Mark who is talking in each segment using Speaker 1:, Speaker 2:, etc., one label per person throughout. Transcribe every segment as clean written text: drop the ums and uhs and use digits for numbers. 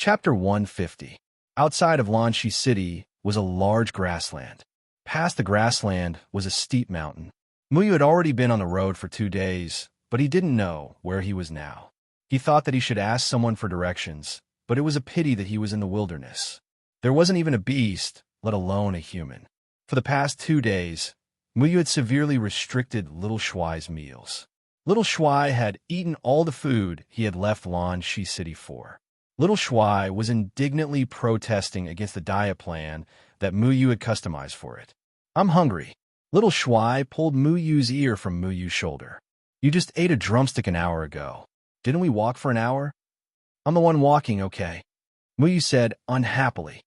Speaker 1: Chapter 150. Outside of Lanshi City was a large grassland. Past the grassland was a steep mountain. Muyu had already been on the road for 2 days, but he didn't know where he was now. He thought that he should ask someone for directions, but it was a pity that he was in the wilderness. There wasn't even a beast, let alone a human. For the past 2 days, Muyu had severely restricted Little Shuai's meals. Little Shuai had eaten all the food he had left Lanshi City for. Little Shuai was indignantly protesting against the diet plan that Muyu had customized for it. "I'm hungry." Little Shuai pulled Muyu's ear from Muyu's shoulder. "You just ate a drumstick an hour ago. Didn't we walk for an hour?" "I'm the one walking, okay," Muyu said unhappily.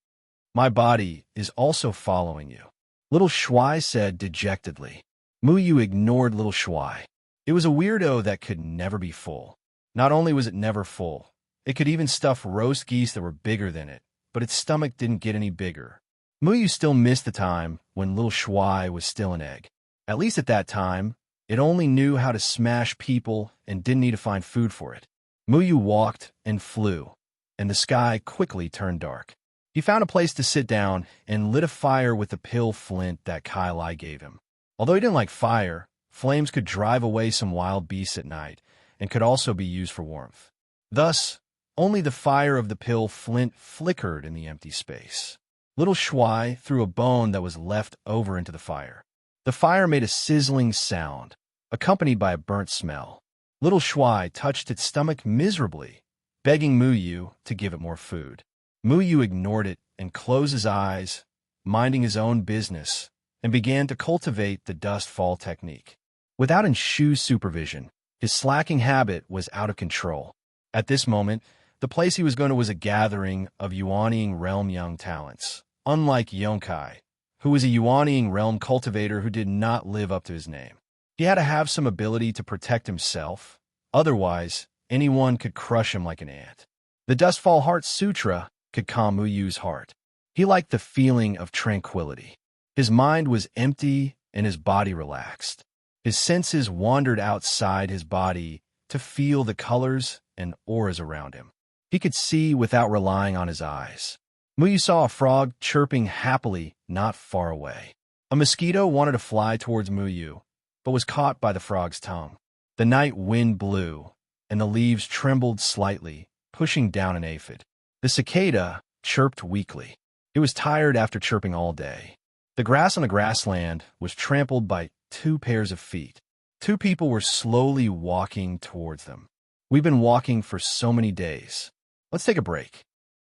Speaker 1: "My body is also following you," Little Shuai said dejectedly. Muyu ignored Little Shuai. It was a weirdo that could never be full. Not only was it never full, it could even stuff roast geese that were bigger than it, but its stomach didn't get any bigger. Muyu still missed the time when Little Shuai was still an egg. At least at that time, it only knew how to smash people and didn't need to find food for it. Muyu walked and flew, and the sky quickly turned dark. He found a place to sit down and lit a fire with the pill flint that Kai Lai gave him. Although he didn't like fire, flames could drive away some wild beasts at night and could also be used for warmth. Thus, only the fire of the pill flint flickered in the empty space. Little Shuai threw a bone that was left over into the fire. The fire made a sizzling sound, accompanied by a burnt smell. Little Shuai touched its stomach miserably, begging Muyu to give it more food. Muyu ignored it and closed his eyes, minding his own business, and began to cultivate the dust fall technique. Without Enshu's supervision, his slacking habit was out of control. At this moment, the place he was going to was a gathering of Yuanying realm young talents, unlike Yonkai, who was a Yuanying realm cultivator who did not live up to his name. He had to have some ability to protect himself, otherwise anyone could crush him like an ant. The Dustfall Heart Sutra could calm Muyu's heart. He liked the feeling of tranquility. His mind was empty and his body relaxed. His senses wandered outside his body to feel the colors and auras around him. He could see without relying on his eyes. Muyu saw a frog chirping happily not far away. A mosquito wanted to fly towards Muyu, but was caught by the frog's tongue. The night wind blew, and the leaves trembled slightly, pushing down an aphid. The cicada chirped weakly. It was tired after chirping all day. The grass on the grassland was trampled by 2 pairs of feet. 2 people were slowly walking towards them. "We've been walking for so many days. Let's take a break."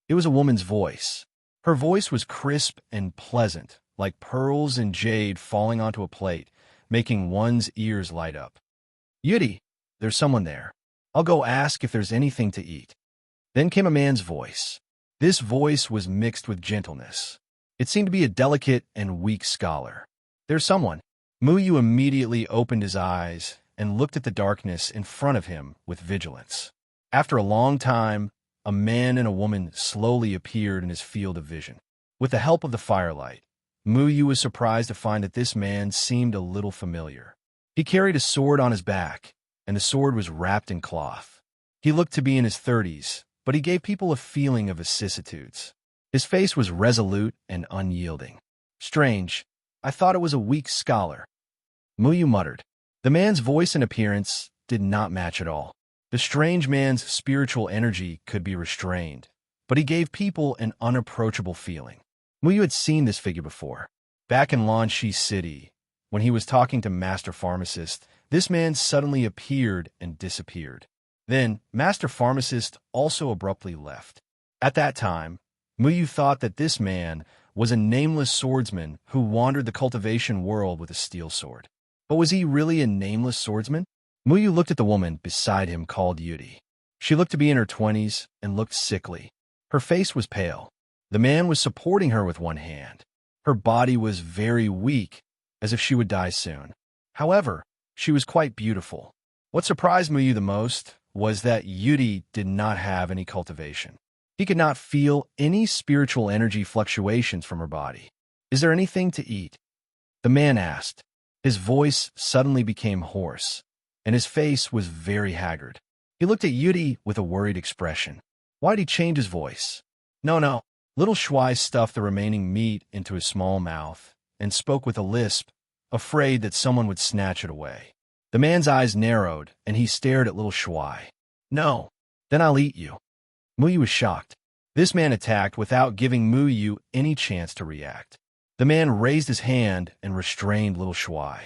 Speaker 1: It was a woman's voice. Her voice was crisp and pleasant, like pearls and jade falling onto a plate, making one's ears light up. "Yudi, there's someone there. I'll go ask if there's anything to eat." Then came a man's voice. This voice was mixed with gentleness. It seemed to be a delicate and weak scholar. "There's someone." Muyu immediately opened his eyes and looked at the darkness in front of him with vigilance. After a long time, a man and a woman slowly appeared in his field of vision. With the help of the firelight, Muyu was surprised to find that this man seemed a little familiar. He carried a sword on his back, and the sword was wrapped in cloth. He looked to be in his 30s, but he gave people a feeling of vicissitudes. His face was resolute and unyielding. "Strange, I thought it was a weak scholar," Muyu muttered. The man's voice and appearance did not match at all. The strange man's spiritual energy could be restrained, but he gave people an unapproachable feeling. Muyu had seen this figure before. Back in Lanshi City, when he was talking to Master Pharmacist, this man suddenly appeared and disappeared. Then, Master Pharmacist also abruptly left. At that time, Muyu thought that this man was a nameless swordsman who wandered the cultivation world with a steel sword. But was he really a nameless swordsman? Muyu looked at the woman beside him called Yudi. She looked to be in her 20s and looked sickly. Her face was pale. The man was supporting her with one hand. Her body was very weak, as if she would die soon. However, she was quite beautiful. What surprised Muyu the most was that Yudi did not have any cultivation. He could not feel any spiritual energy fluctuations from her body. "Is there anything to eat?" the man asked. His voice suddenly became hoarse, and his face was very haggard. He looked at Yudi with a worried expression. Why'd he change his voice? No, no. Little Shuai stuffed the remaining meat into his small mouth and spoke with a lisp, afraid that someone would snatch it away. The man's eyes narrowed, and he stared at Little Shuai. No. Then I'll eat you. Muyu was shocked. This man attacked without giving Muyu any chance to react. The man raised his hand and restrained Little Shuai.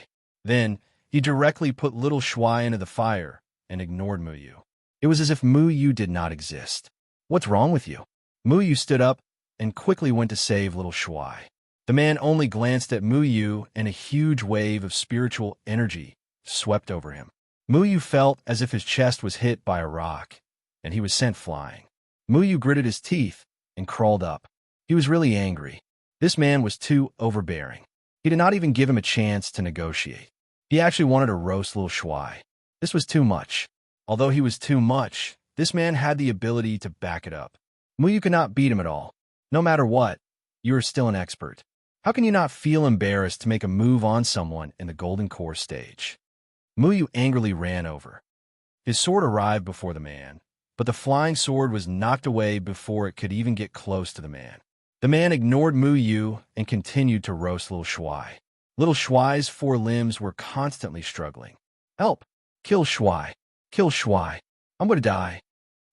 Speaker 1: Then, he directly put Little Shuai into the fire and ignored Muyu. It was as if Muyu did not exist. What's wrong with you? Muyu stood up and quickly went to save Little Shuai. The man only glanced at Muyu, and a huge wave of spiritual energy swept over him. Muyu felt as if his chest was hit by a rock, and he was sent flying. Muyu gritted his teeth and crawled up. He was really angry. This man was too overbearing. He did not even give him a chance to negotiate. He actually wanted to roast Little Shuai. This was too much. Although he was too much, this man had the ability to back it up. Muyu could not beat him at all. No matter what, you are still an expert. How can you not feel embarrassed to make a move on someone in the Golden Core stage? Muyu angrily ran over. His sword arrived before the man, but the flying sword was knocked away before it could even get close to the man. The man ignored Muyu and continued to roast Little Shuai. Little Shuai's 4 limbs were constantly struggling. Help! Kill Shuai! Kill Shuai! I'm going to die.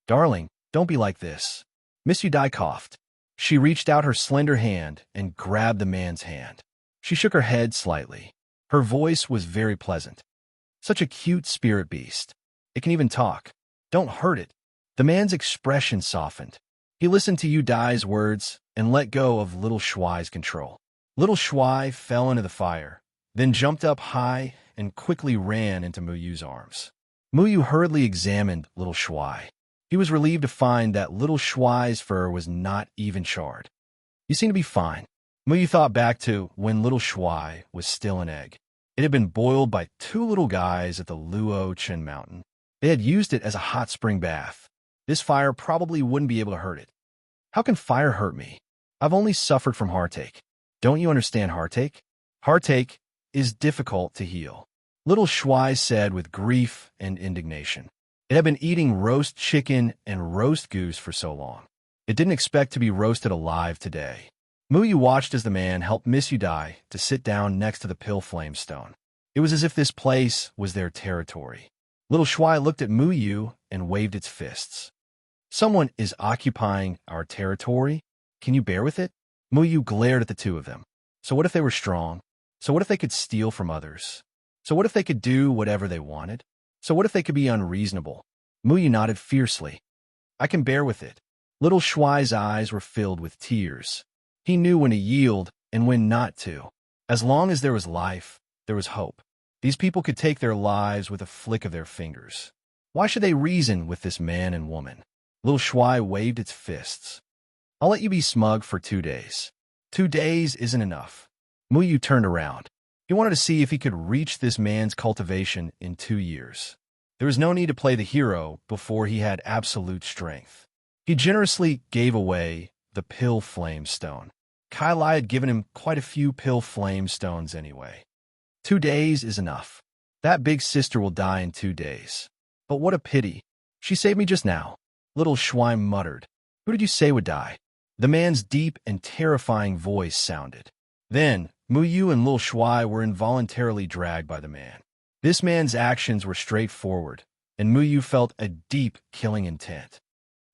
Speaker 1: Darling, don't be like this. Miss Udai coughed. She reached out her slender hand and grabbed the man's hand. She shook her head slightly. Her voice was very pleasant. Such a cute spirit beast. It can even talk. Don't hurt it. The man's expression softened. He listened to Udai's words and let go of Little Shuai's control. Little Shuai fell into the fire, then jumped up high and quickly ran into Muyu's arms. Muyu hurriedly examined Little Shuai. He was relieved to find that Little Shuai's fur was not even charred. You seem to be fine. Muyu thought back to when Little Shuai was still an egg. It had been boiled by 2 little guys at the Luo Chen Mountain. They had used it as a hot spring bath. This fire probably wouldn't be able to hurt it. How can fire hurt me? I've only suffered from heartache. Don't you understand heartache? Heartache is difficult to heal. Little Shuai said with grief and indignation. It had been eating roast chicken and roast goose for so long. It didn't expect to be roasted alive today. Muyu watched as the man helped Miss Udai to sit down next to the pill flame stone. It was as if this place was their territory. Little Shuai looked at Muyu and waved its fists. Someone is occupying our territory? Can you bear with it? Muyu glared at the 2 of them. So what if they were strong? So what if they could steal from others? So what if they could do whatever they wanted? So what if they could be unreasonable? Muyu nodded fiercely. I can bear with it. Little Shuai's eyes were filled with tears. He knew when to yield and when not to. As long as there was life, there was hope. These people could take their lives with a flick of their fingers. Why should they reason with this man and woman? Little Shuai waved its fists. I'll let you be smug for 2 days. 2 days isn't enough. Muyu turned around. He wanted to see if he could reach this man's cultivation in 2 years. There was no need to play the hero before he had absolute strength. He generously gave away the pill flame stone. Kai Lai had given him quite a few pill flame stones anyway. 2 days is enough. That big sister will die in 2 days. But what a pity. She saved me just now. Little Shuai muttered. Who did you say would die? The man's deep and terrifying voice sounded. Then, Muyu and Little Shuai were involuntarily dragged by the man. This man's actions were straightforward, and Muyu felt a deep killing intent.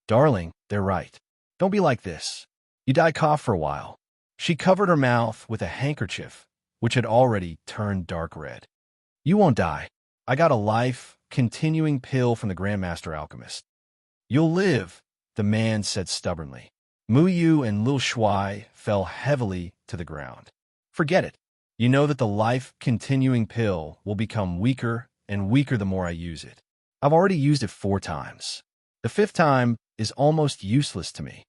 Speaker 1: Darling, they're right. Don't be like this. Udai coughed for a while. She covered her mouth with a handkerchief, which had already turned dark red. You won't die. I got a life-continuing pill from the Grandmaster Alchemist. You'll live, the man said stubbornly. Muyu and Lil Shuai fell heavily to the ground. Forget it. You know that the life-continuing pill will become weaker and weaker the more I use it. I've already used it 4 times. The 5th time is almost useless to me.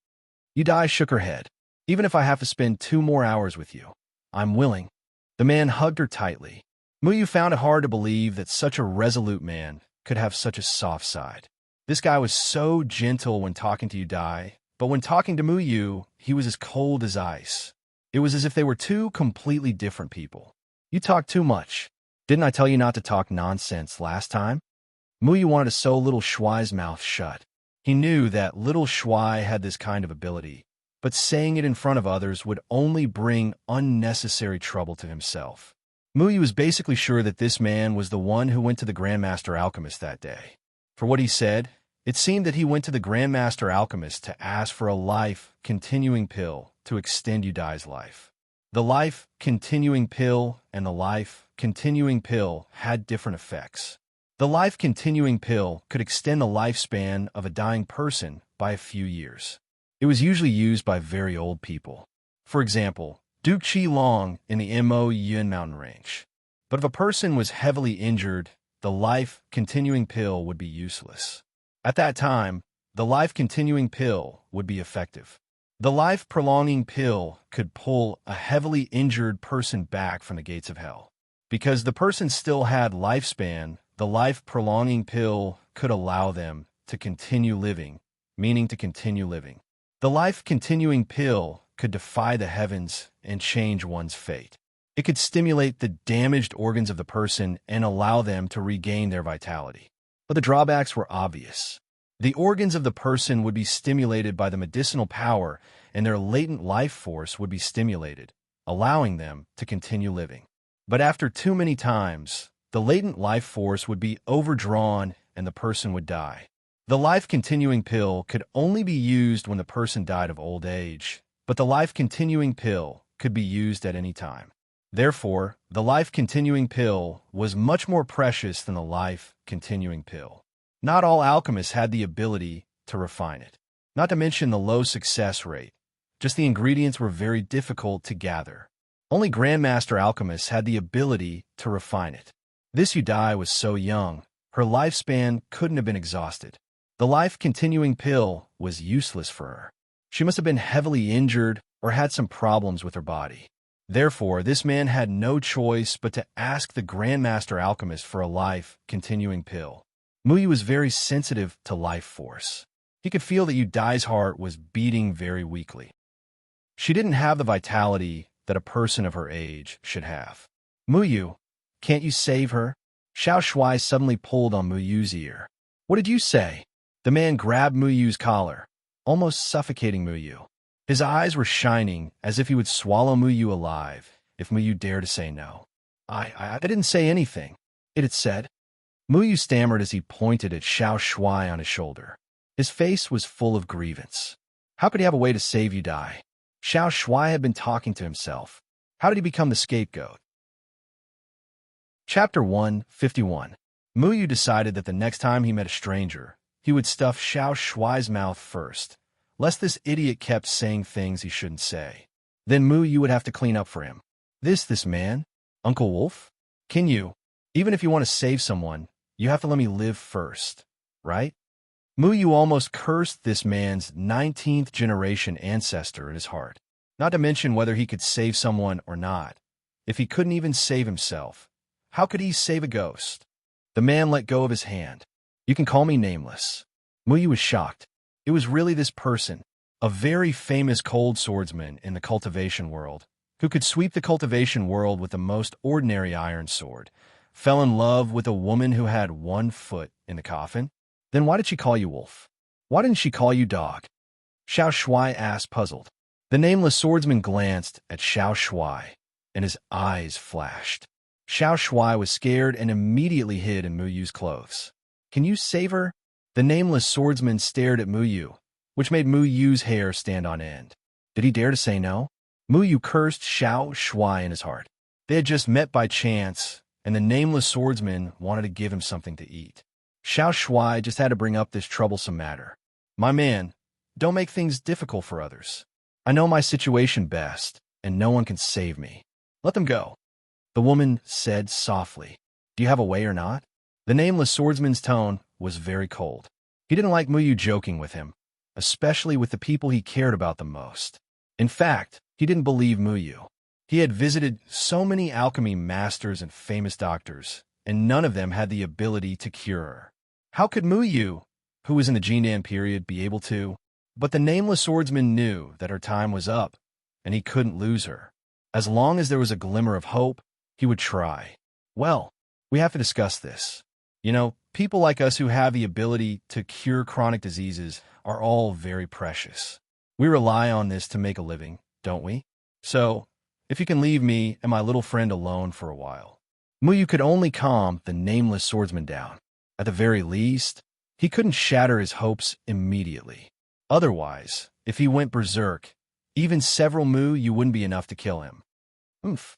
Speaker 1: Udai shook her head. Even if I have to spend 2 more hours with you, I'm willing. The man hugged her tightly. Muyu found it hard to believe that such a resolute man could have such a soft side. This guy was so gentle when talking to Udai, but when talking to Muyu, he was as cold as ice. It was as if they were 2 completely different people. You talk too much. Didn't I tell you not to talk nonsense last time? Muyu wanted to sew Little Shuai's mouth shut. He knew that little Shuai had this kind of ability, but saying it in front of others would only bring unnecessary trouble to himself. Muyu was basically sure that this man was the one who went to the Grandmaster Alchemist that day. For what he said, it seemed that he went to the Grandmaster Alchemist to ask for a life-continuing pill to extend Yudai's life. The life-continuing pill and the life-continuing pill had different effects. The life-continuing pill could extend the lifespan of a dying person by a few years. It was usually used by very old people. For example, Duke Qi Long in the Mo Yun mountain range. But if a person was heavily injured, the life-continuing pill would be useless. At that time, the life-continuing pill would be effective. The life-prolonging pill could pull a heavily injured person back from the gates of hell. Because the person still had lifespan, the life-prolonging pill could allow them to continue living, meaning to continue living. The life-continuing pill could defy the heavens and change one's fate. It could stimulate the damaged organs of the person and allow them to regain their vitality. But the drawbacks were obvious. The organs of the person would be stimulated by the medicinal power, and their latent life force would be stimulated, allowing them to continue living. But after too many times, the latent life force would be overdrawn and the person would die. The life-continuing pill could only be used when the person died of old age, but the life-continuing pill could be used at any time. Therefore, the life-continuing pill was much more precious than the life-continuing pill. Not all alchemists had the ability to refine it. Not to mention the low success rate. Just the ingredients were very difficult to gather. Only Grandmaster alchemists had the ability to refine it. This Yudai was so young, her lifespan couldn't have been exhausted. The life-continuing pill was useless for her. She must have been heavily injured or had some problems with her body. Therefore, this man had no choice but to ask the Grandmaster Alchemist for a life-continuing pill. Muyu was very sensitive to life force. He could feel that Yudai's heart was beating very weakly. She didn't have the vitality that a person of her age should have. Muyu, can't you save her? Xiao Shuai suddenly pulled on Muyu's ear. What did you say? The man grabbed Muyu's collar, almost suffocating Muyu. His eyes were shining as if he would swallow Muyu alive if Muyu dared to say no. I didn't say anything, it had said. Muyu stammered as he pointed at Xiao Shuai on his shoulder. His face was full of grievance. How could he have a way to save Yudai? Xiao Shuai had been talking to himself. How did he become the scapegoat? Chapter 151. Muyu decided that the next time he met a stranger, he would stuff Xiao Shuai's mouth first, lest this idiot kept saying things he shouldn't say. Then Muyu would have to clean up for him. This man? Uncle Wolf? Can you? Even if you want to save someone, you have to let me live first, right? Muyu almost cursed this man's 19th generation ancestor in his heart, not to mention whether he could save someone or not. If he couldn't even save himself, how could he save a ghost? The man let go of his hand. You can call me nameless. Muyu was shocked. It was really this person, a very famous cold swordsman in the cultivation world, who could sweep the cultivation world with the most ordinary iron sword, fell in love with a woman who had 1 foot in the coffin? Then why did she call you wolf? Why didn't she call you dog? Xiao Shuai asked, puzzled. The nameless swordsman glanced at Xiao Shuai, and his eyes flashed. Xiao Shuai was scared and immediately hid in Muyu's clothes. Can you save her? The nameless swordsman stared at Muyu, which made Muyu's hair stand on end. Did he dare to say no? Muyu cursed Xiao Shuai in his heart. They had just met by chance, and the nameless swordsman wanted to give him something to eat. Xiao Shuai just had to bring up this troublesome matter. My man, don't make things difficult for others. I know my situation best, and no one can save me. Let them go. The woman said softly. Do you have a way or not? The nameless swordsman's tone was very cold. He didn't like Muyu joking with him, especially with the people he cared about the most. In fact, he didn't believe Muyu. He had visited so many alchemy masters and famous doctors, and none of them had the ability to cure her. How could Muyu, who was in the Jindan period, be able to? But the nameless swordsman knew that her time was up, and he couldn't lose her. As long as there was a glimmer of hope, he would try. Well, we have to discuss this. People like us who have the ability to cure chronic diseases are all very precious. We rely on this to make a living, don't we? So, if you can leave me and my little friend alone for a while. Muyu could only calm the nameless swordsman down. At the very least, he couldn't shatter his hopes immediately. Otherwise, if he went berserk, even several Muyu wouldn't be enough to kill him. Oomph.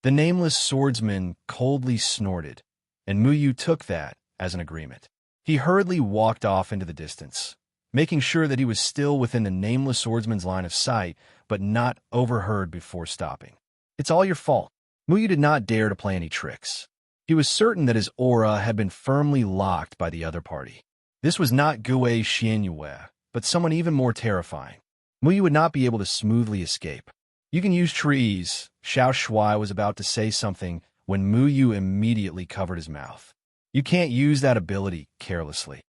Speaker 1: The nameless swordsman coldly snorted, and Muyu took that as an agreement. He hurriedly walked off into the distance, making sure that he was still within the nameless swordsman's line of sight, but not overheard before stopping. It's all your fault. Muyu did not dare to play any tricks. He was certain that his aura had been firmly locked by the other party. This was not Gue Xianyue, but someone even more terrifying. Muyu would not be able to smoothly escape. You can use trees. Xiao Shuai was about to say something when Muyu immediately covered his mouth. You can't use that ability carelessly.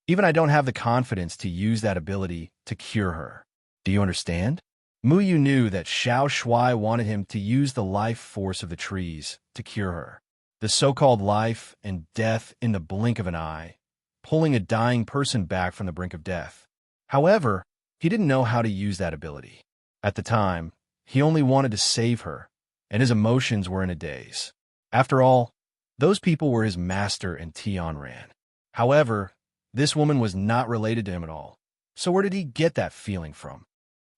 Speaker 1: Even I don't have the confidence to use that ability to cure her. Do you understand? Muyu knew that Xiao Shuai wanted him to use the life force of the trees to cure her. The so-called life and death in the blink of an eye, pulling a dying person back from the brink of death. However, he didn't know how to use that ability. At the time, he only wanted to save her, and his emotions were in a daze. After all, those people were his master and Tianran. However, this woman was not related to him at all. So where did he get that feeling from?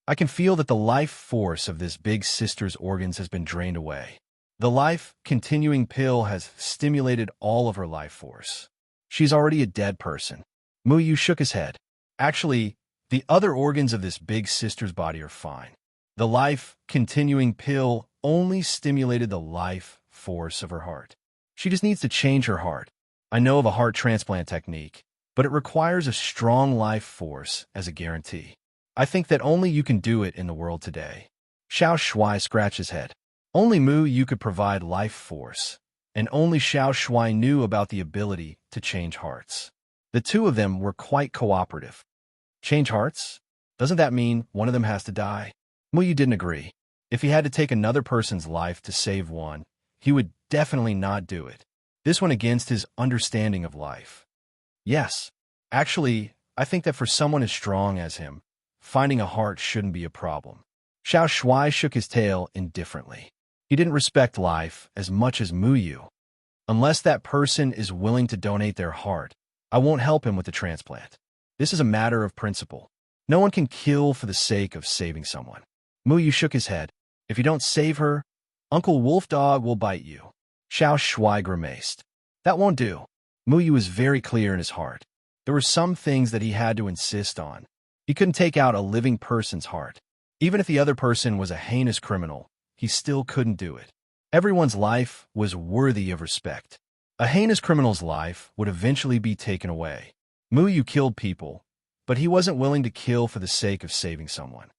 Speaker 1: I can feel that the life force of this big sister's organs has been drained away. The life-continuing pill has stimulated all of her life force. She's already a dead person. Muyu shook his head. Actually, the other organs of this big sister's body are fine. The life-continuing pill only stimulated the life force of her heart. She just needs to change her heart. I know of a heart transplant technique, but it requires a strong life force as a guarantee. I think that only you can do it in the world today. Xiao Shuai scratched his head. Only Muyu could provide life force, and only Xiao Shuai knew about the ability to change hearts. The two of them were quite cooperative. Change hearts? Doesn't that mean one of them has to die? Muyu didn't agree. If he had to take another person's life to save one, he would definitely not do it. This went against his understanding of life. Yes, actually, I think that for someone as strong as him, finding a heart shouldn't be a problem. Xiao Shuai shook his tail indifferently. He didn't respect life as much as Muyu. Unless that person is willing to donate their heart, I won't help him with the transplant. This is a matter of principle. No one can kill for the sake of saving someone. Muyu shook his head. If you don't save her, Uncle Wolf Dog will bite you. Xiao Shuai grimaced. That won't do. Muyu was very clear in his heart. There were some things that he had to insist on. He couldn't take out a living person's heart. Even if the other person was a heinous criminal, he still couldn't do it. Everyone's life was worthy of respect. A heinous criminal's life would eventually be taken away. Muyu killed people, but he wasn't willing to kill for the sake of saving someone.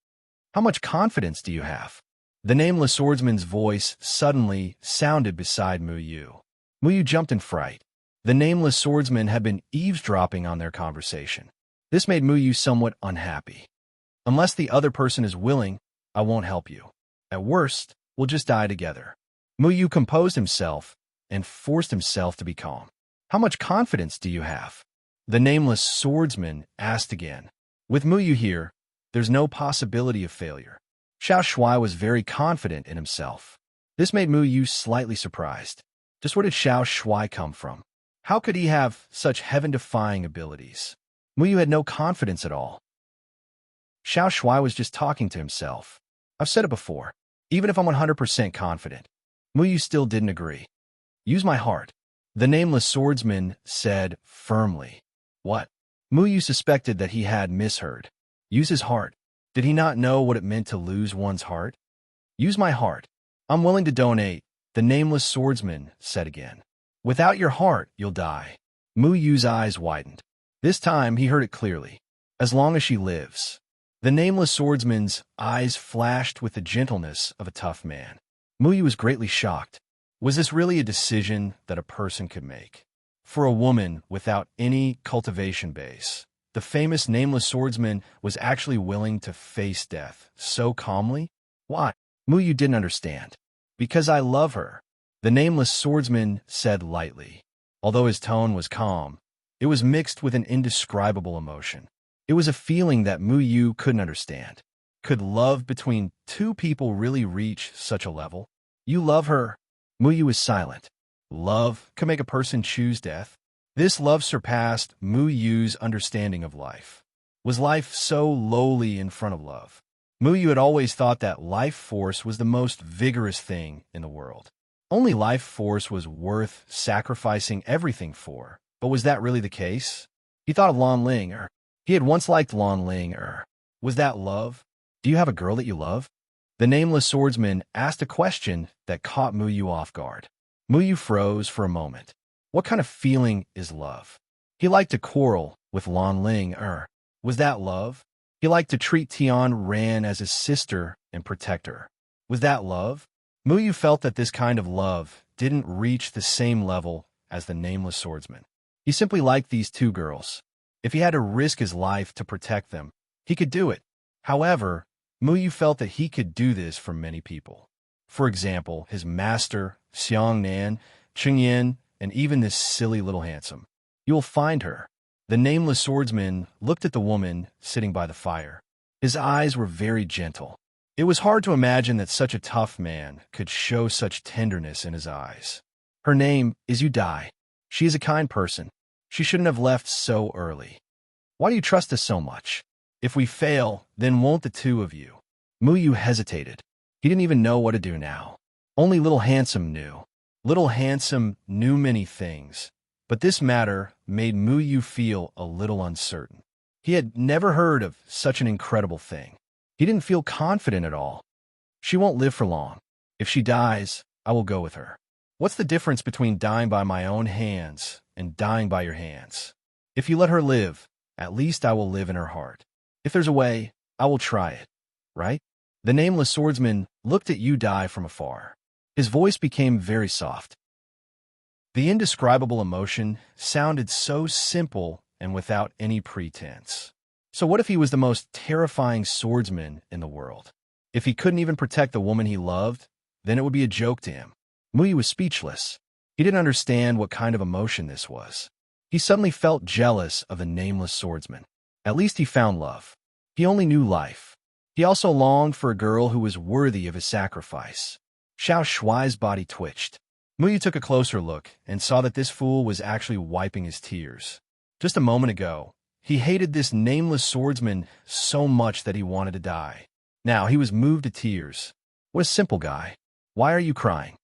Speaker 1: How much confidence do you have? The nameless swordsman's voice suddenly sounded beside Muyu. Muyu jumped in fright. The nameless swordsman had been eavesdropping on their conversation. This made Muyu somewhat unhappy. Unless the other person is willing, I won't help you. At worst, we'll just die together. Muyu composed himself and forced himself to be calm. How much confidence do you have? The nameless swordsman asked again. With Muyu here, there's no possibility of failure. Xiao Shuai was very confident in himself. This made Muyu slightly surprised. Just where did Xiao Shuai come from? How could he have such heaven-defying abilities? Muyu had no confidence at all. Xiao Shuai was just talking to himself. I've said it before. Even if I'm 100% confident, Muyu still didn't agree. Use my heart. The nameless swordsman said firmly. What? Muyu suspected that he had misheard. Use his heart. Did he not know what it meant to lose one's heart? Use my heart. I'm willing to donate, the nameless swordsman said again. Without your heart, you'll die. Muyu's eyes widened. This time, he heard it clearly. As long as she lives. The nameless swordsman's eyes flashed with the gentleness of a tough man. Muyu was greatly shocked. Was this really a decision that a person could make? For a woman without any cultivation base, the famous nameless swordsman was actually willing to face death so calmly? Why? Muyu didn't understand. Because I love her, the nameless swordsman said lightly. Although his tone was calm, it was mixed with an indescribable emotion. It was a feeling that Mu Yu couldn't understand. Could love between two people really reach such a level? You love her? Mu Yu was silent. Love could make a person choose death? This love surpassed Mu Yu's understanding of life. Was life so lowly in front of love? Mu Yu had always thought that life force was the most vigorous thing in the world. Only life force was worth sacrificing everything for. But was that really the case? He thought of Lan Ling. He had once liked Lan Ling. Was that love? Do you have a girl that you love? The nameless swordsman asked a question that caught Mu Yu off guard. Mu Yu froze for a moment. What kind of feeling is love? He liked to quarrel with Lan Ling. Was that love? He liked to treat Tian Ran as his sister and protect her. Was that love? Mu Yu felt that this kind of love didn't reach the same level as the nameless swordsman. He simply liked these two girls. If he had to risk his life to protect them, he could do it. However, Mu Yu felt that he could do this for many people. For example, his master, Xiang Nan, Cheng Yin, and even this silly little handsome. You will find her. The nameless swordsman looked at the woman sitting by the fire. His eyes were very gentle. It was hard to imagine that such a tough man could show such tenderness in his eyes. Her name is Yu Dai. She is a kind person. She shouldn't have left so early. Why do you trust us so much? If we fail, then won't the two of you? Mu Yu hesitated. He didn't even know what to do now. Only Little Handsome knew. Little Handsome knew many things, but this matter made Mu Yu feel a little uncertain. He had never heard of such an incredible thing. He didn't feel confident at all. She won't live for long. If she dies, I will go with her. What's the difference between dying by my own hands and dying by your hands? If you let her live, at least I will live in her heart. If there's a way, I will try it, right? The nameless swordsman looked at Yu Dai from afar. His voice became very soft. The indescribable emotion sounded so simple and without any pretense. So what if he was the most terrifying swordsman in the world? If he couldn't even protect the woman he loved, then it would be a joke to him. Mu Yu was speechless. He didn't understand what kind of emotion this was. He suddenly felt jealous of the nameless swordsman. At least he found love. He only knew life. He also longed for a girl who was worthy of his sacrifice. Xiao Shuai's body twitched. Mu Yu took a closer look and saw that this fool was actually wiping his tears. Just a moment ago, he hated this nameless swordsman so much that he wanted to die. Now he was moved to tears. What a simple guy. Why are you crying?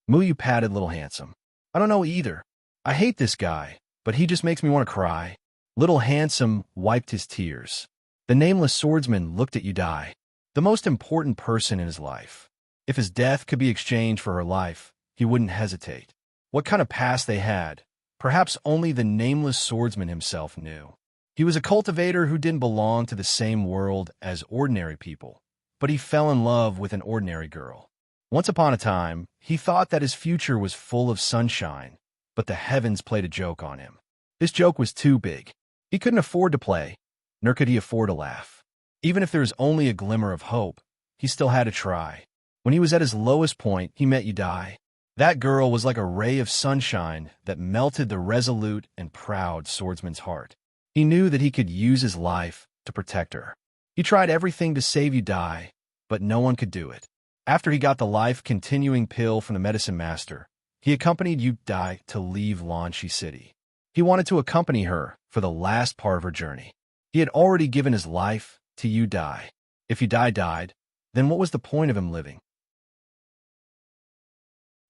Speaker 1: Mu Yu patted Little Handsome. I don't know either. I hate this guy, but he just makes me want to cry. Little Handsome wiped his tears. The nameless swordsman looked at Yu Dai, the most important person in his life. If his death could be exchanged for her life, he wouldn't hesitate. What kind of past they had, perhaps only the nameless swordsman himself knew. He was a cultivator who didn't belong to the same world as ordinary people, but he fell in love with an ordinary girl. Once upon a time, he thought that his future was full of sunshine, but the heavens played a joke on him. This joke was too big. He couldn't afford to play, nor could he afford to laugh. Even if there was only a glimmer of hope, he still had to try. When he was at his lowest point, he met Yu Dai. That girl was like a ray of sunshine that melted the resolute and proud swordsman's heart. He knew that he could use his life to protect her. He tried everything to save Yu Dai, but no one could do it. After he got the life-continuing pill from the medicine master, he accompanied Yu Dai to leave Lanshi City. He wanted to accompany her for the last part of her journey. He had already given his life to Yu Dai. If Yu Dai died, then what was the point of him living?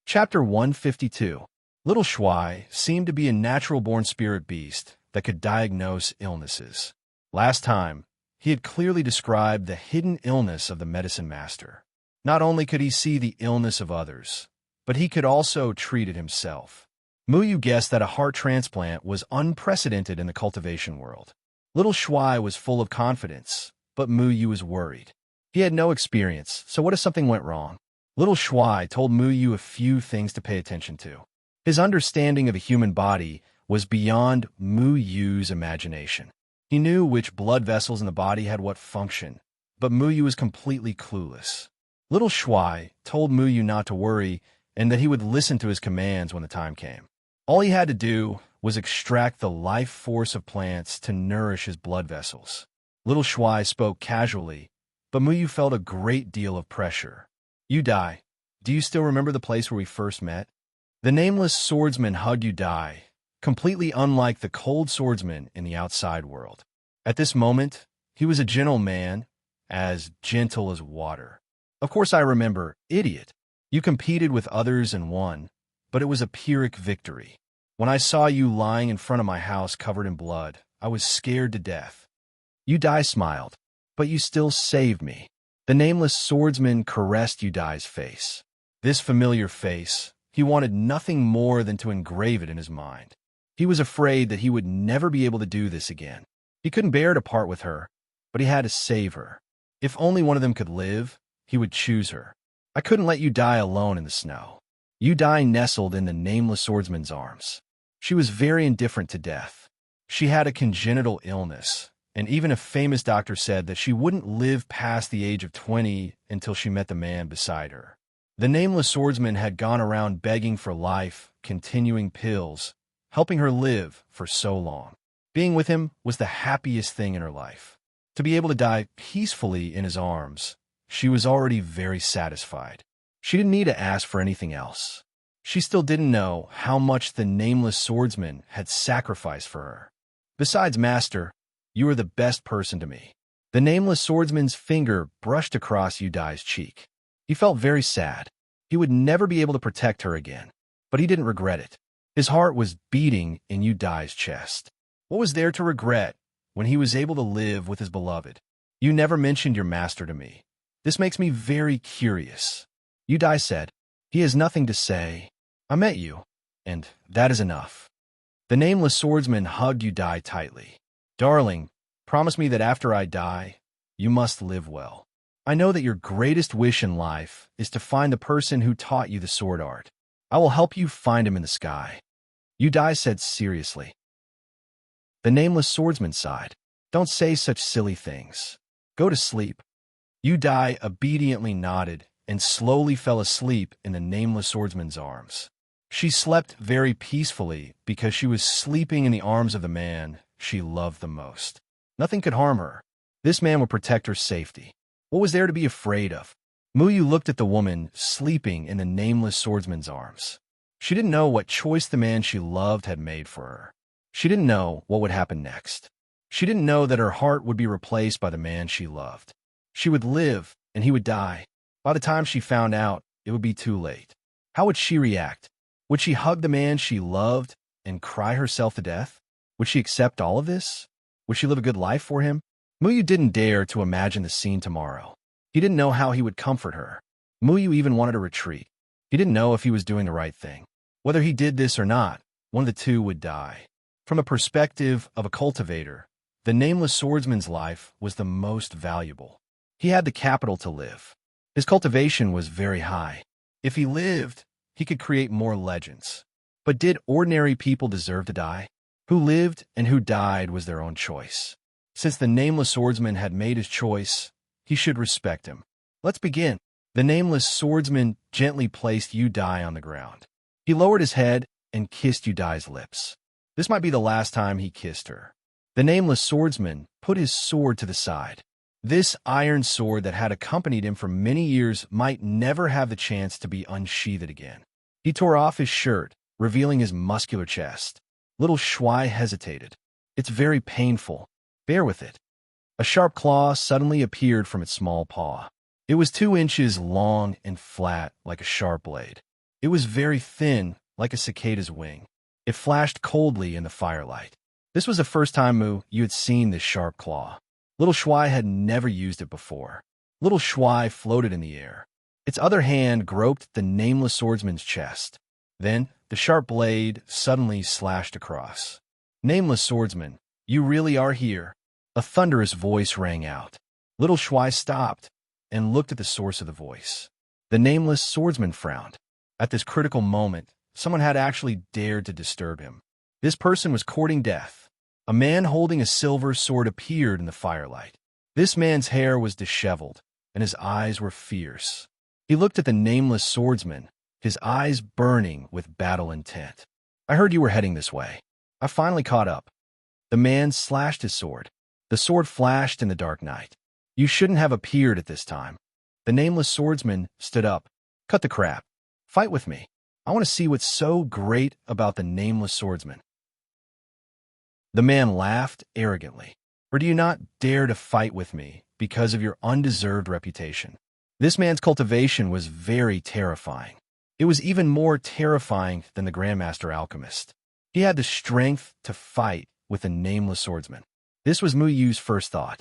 Speaker 1: Chapter 152. Little Shuai seemed to be a natural-born spirit beast that could diagnose illnesses. Last time, he had clearly described the hidden illness of the medicine master. Not only could he see the illness of others, but he could also treat it himself. Mu Yu guessed that a heart transplant was unprecedented in the cultivation world. Little Shuai was full of confidence, but Mu Yu was worried. He had no experience, so what if something went wrong? Little Shuai told Mu Yu a few things to pay attention to. His understanding of a human body was beyond Mu Yu's imagination. He knew which blood vessels in the body had what function, but Mu Yu was completely clueless. Little Shuai told Mu Yu not to worry and that he would listen to his commands when the time came. All he had to do was extract the life force of plants to nourish his blood vessels. Little Shuai spoke casually, but Muyu felt a great deal of pressure. "You Dai, do you still remember the place where we first met?" The nameless swordsman hugged Yu Dai, completely unlike the cold swordsman in the outside world. At this moment, he was a gentle man, as gentle as water. "Of course I remember, idiot. You competed with others and won, but it was a Pyrrhic victory. When I saw you lying in front of my house covered in blood, I was scared to death." Yu Dai smiled, "But you still saved me." The nameless swordsman caressed Yu Dai's face. This familiar face, he wanted nothing more than to engrave it in his mind. He was afraid that he would never be able to do this again. He couldn't bear to part with her, but he had to save her. If only one of them could live, he would choose her. "I couldn't let you die alone in the snow." Yu Dai nestled in the nameless swordsman's arms. She was very indifferent to death. She had a congenital illness, and even a famous doctor said that she wouldn't live past the age of 20 until she met the man beside her. The nameless swordsman had gone around begging for life, continuing pills, helping her live for so long. Being with him was the happiest thing in her life. To be able to die peacefully in his arms, she was already very satisfied. She didn't need to ask for anything else. She still didn't know how much the nameless swordsman had sacrificed for her. "Besides, Master, you are the best person to me." The nameless swordsman's finger brushed across Yu Dai's cheek. He felt very sad. He would never be able to protect her again, but he didn't regret it. His heart was beating in Yu Dai's chest. What was there to regret when he was able to live with his beloved? "You never mentioned your master to me. This makes me very curious." Yu Dai said, "He has nothing to say. I met you, and that is enough." The nameless swordsman hugged Yu Dai tightly. "Darling, promise me that after I die, you must live well. I know that your greatest wish in life is to find the person who taught you the sword art. I will help you find him in the sky." Yu Dai said seriously. The nameless swordsman sighed. "Don't say such silly things. Go to sleep." Yu Dai obediently nodded and slowly fell asleep in the nameless swordsman's arms. She slept very peacefully because she was sleeping in the arms of the man she loved the most. Nothing could harm her. This man would protect her safety. What was there to be afraid of? Muyu looked at the woman sleeping in the nameless swordsman's arms. She didn't know what choice the man she loved had made for her. She didn't know what would happen next. She didn't know that her heart would be replaced by the man she loved. She would live, and he would die. By the time she found out, it would be too late. How would she react? Would she hug the man she loved and cry herself to death? Would she accept all of this? Would she live a good life for him? Muyu didn't dare to imagine the scene tomorrow. He didn't know how he would comfort her. Muyu even wanted to retreat. He didn't know if he was doing the right thing. Whether he did this or not, one of the two would die. From the perspective of a cultivator, the nameless swordsman's life was the most valuable. He had the capital to live. His cultivation was very high. If he lived, he could create more legends. But did ordinary people deserve to die? Who lived and who died was their own choice. Since the nameless swordsman had made his choice, he should respect him. Let's begin. The nameless swordsman gently placed Yu Dai on the ground. He lowered his head and kissed Yu Dai's lips. This might be the last time he kissed her. The nameless swordsman put his sword to the side. This iron sword that had accompanied him for many years might never have the chance to be unsheathed again. He tore off his shirt, revealing his muscular chest. Little Shuai hesitated. "It's very painful. Bear with it." A sharp claw suddenly appeared from its small paw. It was 2 inches long and flat, like a sharp blade. It was very thin, like a cicada's wing. It flashed coldly in the firelight. This was the first time you had seen this sharp claw. Little Shuai had never used it before. Little Shuai floated in the air. Its other hand groped the nameless swordsman's chest. Then the sharp blade suddenly slashed across. "Nameless swordsman, you really are here." A thunderous voice rang out. Little Shuai stopped and looked at the source of the voice. The nameless swordsman frowned. At this critical moment, someone had actually dared to disturb him. This person was courting death. A man holding a silver sword appeared in the firelight. This man's hair was disheveled, and his eyes were fierce. He looked at the nameless swordsman, his eyes burning with battle intent. I heard you were heading this way. I finally caught up. The man slashed his sword. The sword flashed in the dark night. You shouldn't have appeared at this time. The nameless swordsman stood up. Cut the crap. Fight with me. I want to see what's so great about the nameless swordsman. The man laughed arrogantly. Or do you not dare to fight with me because of your undeserved reputation? This man's cultivation was very terrifying. It was even more terrifying than the Grandmaster Alchemist. He had the strength to fight with the nameless swordsman. This was Muyu's first thought.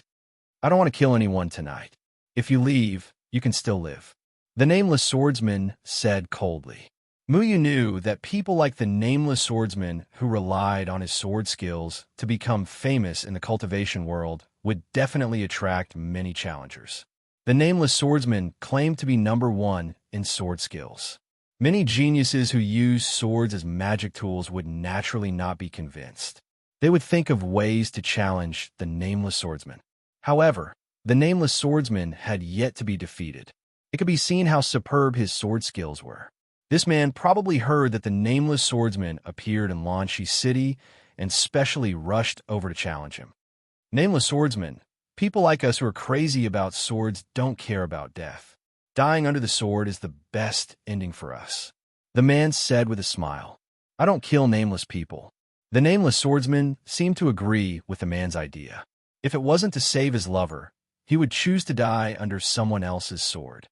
Speaker 1: I don't want to kill anyone tonight. If you leave, you can still live. The nameless swordsman said coldly. Muyu knew that people like the nameless swordsman who relied on his sword skills to become famous in the cultivation world would definitely attract many challengers. The nameless swordsman claimed to be #1 in sword skills. Many geniuses who use swords as magic tools would naturally not be convinced. They would think of ways to challenge the nameless swordsman. However, the nameless swordsman had yet to be defeated. It could be seen how superb his sword skills were. This man probably heard that the nameless swordsman appeared in Lanshi City and specially rushed over to challenge him. Nameless swordsman, people like us who are crazy about swords don't care about death. Dying under the sword is the best ending for us. The man said with a smile. I don't kill nameless people. The nameless swordsman seemed to agree with the man's idea. If it wasn't to save his lover, he would choose to die under someone else's sword.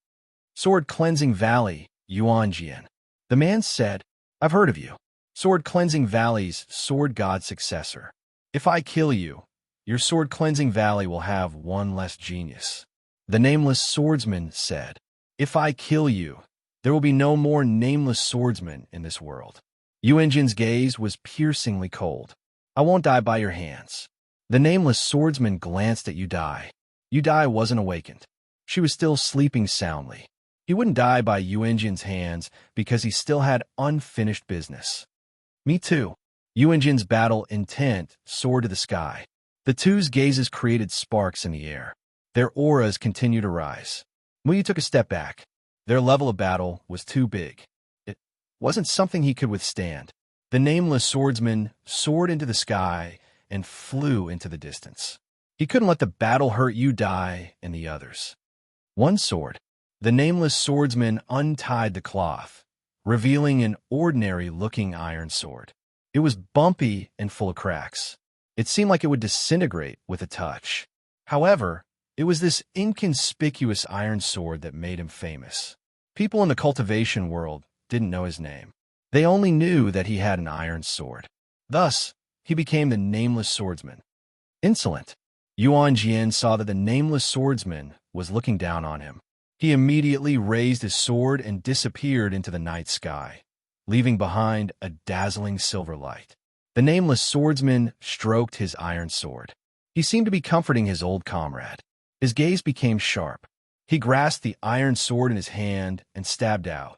Speaker 1: Sword Cleansing Valley, Yuanjian. The man said, I've heard of you. Sword Cleansing Valley's sword god successor. If I kill you, your Sword Cleansing Valley will have one less genius. The nameless swordsman said, If I kill you, there will be no more nameless swordsmen in this world. Yuanjian's gaze was piercingly cold. I won't die by your hands. The nameless swordsman glanced at Yudai. Yudai wasn't awakened. She was still sleeping soundly. He wouldn't die by Yuanjian's hands because he still had unfinished business. Me too. Yuanjian's battle intent soared to the sky. The two's gazes created sparks in the air. Their auras continued to rise. Muyu took a step back. Their level of battle was too big. It wasn't something he could withstand. The nameless swordsman soared into the sky and flew into the distance. He couldn't let the battle hurt Yudai and the others. One sword. The nameless swordsman untied the cloth, revealing an ordinary-looking iron sword. It was bumpy and full of cracks. It seemed like it would disintegrate with a touch. However, it was this inconspicuous iron sword that made him famous. People in the cultivation world didn't know his name. They only knew that he had an iron sword. Thus, he became the nameless swordsman. Insolent, Yuanjian saw that the nameless swordsman was looking down on him. He immediately raised his sword and disappeared into the night sky, leaving behind a dazzling silver light. The nameless swordsman stroked his iron sword. He seemed to be comforting his old comrade. His gaze became sharp. He grasped the iron sword in his hand and stabbed out.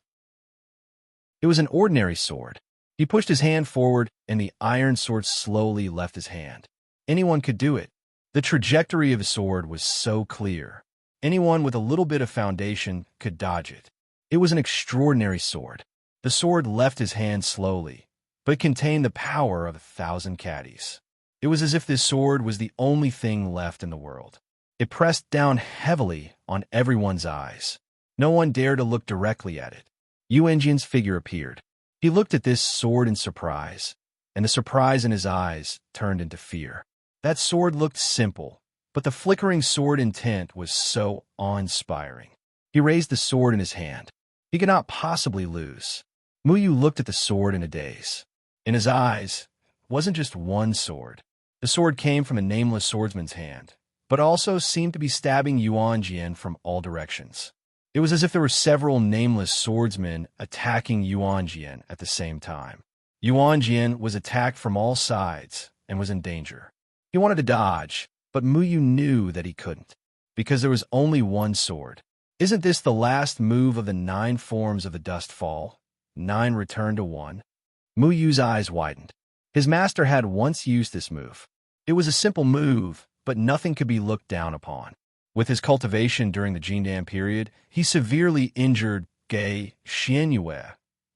Speaker 1: It was an ordinary sword. He pushed his hand forward, and the iron sword slowly left his hand. Anyone could do it. The trajectory of his sword was so clear. Anyone with a little bit of foundation could dodge it. It was an extraordinary sword. The sword left his hand slowly, but it contained the power of 1,000 caddies. It was as if this sword was the only thing left in the world. It pressed down heavily on everyone's eyes. No one dared to look directly at it. Yuanjian's figure appeared. He looked at this sword in surprise, and the surprise in his eyes turned into fear. That sword looked simple, but the flickering sword intent was so awe-inspiring. He raised the sword in his hand. He could not possibly lose. Muyu looked at the sword in a daze. In his eyes wasn't just one sword. The sword came from a nameless swordsman's hand, but also seemed to be stabbing Yuanjian from all directions. It was as if there were several nameless swordsmen attacking Yuanjian at the same time. Yuanjian was attacked from all sides and was in danger. He wanted to dodge, but Muyu knew that he couldn't, because there was only one sword. Isn't this the last move of the 9 forms of the dust fall? 9 return to 1? Muyu's eyes widened. His master had once used this move. It was a simple move, but nothing could be looked down upon. With his cultivation during the Jindan period, he severely injured Gai Xianyue,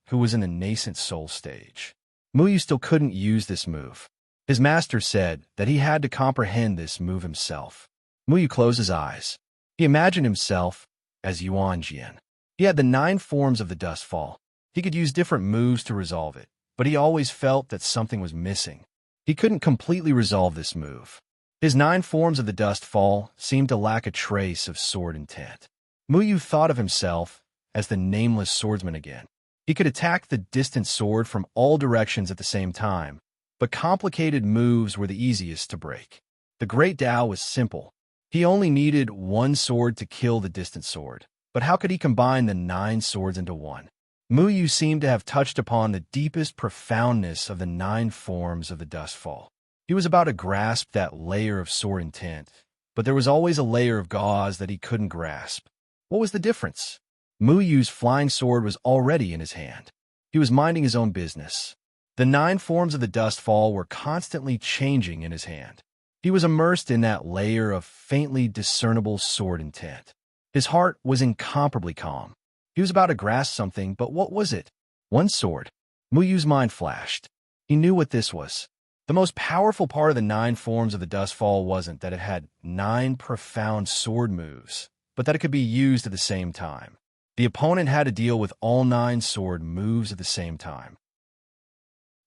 Speaker 1: who was in the nascent soul stage. Muyu still couldn't use this move. His master said that he had to comprehend this move himself. Muyu closed his eyes. He imagined himself as Yuanjian. He had the 9 forms of the dust fall. He could use different moves to resolve it, but he always felt that something was missing. He couldn't completely resolve this move. His 9 forms of the dust fall seemed to lack a trace of sword intent. Muyu thought of himself as the nameless swordsman again. He could attack the distant sword from all directions at the same time, but complicated moves were the easiest to break. The Great Tao was simple. He only needed 1 sword to kill the distant sword. But how could he combine the 9 swords into one? Muyu seemed to have touched upon the deepest profoundness of the 9 forms of the dust fall. He was about to grasp that layer of sword intent, but there was always a layer of gauze that he couldn't grasp. What was the difference? Muyu's flying sword was already in his hand. He was minding his own business. The 9 forms of the dust fall were constantly changing in his hand. He was immersed in that layer of faintly discernible sword intent. His heart was incomparably calm. He was about to grasp something, but what was it? 1 sword. Muyu's mind flashed. He knew what this was. The most powerful part of the 9 forms of the dust fall wasn't that it had 9 profound sword moves, but that it could be used at the same time. The opponent had to deal with all 9 sword moves at the same time.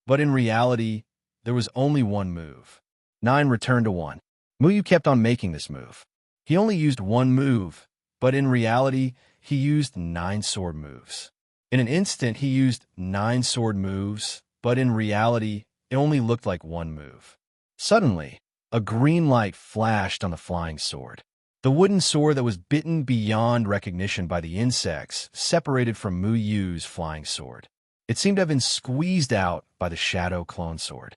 Speaker 1: But in reality, there was only 1 move. 9 returned to 1. Muyu kept on making this move. He only used 1 move, but in reality, he used 9 sword moves. In an instant, he used 9 sword moves, but in reality, it only looked like 1 move. Suddenly, a green light flashed on the flying sword. The wooden sword that was bitten beyond recognition by the insects separated from Muyu's flying sword. It seemed to have been squeezed out by the shadow clone sword.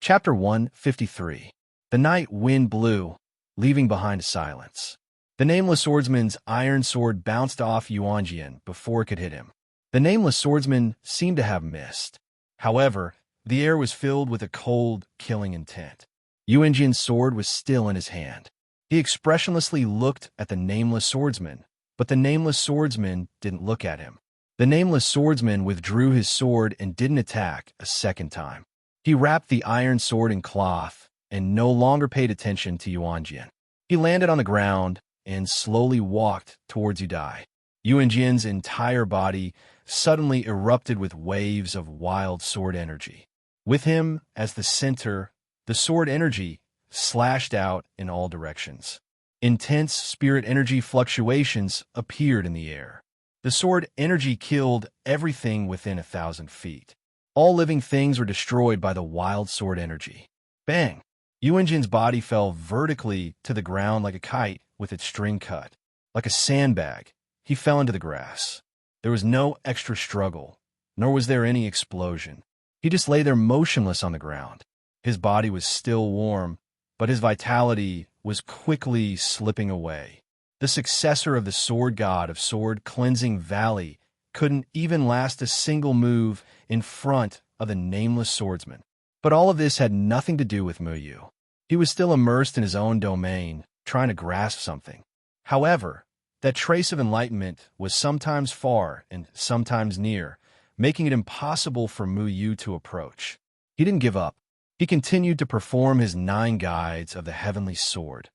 Speaker 1: Chapter 153. The night wind blew, leaving behind a silence. The Nameless Swordsman's iron sword bounced off Yuanjian before it could hit him. The Nameless Swordsman seemed to have missed. However, the air was filled with a cold, killing intent. Yuanjian's sword was still in his hand. He expressionlessly looked at the Nameless Swordsman, but the Nameless Swordsman didn't look at him. The Nameless Swordsman withdrew his sword and didn't attack a second time. He wrapped the iron sword in cloth and no longer paid attention to Yuanjian. He landed on the ground and slowly walked towards Udai. Yuanjian's entire body suddenly erupted with waves of wild sword energy. With him as the center, the sword energy slashed out in all directions. Intense spirit energy fluctuations appeared in the air. The sword energy killed everything within 1,000 feet. All living things were destroyed by the wild sword energy. Bang! Yuanjian's body fell vertically to the ground like a kite with its string cut. Like a sandbag, he fell into the grass. There was no extra struggle, nor was there any explosion. He just lay there motionless on the ground. His body was still warm, but his vitality was quickly slipping away. The successor of the sword god of Sword Cleansing Valley couldn't even last a single move in front of the Nameless Swordsman. But all of this had nothing to do with Muyu. He was still immersed in his own domain, trying to grasp something. However, that trace of enlightenment was sometimes far and sometimes near, making it impossible for Muyu to approach. He didn't give up. He continued to perform his 9 guides of the heavenly sword,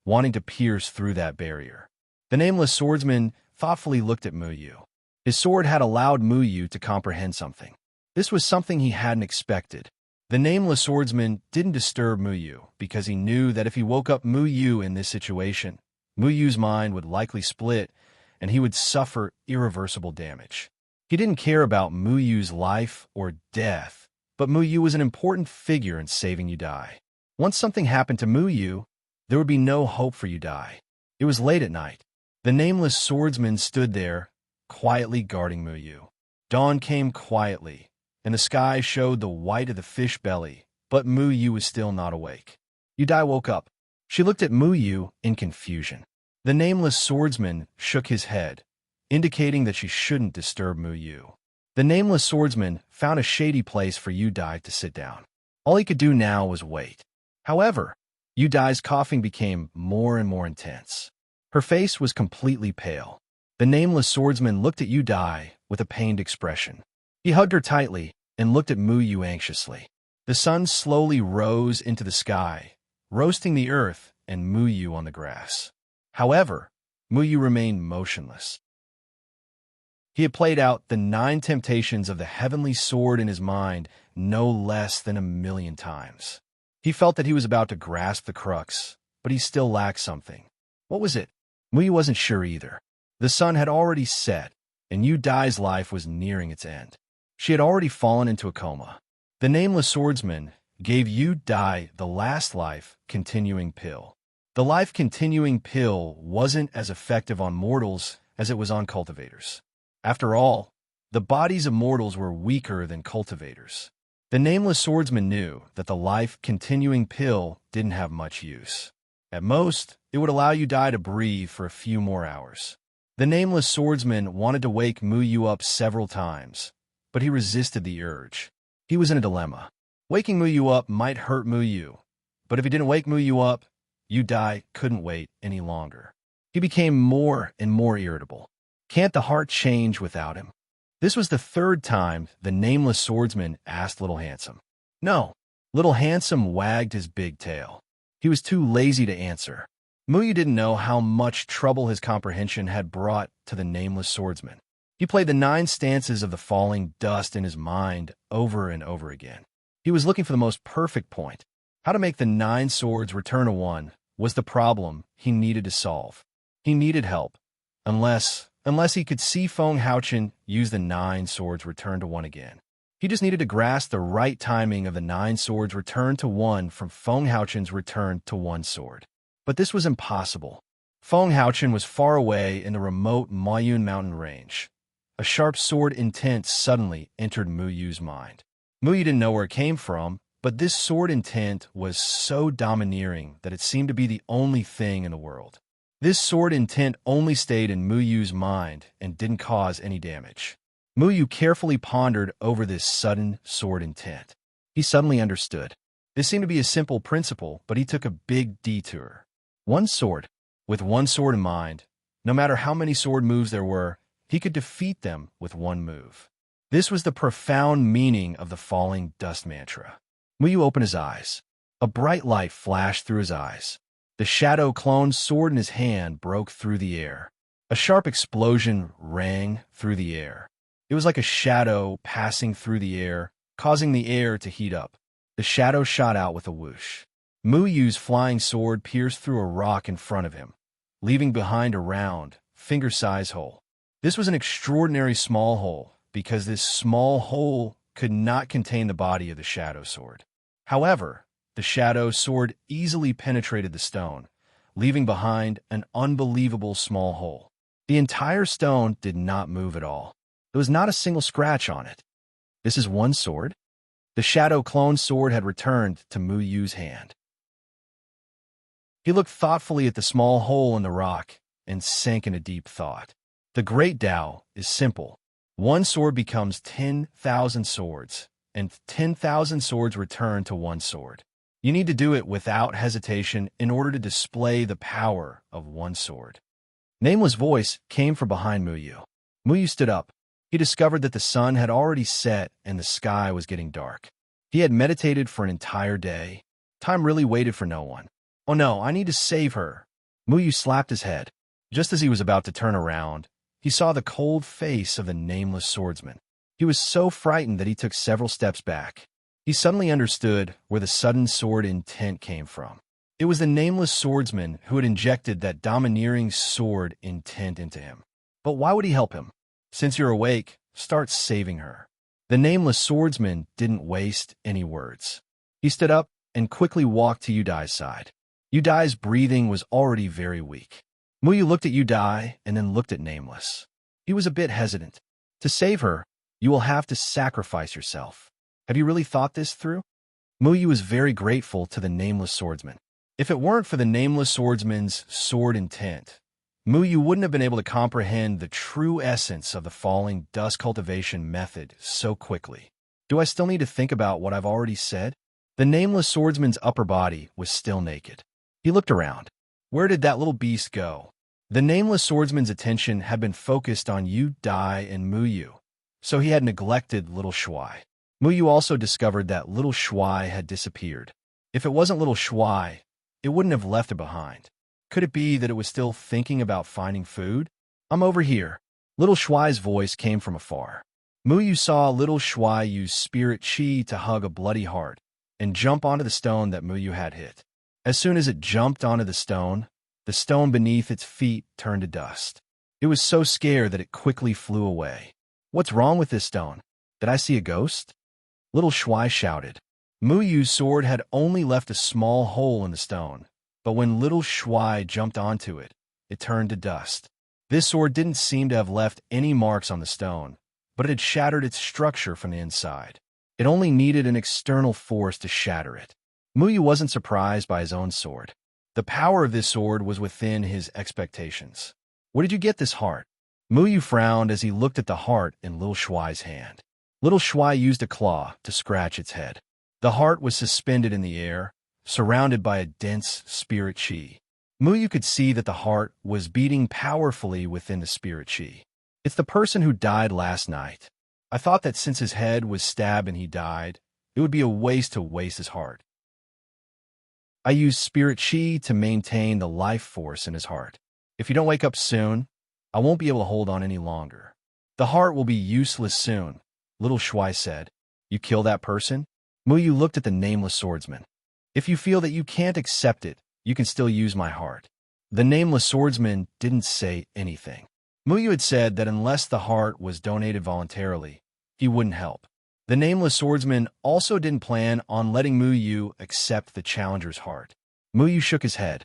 Speaker 1: wanting to pierce through that barrier. The Nameless Swordsman thoughtfully looked at Muyu. His sword had allowed Muyu to comprehend something. This was something he hadn't expected. The Nameless Swordsman didn't disturb Muyu because he knew that if he woke up Muyu in this situation, Muyu's mind would likely split and he would suffer irreversible damage. He didn't care about Muyu's life or death, but Muyu was an important figure in saving Udai. Once something happened to Muyu, there would be no hope for Udai. It was late at night. The Nameless Swordsman stood there, quietly guarding Muyu. Dawn came quietly, and the sky showed the white of the fish belly, but Muyu was still not awake. Udai woke up. She looked at Muyu in confusion. The Nameless Swordsman shook his head, indicating that she shouldn't disturb Muyu. The Nameless Swordsman found a shady place for Udai to sit down. All he could do now was wait. However, Udai's coughing became more and more intense. Her face was completely pale. The nameless swordsman looked at Yu Dai with a pained expression. He hugged her tightly and looked at Mu Yu anxiously. The sun slowly rose into the sky, roasting the earth and Mu Yu on the grass. However, Mu Yu remained motionless. He had played out the 9 temptations of the heavenly sword in his mind no less than 1,000,000 times. He felt that he was about to grasp the crux, but he still lacked something. What was it? Mu Yu wasn't sure either. The sun had already set, and Yu Dai's life was nearing its end. She had already fallen into a coma. The nameless swordsman gave Yu Dai the last life-continuing pill. The life-continuing pill wasn't as effective on mortals as it was on cultivators. After all, the bodies of mortals were weaker than cultivators. The nameless swordsman knew that the life-continuing pill didn't have much use. At most, it would allow Yu Dai to breathe for a few more hours. The nameless swordsman wanted to wake Mu Yu up several times, but he resisted the urge. He was in a dilemma. Waking Mu Yu up might hurt Mu Yu, but if he didn't wake Mu Yu up, Yu Dai couldn't wait any longer. He became more and more irritable. Can't the heart change without him? This was the 3rd time the nameless swordsman asked Little Handsome. No. Little Handsome wagged his big tail. He was too lazy to answer. Mu Yu didn't know how much trouble his comprehension had brought to the nameless swordsman. He played the 9 stances of the falling dust in his mind over and over again. He was looking for the most perfect point. How to make the 9 swords return to 1 was the problem he needed to solve. He needed help. Unless he could see Feng Haochen use the 9 swords return to 1 again. He just needed to grasp the right timing of the 9 swords return to 1 from Feng Haochen's return to 1 sword. But this was impossible. Feng Haochen was far away in the remote Maoyun mountain range. A sharp sword intent suddenly entered Mu Yu's mind. Mu Yu didn't know where it came from, but this sword intent was so domineering that it seemed to be the only thing in the world. This sword intent only stayed in Mu Yu's mind and didn't cause any damage. Mu Yu carefully pondered over this sudden sword intent. He suddenly understood. This seemed to be a simple principle, but he took a big detour. 1 sword. With 1 sword in mind, no matter how many sword moves there were, he could defeat them with 1 move. This was the profound meaning of the falling dust mantra. Mu Yu opened his eyes. A bright light flashed through his eyes. The shadow clone sword in his hand broke through the air. A sharp explosion rang through the air. It was like a shadow passing through the air, causing the air to heat up. The shadow shot out with a whoosh. Mu Yu's flying sword pierced through a rock in front of him, leaving behind a round, finger-sized hole. This was an extraordinary small hole, because this small hole could not contain the body of the shadow sword. However, the shadow sword easily penetrated the stone, leaving behind an unbelievable small hole. The entire stone did not move at all. There was not a single scratch on it. This is 1 sword? The shadow clone sword had returned to Mu Yu's hand. He looked thoughtfully at the small hole in the rock and sank into deep thought. The great Tao is simple. 1 sword becomes 10,000 swords, and 10,000 swords return to 1 sword. You need to do it without hesitation in order to display the power of 1 sword. Nameless voice came from behind Mu Yu. Mu Yu stood up. He discovered that the sun had already set and the sky was getting dark. He had meditated for an entire day. Time really waited for no one. Oh no, I need to save her. Mu Yu slapped his head. Just as he was about to turn around, he saw the cold face of the nameless swordsman. He was so frightened that he took several steps back. He suddenly understood where the sudden sword intent came from. It was the nameless swordsman who had injected that domineering sword intent into him. But why would he help him? Since you're awake, start saving her. The nameless swordsman didn't waste any words. He stood up and quickly walked to Yu Dai's side. Yu Dai's breathing was already very weak. Mu Yu looked at Yu Dai and then looked at Nameless. He was a bit hesitant. To save her, you will have to sacrifice yourself. Have you really thought this through? Mu Yu was very grateful to the nameless swordsman. If it weren't for the nameless swordsman's sword intent, Mu Yu wouldn't have been able to comprehend the true essence of the falling dust cultivation method so quickly. Do I still need to think about what I've already said? The nameless swordsman's upper body was still naked. He looked around. Where did that little beast go? The nameless swordsman's attention had been focused on Yu Dai and Muyu, so he had neglected little Shuai. Muyu also discovered that little Shuai had disappeared. If it wasn't little Shuai, it wouldn't have left it behind. Could it be that it was still thinking about finding food? I'm over here. Little Shuai's voice came from afar. Muyu saw little Shuai use spirit chi to hug a bloody heart and jump onto the stone that Muyu had hit. As soon as it jumped onto the stone beneath its feet turned to dust. It was so scared that it quickly flew away. What's wrong with this stone? Did I see a ghost? Little Shuai shouted. Muyu's sword had only left a small hole in the stone, but when little Shuai jumped onto it, it turned to dust. This sword didn't seem to have left any marks on the stone, but it had shattered its structure from the inside. It only needed an external force to shatter it. Muyu wasn't surprised by his own sword. The power of this sword was within his expectations. Where did you get this heart? Muyu frowned as he looked at the heart in little Shuai's hand. Little Shuai used a claw to scratch its head. The heart was suspended in the air, surrounded by a dense spirit chi. Muyu could see that the heart was beating powerfully within the spirit chi. It's the person who died last night. I thought that since his head was stabbed and he died, it would be a waste to waste his heart. I used spirit chi to maintain the life force in his heart. If you don't wake up soon, I won't be able to hold on any longer. The heart will be useless soon, little Shuai said. You kill that person? Muyu looked at the nameless swordsman. If you feel that you can't accept it, you can still use my heart. The nameless swordsman didn't say anything. Muyu had said that unless the heart was donated voluntarily, he wouldn't help. The nameless swordsman also didn't plan on letting Muyu accept the challenger's heart. Muyu shook his head.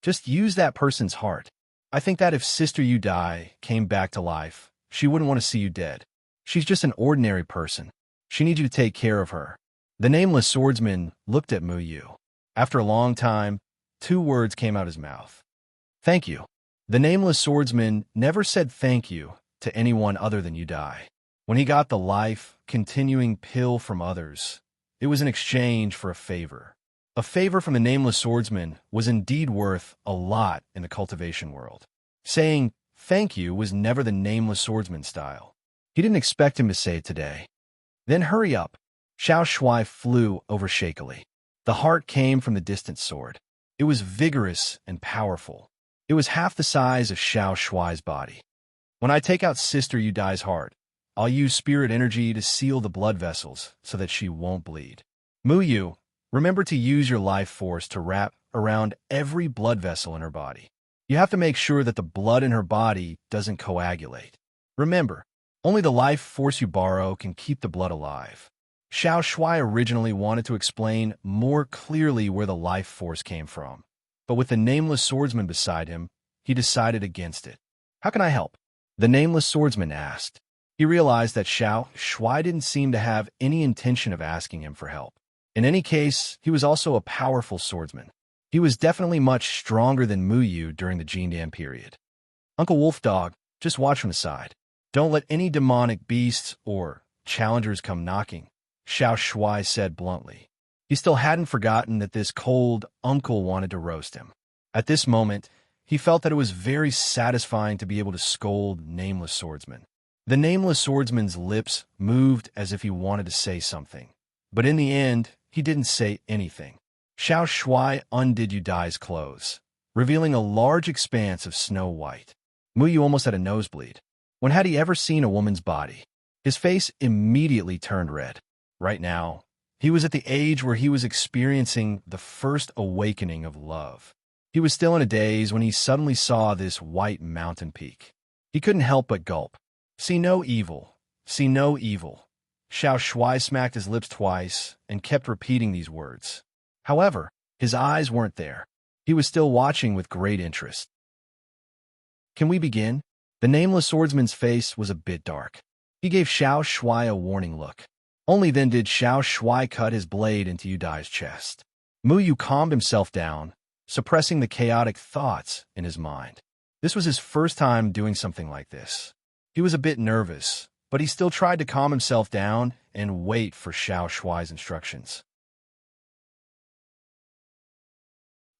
Speaker 1: Just use that person's heart. I think that if Sister Yu Dai came back to life, she wouldn't want to see you dead. She's just an ordinary person. She needs you to take care of her. The nameless swordsman looked at Muyu. After a long time, 2 words came out his mouth. Thank you. The nameless swordsman never said thank you to anyone other than Yu Dai. When he got the life-continuing pill from others, it was in exchange for a favor. A favor from the nameless swordsman was indeed worth a lot in the cultivation world. Saying thank you was never the nameless swordsman's style. He didn't expect him to say it today. Then hurry up. Xiao Shuai flew over shakily. The heart came from the distant sword. It was vigorous and powerful. It was half the size of Xiao Shuai's body. When I take out Sister Yu Dai's heart, I'll use spirit energy to seal the blood vessels so that she won't bleed. Muyu, remember to use your life force to wrap around every blood vessel in her body. You have to make sure that the blood in her body doesn't coagulate. Remember, only the life force you borrow can keep the blood alive. Xiao Shuai originally wanted to explain more clearly where the life force came from, but with the nameless swordsman beside him, he decided against it. How can I help? The nameless swordsman asked. He realized that Xiao Shuai didn't seem to have any intention of asking him for help. In any case, he was also a powerful swordsman. He was definitely much stronger than Muyu during the Jindan period. Uncle Wolf Dog, just watch from the side. Don't let any demonic beasts or challengers come knocking, Xiao Shuai said bluntly. He still hadn't forgotten that this cold uncle wanted to roast him. At this moment, he felt that it was very satisfying to be able to scold nameless swordsman. The nameless swordsman's lips moved as if he wanted to say something, but in the end, he didn't say anything. Xiao Shuai undid Yu Dai's clothes, revealing a large expanse of snow white. Muyu almost had a nosebleed. When had he ever seen a woman's body? His face immediately turned red. Right now, he was at the age where he was experiencing the first awakening of love. He was still in a daze when he suddenly saw this white mountain peak. He couldn't help but gulp. See no evil. See no evil. Xiao Shuai smacked his lips twice and kept repeating these words. However, his eyes weren't there. He was still watching with great interest. Can we begin? The nameless swordsman's face was a bit dark. He gave Xiao Shuai a warning look. Only then did Xiao Shuai cut his blade into Yu Dai's chest. Muyu calmed himself down, suppressing the chaotic thoughts in his mind. This was his first time doing something like this. He was a bit nervous, but he still tried to calm himself down and wait for Xiao Shuai's instructions.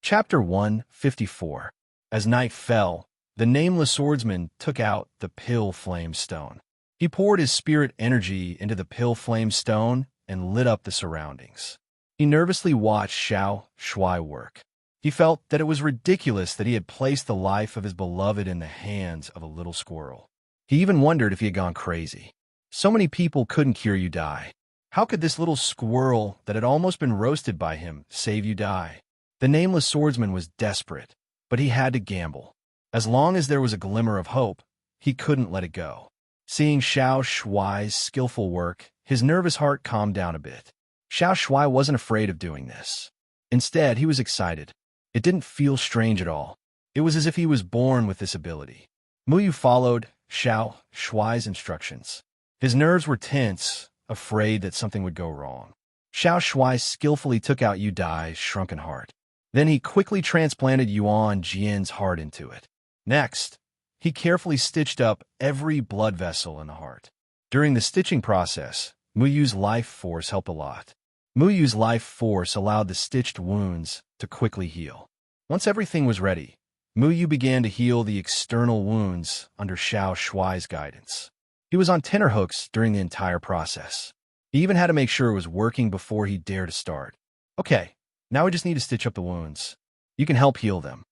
Speaker 1: Chapter 154. As night fell, The nameless swordsman took out the pill flame stone. He poured his spirit energy into the pill flame stone and lit up the surroundings. He nervously watched Xiao Shuai work. He felt that it was ridiculous that he had placed the life of his beloved in the hands of a little squirrel. He even wondered if he had gone crazy. So many people couldn't cure you die. How could this little squirrel that had almost been roasted by him save you die? The nameless swordsman was desperate, but he had to gamble. As long as there was a glimmer of hope, he couldn't let it go. Seeing Xiao Shuai's skillful work, his nervous heart calmed down a bit. Xiao Shuai wasn't afraid of doing this. Instead, he was excited. It didn't feel strange at all. It was as if he was born with this ability. Muyu followed Xiao Shuai's instructions. His nerves were tense, afraid that something would go wrong. Xiao Shuai skillfully took out Yu Dai's shrunken heart. Then he quickly transplanted Yuan Jian's heart into it. Next, he carefully stitched up every blood vessel in the heart. During the stitching process, Muyu's life force helped a lot. Muyu's life force allowed the stitched wounds to quickly heal. Once everything was ready, Muyu began to heal the external wounds under Xiao Shuai's guidance. He was on tenterhooks during the entire process. He even had to make sure it was working before he dared to start. Okay, now we just need to stitch up the wounds. You can help heal them.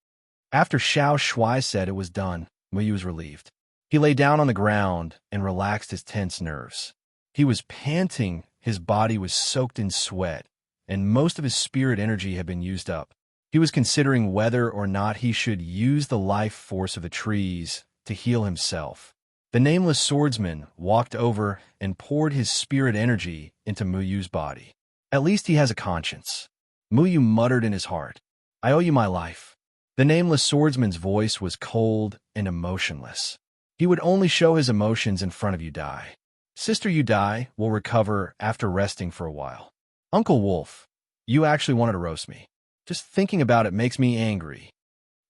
Speaker 1: After Xiao Shuai said it was done, Muyu was relieved. He lay down on the ground and relaxed his tense nerves. He was panting, his body was soaked in sweat, and most of his spirit energy had been used up. He was considering whether or not he should use the life force of the trees to heal himself. The nameless swordsman walked over and poured his spirit energy into Muyu's body. At least he has a conscience. Muyu muttered in his heart, I owe you my life. The nameless swordsman's voice was cold and emotionless. He would only show his emotions in front of Yu Dai. Sister Yu Dai will recover after resting for a while. Uncle Wolf, you actually wanted to roast me. Just thinking about it makes me angry.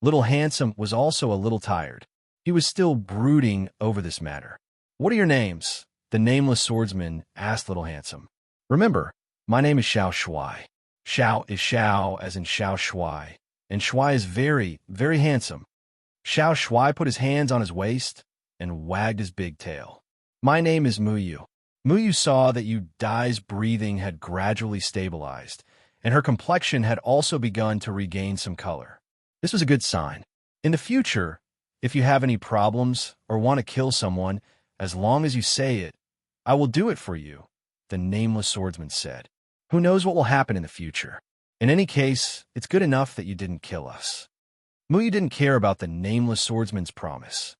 Speaker 1: Little Handsome was also a little tired. He was still brooding over this matter. What are your names? The nameless swordsman asked Little Handsome. Remember, my name is Xiao Shuai. Xiao is Xiao as in Xiao Shuai, and Shuai is very, very handsome. Xiao Shuai put his hands on his waist and wagged his big tail. My name is Muyu. Muyu saw that Yu Dai's breathing had gradually stabilized, and her complexion had also begun to regain some color. This was a good sign. In the future, if you have any problems or want to kill someone, as long as you say it, I will do it for you, the nameless swordsman said. Who knows what will happen in the future? In any case, it's good enough that you didn't kill us. Muyu didn't care about the nameless swordsman's promise.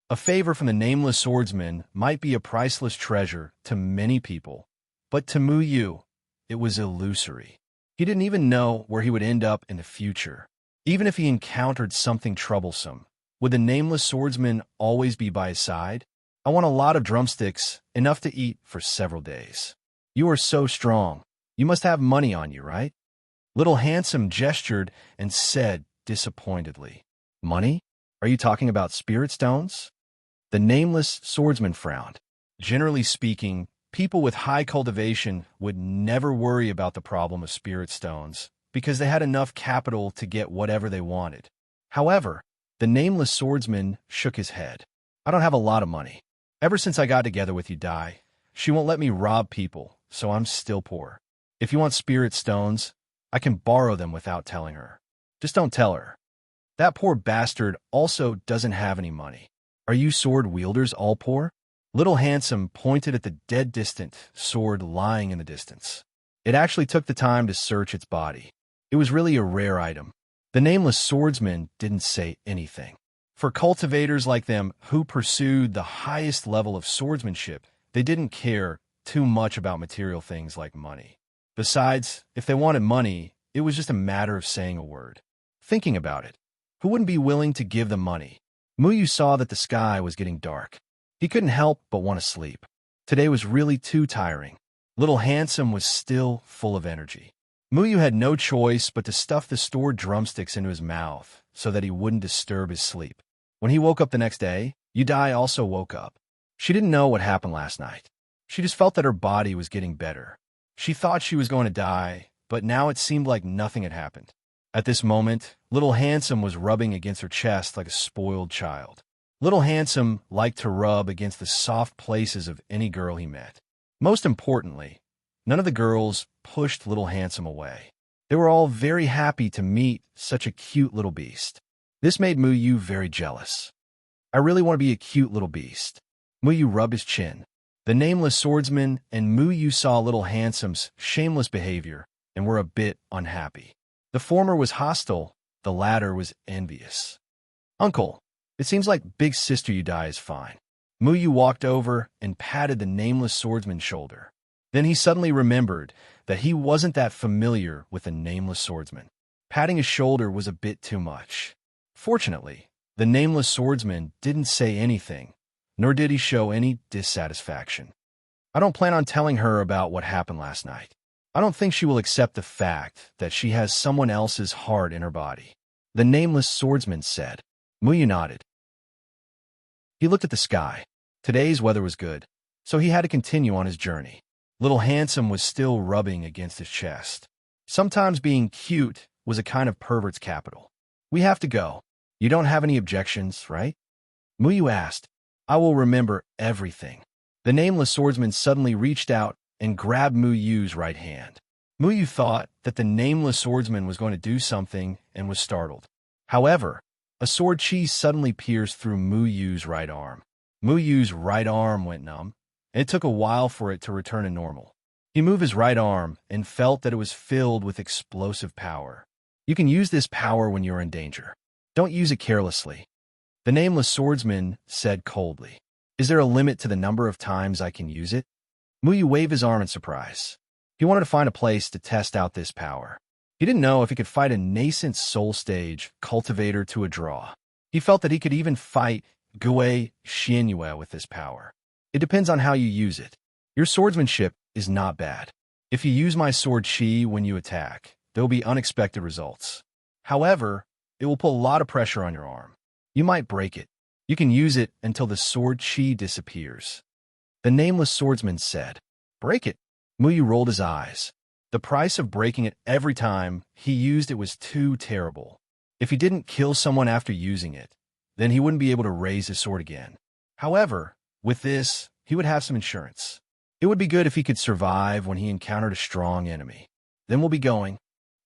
Speaker 1: A favor from the nameless swordsman might be a priceless treasure to many people, but to Muyu, it was illusory. He didn't even know where he would end up in the future. Even if he encountered something troublesome, would the nameless swordsman always be by his side? I want a lot of drumsticks, enough to eat for several days. You are so strong. You must have money on you, right? Little Handsome gestured and said disappointedly, Money? Are you talking about spirit stones? The nameless swordsman frowned. Generally speaking, people with high cultivation would never worry about the problem of spirit stones because they had enough capital to get whatever they wanted. However, the nameless swordsman shook his head. I don't have a lot of money. Ever since I got together with Yu Dai, she won't let me rob people, so I'm still poor. If you want spirit stones, I can borrow them without telling her. Just don't tell her. That poor bastard also doesn't have any money. Are you sword wielders all poor? Little Handsome pointed at the dead distant sword lying in the distance. It actually took the time to search its body. It was really a rare item. The nameless swordsman didn't say anything. For cultivators like them who pursued the highest level of swordsmanship, they didn't care too much about material things like money. Besides, if they wanted money, it was just a matter of saying a word. Thinking about it, who wouldn't be willing to give them money? Muyu saw that the sky was getting dark. He couldn't help but want to sleep. Today was really too tiring. Little Handsome was still full of energy. Muyu had no choice but to stuff the stored drumsticks into his mouth so that he wouldn't disturb his sleep. When he woke up the next day, Yu Dai also woke up. She didn't know what happened last night. She just felt that her body was getting better. She thought she was going to die, but now it seemed like nothing had happened. At this moment, Little Handsome was rubbing against her chest like a spoiled child. Little Handsome liked to rub against the soft places of any girl he met. Most importantly, none of the girls pushed Little Handsome away. They were all very happy to meet such a cute little beast. This made Muyu very jealous. I really want to be a cute little beast. Muyu rubbed his chin. The nameless swordsman and Muyu saw Little Handsome's shameless behavior and were a bit unhappy. The former was hostile, the latter was envious. Uncle, it seems like big sister Yudai is fine. Muyu walked over and patted the nameless swordsman's shoulder. Then he suddenly remembered that he wasn't that familiar with the nameless swordsman. Patting his shoulder was a bit too much. Fortunately, the nameless swordsman didn't say anything, nor did he show any dissatisfaction. I don't plan on telling her about what happened last night. I don't think she will accept the fact that she has someone else's heart in her body, the nameless swordsman said. Muyu nodded. He looked at the sky. Today's weather was good, so he had to continue on his journey. Little Handsome was still rubbing against his chest. Sometimes being cute was a kind of pervert's capital. We have to go. You don't have any objections, right? Muyu asked. I will remember everything. The nameless swordsman suddenly reached out and grabbed Muyu's right hand. Muyu thought that the nameless swordsman was going to do something and was startled. However, a sword chi suddenly pierced through Muyu's right arm. Muyu's right arm went numb, and it took a while for it to return to normal. He moved his right arm and felt that it was filled with explosive power. You can use this power when you're in danger. Don't use it carelessly. The nameless swordsman said coldly. Is there a limit to the number of times I can use it? Muyu waved his arm in surprise. He wanted to find a place to test out this power. He didn't know if he could fight a nascent soul stage cultivator to a draw. He felt that he could even fight Gue Xianyue with this power. It depends on how you use it. Your swordsmanship is not bad. If you use my sword chi when you attack, there will be unexpected results. However, it will put a lot of pressure on your arm. You might break it. You can use it until the sword chi disappears. The nameless swordsman said. Break it. Muyu rolled his eyes. The price of breaking it every time he used it was too terrible. If he didn't kill someone after using it, then he wouldn't be able to raise his sword again. However, with this, he would have some insurance. It would be good if he could survive when he encountered a strong enemy. Then we'll be going.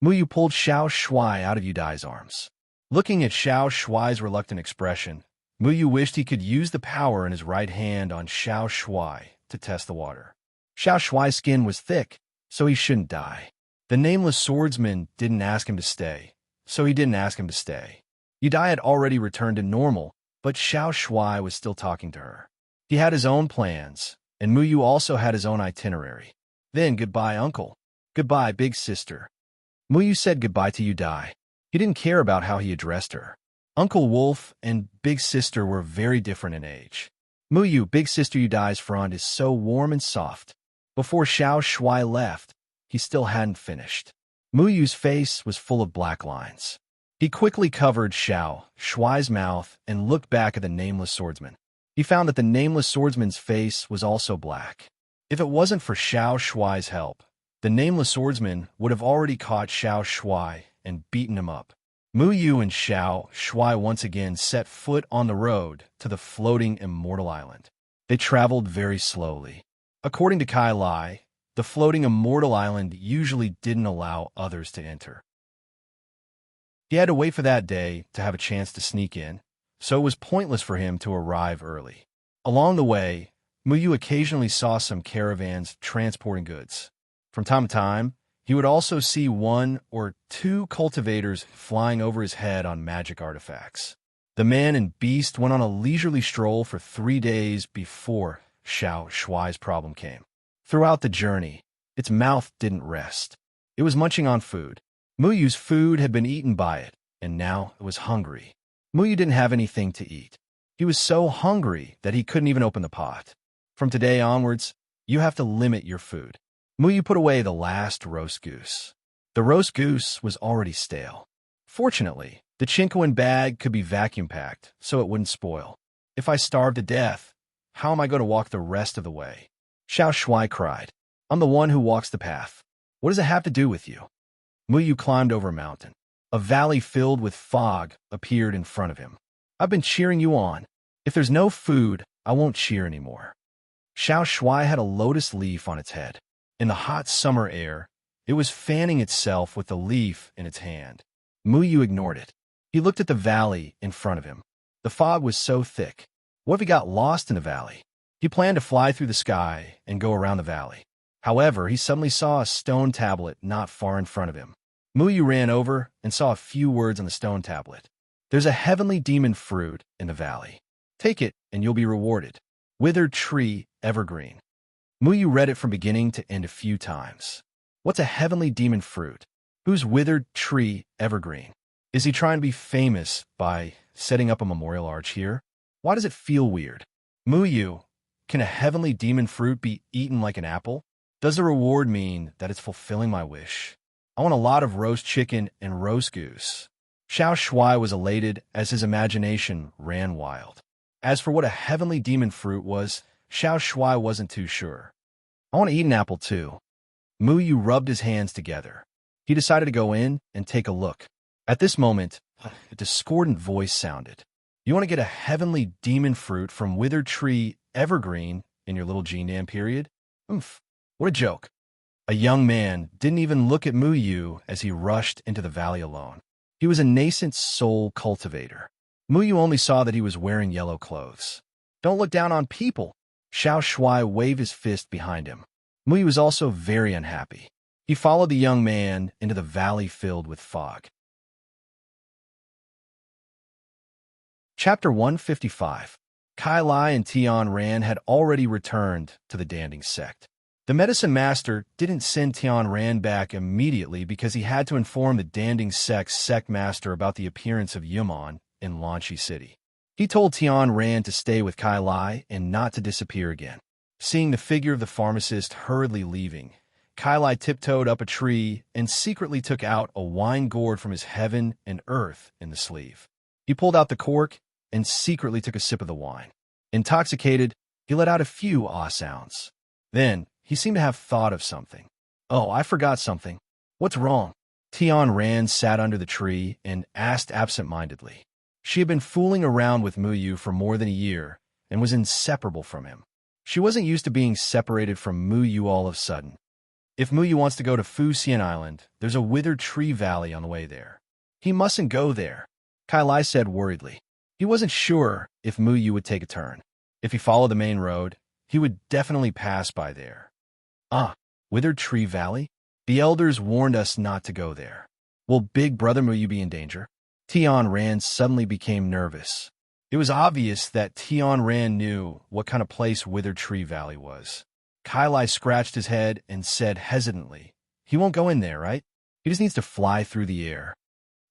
Speaker 1: Muyu pulled Xiao Shuai out of Yudai's arms. Looking at Xiao Shuai's reluctant expression, Muyu wished he could use the power in his right hand on Xiao Shuai to test the water. Xiao Shuai's skin was thick, so he shouldn't die. The nameless swordsman didn't ask him to stay, so he didn't ask him to stay. Yudai had already returned to normal, but Xiao Shuai was still talking to her. He had his own plans, and Muyu also had his own itinerary. Then goodbye, uncle. Goodbye, big sister. Muyu said goodbye to Yudai. He didn't care about how he addressed her. Uncle Wolf and big sister were very different in age. Muyu, big sister Yudai's front is so warm and soft. Before Xiao Shuai left, he still hadn't finished. Muyu's face was full of black lines. He quickly covered Xiao Shuai's mouth and looked back at the nameless swordsman. He found that the nameless swordsman's face was also black. If it wasn't for Xiao Shuai's help, the nameless swordsman would have already caught Xiao Shuai and beaten him up. Muyu and Xiao Shuai once again set foot on the road to the floating immortal island. They traveled very slowly. According to Kai Lai, the floating immortal island usually didn't allow others to enter. He had to wait for that day to have a chance to sneak in, so it was pointless for him to arrive early. Along the way, Muyu occasionally saw some caravans transporting goods. From time to time, he would also see one or two cultivators flying over his head on magic artifacts. The man and beast went on a leisurely stroll for 3 days before Xiao Shuai's problem came. Throughout the journey, its mouth didn't rest. It was munching on food. Muyu's food had been eaten by it, and now it was hungry. Muyu didn't have anything to eat. He was so hungry that he couldn't even open the pot. From today onwards, you have to limit your food. Muyu put away the last roast goose. The roast goose was already stale. Fortunately, the Chincoin bag could be vacuum-packed, so it wouldn't spoil. If I starve to death, how am I going to walk the rest of the way? Xiao Shuai cried. I'm the one who walks the path. What does it have to do with you? Muyu climbed over a mountain. A valley filled with fog appeared in front of him. I've been cheering you on. If there's no food, I won't cheer anymore. Xiao Shuai had a lotus leaf on its head. In the hot summer air, it was fanning itself with the leaf in its hand. Mu Yu ignored it. He looked at the valley in front of him. The fog was so thick. What if he got lost in the valley? He planned to fly through the sky and go around the valley. However, he suddenly saw a stone tablet not far in front of him. Mu Yu ran over and saw a few words on the stone tablet. There's a heavenly demon fruit in the valley. Take it and you'll be rewarded. Withered tree, evergreen. Mu Yu read it from beginning to end a few times. What's a heavenly demon fruit? Who's withered tree, evergreen? Is he trying to be famous by setting up a memorial arch here? Why does it feel weird? Mu Yu, can a heavenly demon fruit be eaten like an apple? Does the reward mean that it's fulfilling my wish? I want a lot of roast chicken and roast goose. Xiao Shuai was elated as his imagination ran wild. As for what a heavenly demon fruit was, Xiao Shuai wasn't too sure. I want to eat an apple too. Mu Yu rubbed his hands together. He decided to go in and take a look. At this moment, a discordant voice sounded. You want to get a heavenly demon fruit from withered tree, evergreen, in your little Jindan period? Oomph, what a joke. A young man didn't even look at Mu Yu as he rushed into the valley alone. He was a nascent soul cultivator. Mu Yu only saw that he was wearing yellow clothes. Don't look down on people. Xiao Shuai waved his fist behind him. Mu Yu was also very unhappy. He followed the young man into the valley filled with fog. Chapter 155. Kai Lai and Tian Ran had already returned to the Danding sect. The medicine master didn't send Tian Ran back immediately because he had to inform the Danding sect's sect master about the appearance of Yumon in Lanchi City. He told Tian Ran to stay with Kai Lai and not to disappear again. Seeing the figure of the pharmacist hurriedly leaving, Kai Lai tiptoed up a tree and secretly took out a wine gourd from his heaven and earth in the sleeve. He pulled out the cork and secretly took a sip of the wine. Intoxicated, he let out a few ah sounds. Then, he seemed to have thought of something. Oh, I forgot something. What's wrong? Tian Ran sat under the tree and asked absent-mindedly. She had been fooling around with Mu Yu for more than a year and was inseparable from him. She wasn't used to being separated from Mu Yu all of a sudden. If Mu Yu wants to go to Fuxian Island, there's a withered tree valley on the way there. He mustn't go there, Kai Lai said worriedly. He wasn't sure if Mu Yu would take a turn. If he followed the main road, he would definitely pass by there. Ah, withered tree valley? The elders warned us not to go there. Will big brother Mu Yu be in danger? Tian Ran suddenly became nervous. It was obvious that Tian Ran knew what kind of place Withered Tree Valley was. Kai Lai scratched his head and said hesitantly, he won't go in there, right? He just needs to fly through the air.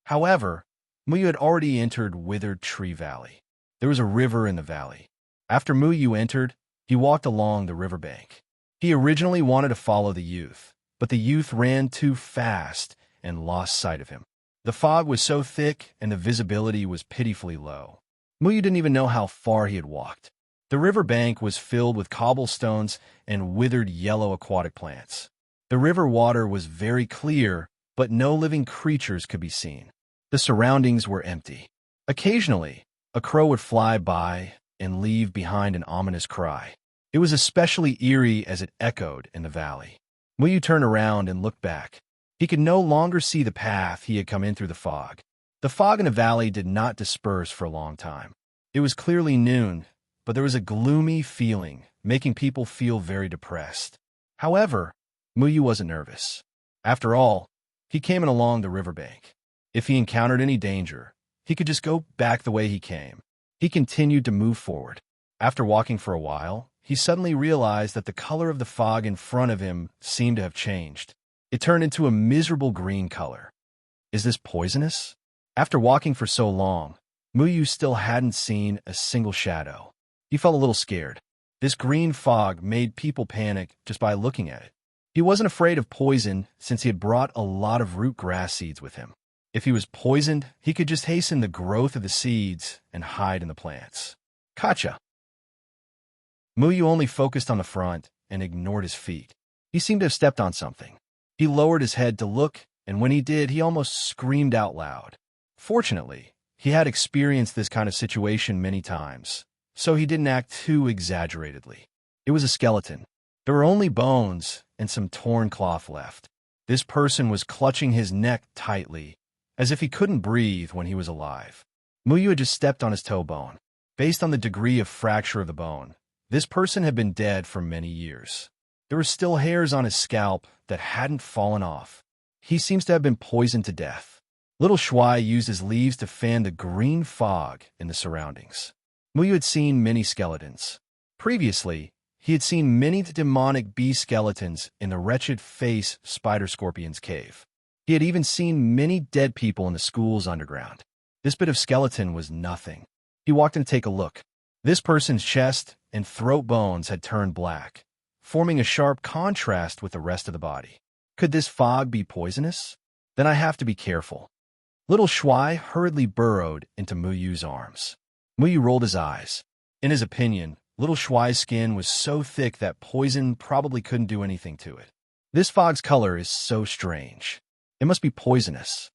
Speaker 1: However, Mu Yu had already entered Withered Tree Valley. There was a river in the valley. After Mu Yu entered, he walked along the riverbank. He originally wanted to follow the youth, but the youth ran too fast and lost sight of him. The fog was so thick and the visibility was pitifully low. Mu Yu didn't even know how far he had walked. The riverbank was filled with cobblestones and withered yellow aquatic plants. The river water was very clear, but no living creatures could be seen. The surroundings were empty. Occasionally, a crow would fly by and leave behind an ominous cry. It was especially eerie as it echoed in the valley. Mu Yu turned around and looked back. He could no longer see the path he had come in through the fog. The fog in the valley did not disperse for a long time. It was clearly noon, but there was a gloomy feeling, making people feel very depressed. However, Mu Yu wasn't nervous. After all, he came in along the riverbank. If he encountered any danger, he could just go back the way he came. He continued to move forward. After walking for a while, he suddenly realized that the color of the fog in front of him seemed to have changed. It turned into a miserable green color. Is this poisonous? After walking for so long, Mu Yu still hadn't seen a single shadow. He felt a little scared. This green fog made people panic just by looking at it. He wasn't afraid of poison since he had brought a lot of root grass seeds with him. If he was poisoned, he could just hasten the growth of the seeds and hide in the plants. Gotcha! Mu Yu only focused on the front and ignored his feet. He seemed to have stepped on something. He lowered his head to look and when he did, he almost screamed out loud. Fortunately, he had experienced this kind of situation many times, so he didn't act too exaggeratedly. It was a skeleton. There were only bones and some torn cloth left. This person was clutching his neck tightly, as if he couldn't breathe when he was alive. Muyu had just stepped on his toe bone. Based on the degree of fracture of the bone, this person had been dead for many years. There were still hairs on his scalp that hadn't fallen off. He seems to have been poisoned to death. Little Shuai used his leaves to fan the green fog in the surroundings. Muyu had seen many skeletons. Previously, he had seen many demonic bee skeletons in the wretched face spider-scorpion's cave. He had even seen many dead people in the school's underground. This bit of skeleton was nothing. He walked in to take a look. This person's chest and throat bones had turned black, forming a sharp contrast with the rest of the body. Could this fog be poisonous? Then I have to be careful. Little Shuai hurriedly burrowed into Muyu's arms. Muyu rolled his eyes. In his opinion, Little Shuai's skin was so thick that poison probably couldn't do anything to it. This fog's color is so strange. It must be poisonous.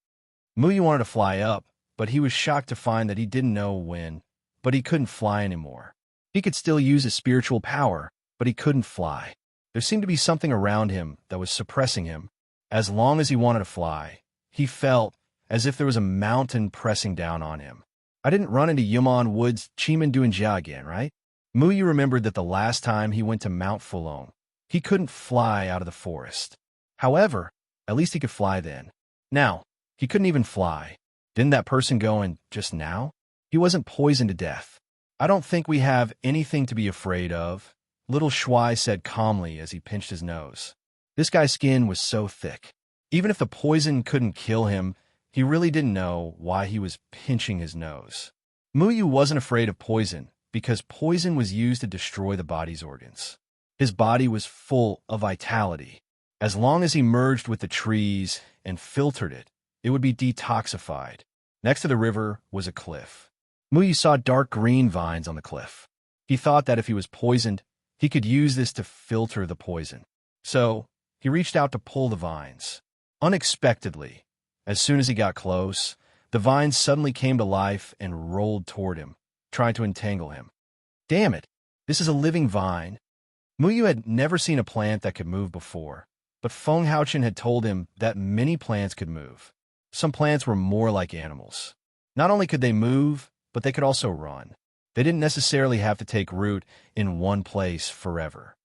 Speaker 1: Muyu wanted to fly up, but he was shocked to find that he didn't know when, but he couldn't fly anymore. He could still use his spiritual power, but he couldn't fly. There seemed to be something around him that was suppressing him. As long as he wanted to fly, he felt as if there was a mountain pressing down on him. I didn't run into Yumon Woods Chimanduanjia again, right? Muyu remembered that the last time he went to Mount Fulong, he couldn't fly out of the forest. However, at least he could fly then. Now, he couldn't even fly. Didn't that person go in just now? He wasn't poisoned to death. I don't think we have anything to be afraid of, Little Shuai said calmly as he pinched his nose. This guy's skin was so thick. Even if the poison couldn't kill him, he really didn't know why he was pinching his nose. Muyu wasn't afraid of poison because poison was used to destroy the body's organs. His body was full of vitality. As long as he merged with the trees and filtered it, it would be detoxified. Next to the river was a cliff. Muyu saw dark green vines on the cliff. He thought that if he was poisoned, he could use this to filter the poison. So, he reached out to pull the vines. Unexpectedly, as soon as he got close, the vines suddenly came to life and rolled toward him, trying to entangle him. Damn it, this is a living vine. Muyu had never seen a plant that could move before, but Feng Haochen had told him that many plants could move. Some plants were more like animals. Not only could they move, but they could also run. They didn't necessarily have to take root in one place forever.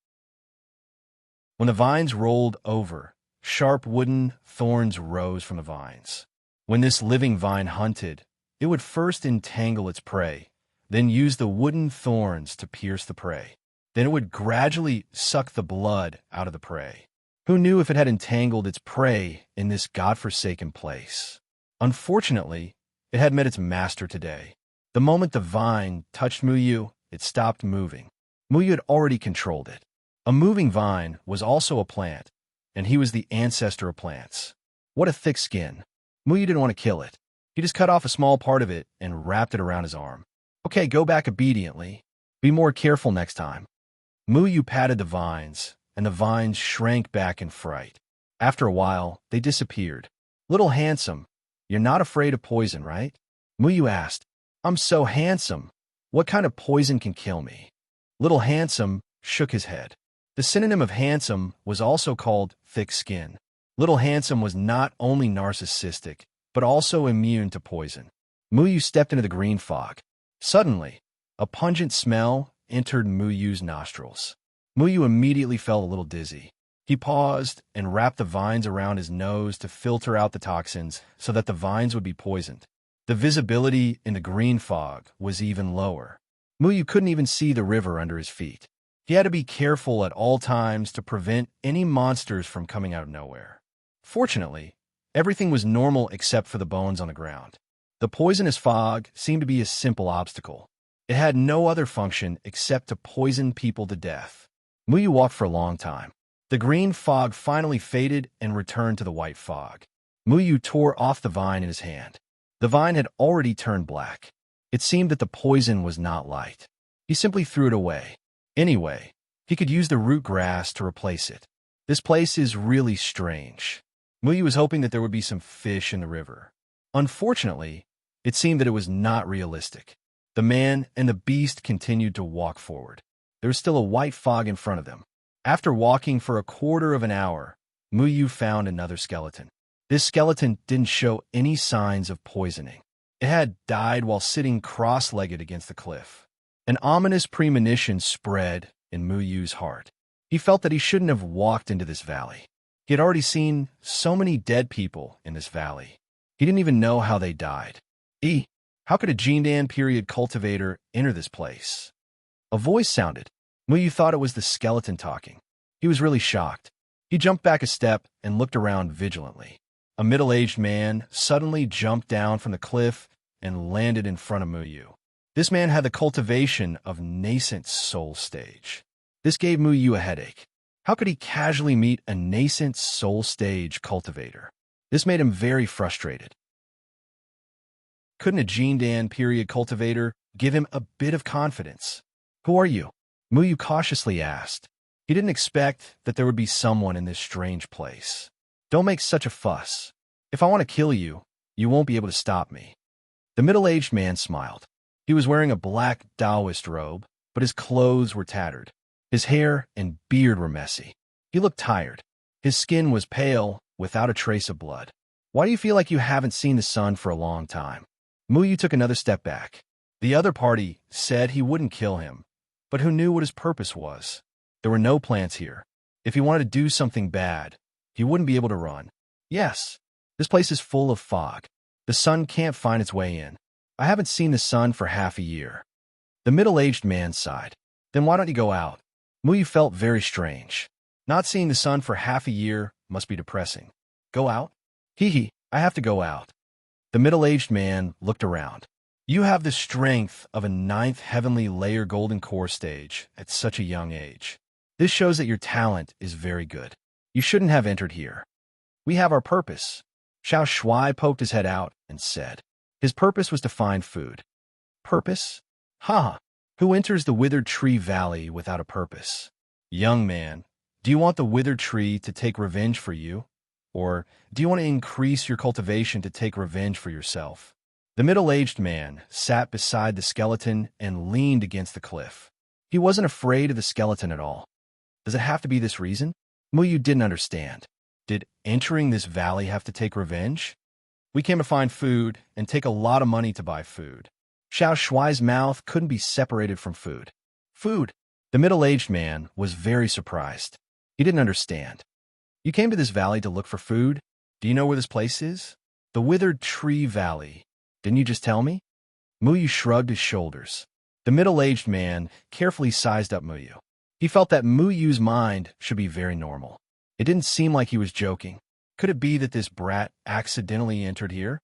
Speaker 1: When the vines rolled over, sharp wooden thorns rose from the vines. When this living vine hunted, it would first entangle its prey, then use the wooden thorns to pierce the prey. Then it would gradually suck the blood out of the prey. Who knew if it had entangled its prey in this godforsaken place? Unfortunately, it had met its master today. The moment the vine touched Muyu, it stopped moving. Muyu had already controlled it. A moving vine was also a plant, and he was the ancestor of plants. What a thick skin. Muyu didn't want to kill it. He just cut off a small part of it and wrapped it around his arm. Okay, go back obediently. Be more careful next time. Muyu patted the vines, and the vines shrank back in fright. After a while, they disappeared. Little Handsome, you're not afraid of poison, right? Muyu asked. I'm so handsome. What kind of poison can kill me? Little Handsome shook his head. The synonym of handsome was also called thick skin. Little Handsome was not only narcissistic, but also immune to poison. Muyu stepped into the green fog. Suddenly, a pungent smell entered Muyu's nostrils. Muyu immediately felt a little dizzy. He paused and wrapped the vines around his nose to filter out the toxins so that the vines would be poisoned. The visibility in the green fog was even lower. Muyu couldn't even see the river under his feet. He had to be careful at all times to prevent any monsters from coming out of nowhere. Fortunately, everything was normal except for the bones on the ground. The poisonous fog seemed to be a simple obstacle. It had no other function except to poison people to death. Muyu walked for a long time. The green fog finally faded and returned to the white fog. Muyu tore off the vine in his hand. The vine had already turned black. It seemed that the poison was not light. He simply threw it away. Anyway, he could use the root grass to replace it. This place is really strange. Muyu was hoping that there would be some fish in the river. Unfortunately, it seemed that it was not realistic. The man and the beast continued to walk forward. There was still a white fog in front of them. After walking for a quarter of an hour, Muyu found another skeleton. This skeleton didn't show any signs of poisoning. It had died while sitting cross-legged against the cliff. An ominous premonition spread in Muyu's heart. He felt that he shouldn't have walked into this valley. He had already seen so many dead people in this valley. He didn't even know how they died. How could a Jindan period cultivator enter this place? A voice sounded. Muyu thought it was the skeleton talking. He was really shocked. He jumped back a step and looked around vigilantly. A middle-aged man suddenly jumped down from the cliff and landed in front of Muyu. This man had the cultivation of nascent soul stage. This gave Muyu a headache. How could he casually meet a nascent soul stage cultivator? This made him very frustrated. Couldn't a Jindan period cultivator give him a bit of confidence? Who are you? Muyu cautiously asked. He didn't expect that there would be someone in this strange place. Don't make such a fuss. If I want to kill you, you won't be able to stop me. The middle-aged man smiled. He was wearing a black Taoist robe, but his clothes were tattered. His hair and beard were messy. He looked tired. His skin was pale, without a trace of blood. Why do you feel like you haven't seen the sun for a long time? Muyu took another step back. The other party said he wouldn't kill him, but who knew what his purpose was? There were no plants here. If he wanted to do something bad, he wouldn't be able to run. Yes, this place is full of fog. The sun can't find its way in. I haven't seen the sun for half a year. The middle-aged man sighed. Then why don't you go out? Muyu felt very strange. Not seeing the sun for half a year must be depressing. Go out? I have to go out. The middle-aged man looked around. You have the strength of a 9th heavenly layer golden core stage at such a young age. This shows that your talent is very good. You shouldn't have entered here. We have our purpose. Xiao Shuai poked his head out and said. His purpose was to find food. Purpose? Who enters the withered tree valley without a purpose? Young man, do you want the withered tree to take revenge for you? Or do you want to increase your cultivation to take revenge for yourself? The middle-aged man sat beside the skeleton and leaned against the cliff. He wasn't afraid of the skeleton at all. Does it have to be this reason? Muyu didn't understand. Did entering this valley have to take revenge? We came to find food and take a lot of money to buy food. Xiao Shuai's mouth couldn't be separated from food. Food? The middle-aged man was very surprised. He didn't understand. You came to this valley to look for food? Do you know where this place is? The Withered Tree Valley. Didn't you just tell me? Muyu shrugged his shoulders. The middle-aged man carefully sized up Muyu. He felt that Muyu's mind should be very normal. It didn't seem like he was joking. Could it be that this brat accidentally entered here?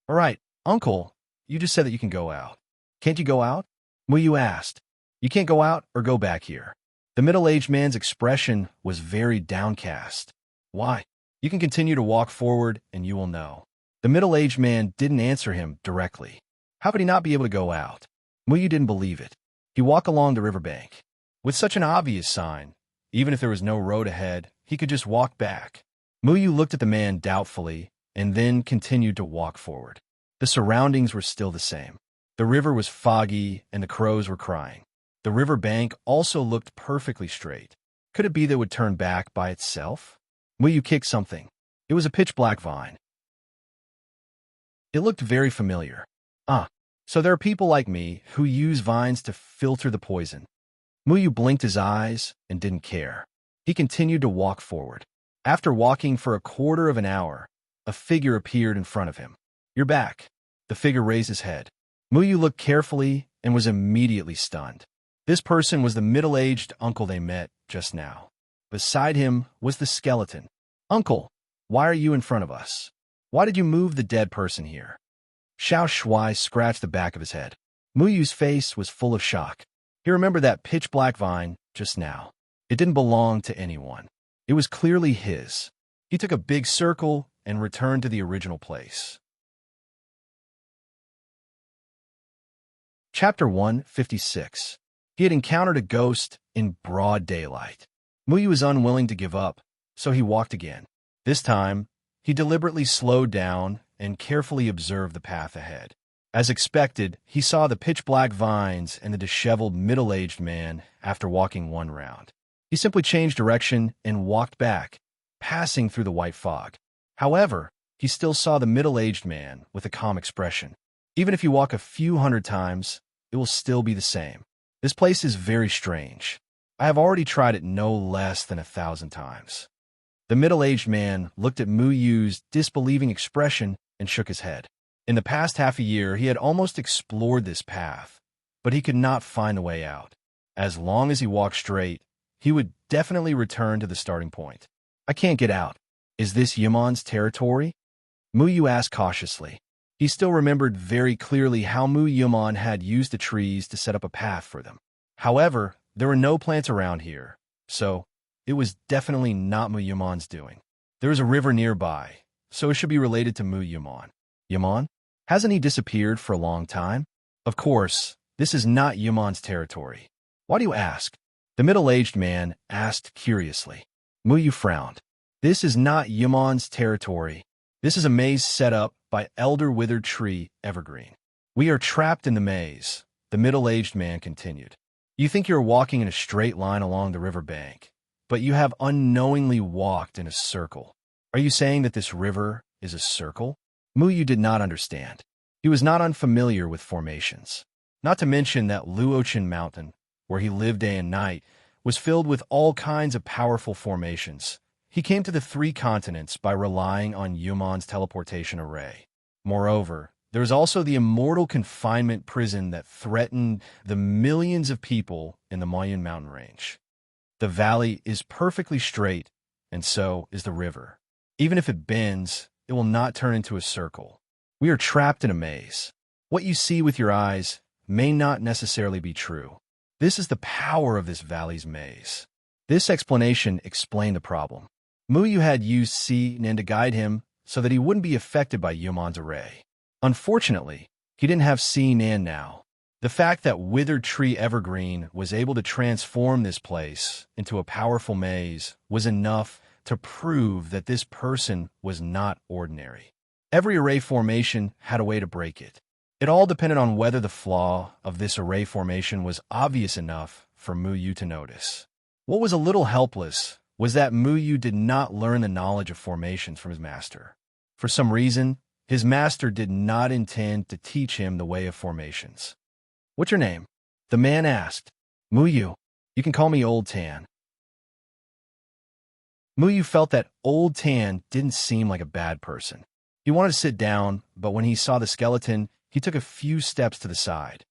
Speaker 1: All right, uncle, you just said that you can go out. Can't you go out? Muyu asked. You can't go out or go back here. The middle-aged man's expression was very downcast. Why? You can continue to walk forward and you will know. The middle-aged man didn't answer him directly. How could he not be able to go out? Muyu didn't believe it. He walked along the riverbank. With such an obvious sign, even if there was no road ahead, he could just walk back. Muyu looked at the man doubtfully and then continued to walk forward. The surroundings were still the same. The river was foggy and the crows were crying. The river bank also looked perfectly straight. Could it be that it would turn back by itself? Muyu kicked something. It was a pitch-black vine. It looked very familiar. So there are people like me who use vines to filter the poison. Muyu blinked his eyes and didn't care. He continued to walk forward. After walking for a quarter of an hour, a figure appeared in front of him. You're back. The figure raised his head. Muyu looked carefully and was immediately stunned. This person was the middle-aged uncle they met just now. Beside him was the skeleton. Uncle, why are you in front of us? Why did you move the dead person here? Xiao Shuai scratched the back of his head. Muyu's face was full of shock. He remembered that pitch-black vine just now. It didn't belong to anyone. It was clearly his. He took a big circle and returned to the original place. Chapter 156. He had encountered a ghost in broad daylight. Muyu was unwilling to give up, so he walked again. This time, He deliberately slowed down and carefully observed the path ahead. As expected, he saw the pitch-black vines and the disheveled middle-aged man after walking one round. He simply changed direction and walked back, passing through the white fog. However, he still saw the middle-aged man with a calm expression. Even if you walk a few hundred times, it will still be the same. This place is very strange. I have already tried it no less than 1,000 times. The middle-aged man looked at Mu Yu's disbelieving expression and shook his head. In the past half a year, he had almost explored this path, but he could not find the way out. As long as he walked straight, he would definitely return to the starting point. I can't get out. Is this Yamon's territory? Mu Yu asked cautiously. He still remembered very clearly how Mu Yumon had used the trees to set up a path for them. However, there were no plants around here, so it was definitely not Mu Yumon's doing. There is a river nearby, so it should be related to Mu Yumon. Yumon? Hasn't he disappeared for a long time? Of course, this is not Yumon's territory. Why do you ask? The middle-aged man asked curiously. Mu Yu frowned. This is not Yumon's territory. This is a maze set up by Elder Withered Tree Evergreen. We are trapped in the maze, the middle-aged man continued. You think you're walking in a straight line along the river bank, but you have unknowingly walked in a circle. Are you saying that this river is a circle? Mu Yu did not understand. He was not unfamiliar with formations. Not to mention that Luochen Mountain, where he lived day and night, was filled with all kinds of powerful formations. He came to the 3 continents by relying on Yumon's teleportation array. Moreover, there is also the immortal confinement prison that threatened the millions of people in the Mayan mountain range. The valley is perfectly straight, and so is the river. Even if it bends, it will not turn into a circle. We are trapped in a maze. What you see with your eyes may not necessarily be true. This is the power of this valley's maze. This explanation explained the problem. Mu Yu had used Si-Nen to guide him so that he wouldn't be affected by Yumon's array. Unfortunately, he didn't have Si-Nen now. The fact that Withered Tree Evergreen was able to transform this place into a powerful maze was enough to prove that this person was not ordinary. Every array formation had a way to break it. It all depended on whether the flaw of this array formation was obvious enough for Mu Yu to notice. What was a little helpless was that Mu Yu did not learn the knowledge of formations from his master. For some reason, his master did not intend to teach him the way of formations. What's your name? The man asked. Mu Yu. You can call me Old Tan. Mu Yu felt that Old Tan didn't seem like a bad person. He wanted to sit down, but when he saw the skeleton, he took a few steps to the side.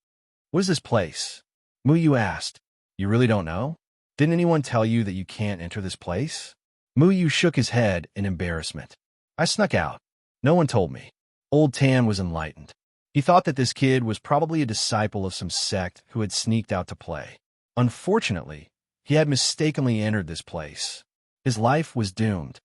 Speaker 1: What is this place? Mu Yu asked. You really don't know? Didn't anyone tell you that you can't enter this place? Mu Yu shook his head in embarrassment. I snuck out. No one told me. Old Tan was enlightened. He thought that this kid was probably a disciple of some sect who had sneaked out to play. Unfortunately, he had mistakenly entered this place. His life was doomed.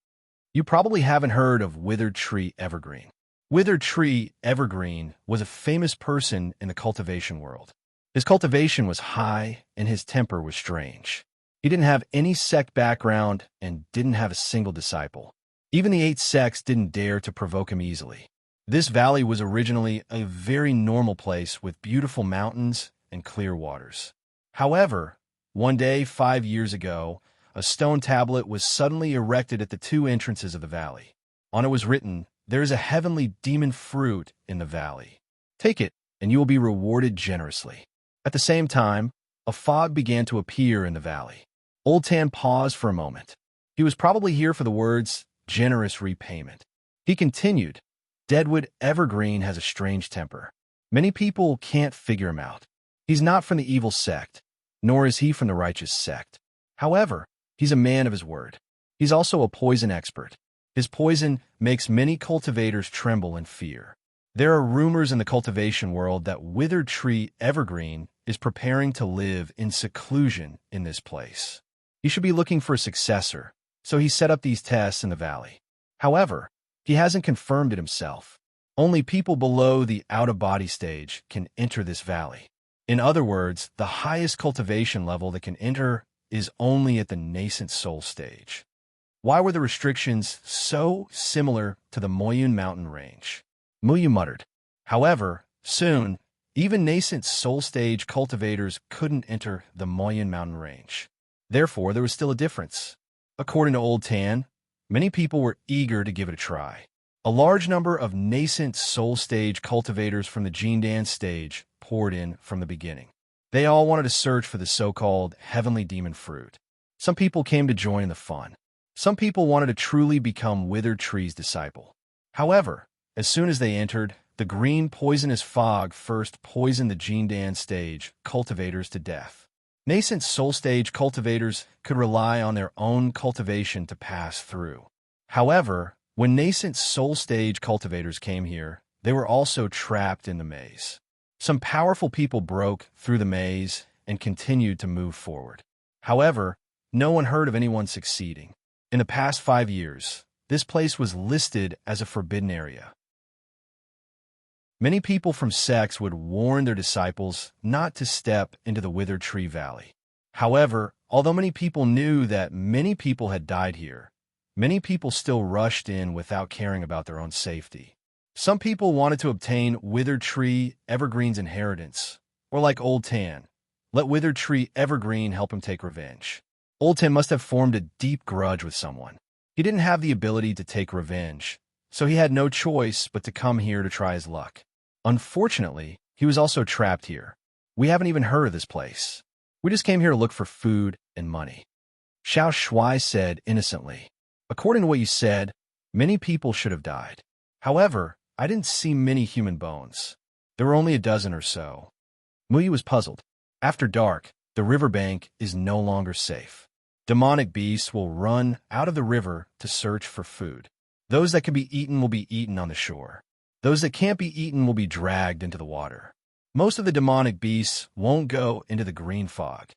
Speaker 1: You probably haven't heard of Withered Tree Evergreen. Withered Tree Evergreen was a famous person in the cultivation world. His cultivation was high and his temper was strange. He didn't have any sect background and didn't have a single disciple. Even the 8 sects didn't dare to provoke him easily. This valley was originally a very normal place with beautiful mountains and clear waters. However, one day 5 years ago, a stone tablet was suddenly erected at the 2 entrances of the valley. On it was written, "There is a heavenly demon fruit in the valley. Take it, and you will be rewarded generously." At the same time, a fog began to appear in the valley. Old Tan paused for a moment. He was probably here for the words, generous repayment. He continued, Deadwood Evergreen has a strange temper. Many people can't figure him out. He's not from the evil sect, nor is he from the righteous sect. However, he's a man of his word. He's also a poison expert. His poison makes many cultivators tremble in fear. There are rumors in the cultivation world that Withered Tree Evergreen is preparing to live in seclusion in this place. He should be looking for a successor, so he set up these tests in the valley. However, he hasn't confirmed it himself. Only people below the out-of-body stage can enter this valley. In other words, the highest cultivation level that can enter is only at the nascent soul stage. Why were the restrictions so similar to the Moyun mountain range? Muyu muttered. However, soon, even nascent soul stage cultivators couldn't enter the Moyun mountain range. Therefore, there was still a difference. According to Old Tan, many people were eager to give it a try. A large number of nascent soul stage cultivators from the Jindan stage poured in from the beginning. They all wanted to search for the so-called heavenly demon fruit. Some people came to join in the fun. Some people wanted to truly become Withered Tree's disciple. However, as soon as they entered, the green poisonous fog first poisoned the Jindan stage cultivators to death. Nascent soul stage cultivators could rely on their own cultivation to pass through. However, when nascent soul stage cultivators came here, they were also trapped in the maze. Some powerful people broke through the maze and continued to move forward. However, no one heard of anyone succeeding. In the past 5 years, this place was listed as a forbidden area. Many people from sects would warn their disciples not to step into the Withered Tree Valley. However, although many people knew that many people had died here, many people still rushed in without caring about their own safety. Some people wanted to obtain Withered Tree Evergreen's inheritance, or like Old Tan, let Withered Tree Evergreen help him take revenge. Old Tan must have formed a deep grudge with someone. He didn't have the ability to take revenge, so he had no choice but to come here to try his luck. Unfortunately, he was also trapped here. We haven't even heard of this place. We just came here to look for food and money. Xiao Shui said innocently. According to what you said, many people should have died. However, I didn't see many human bones. There were only a dozen or so. Muyu was puzzled. After dark, the riverbank is no longer safe. Demonic beasts will run out of the river to search for food. Those that can be eaten will be eaten on the shore. Those that can't be eaten will be dragged into the water. Most of the demonic beasts won't go into the green fog.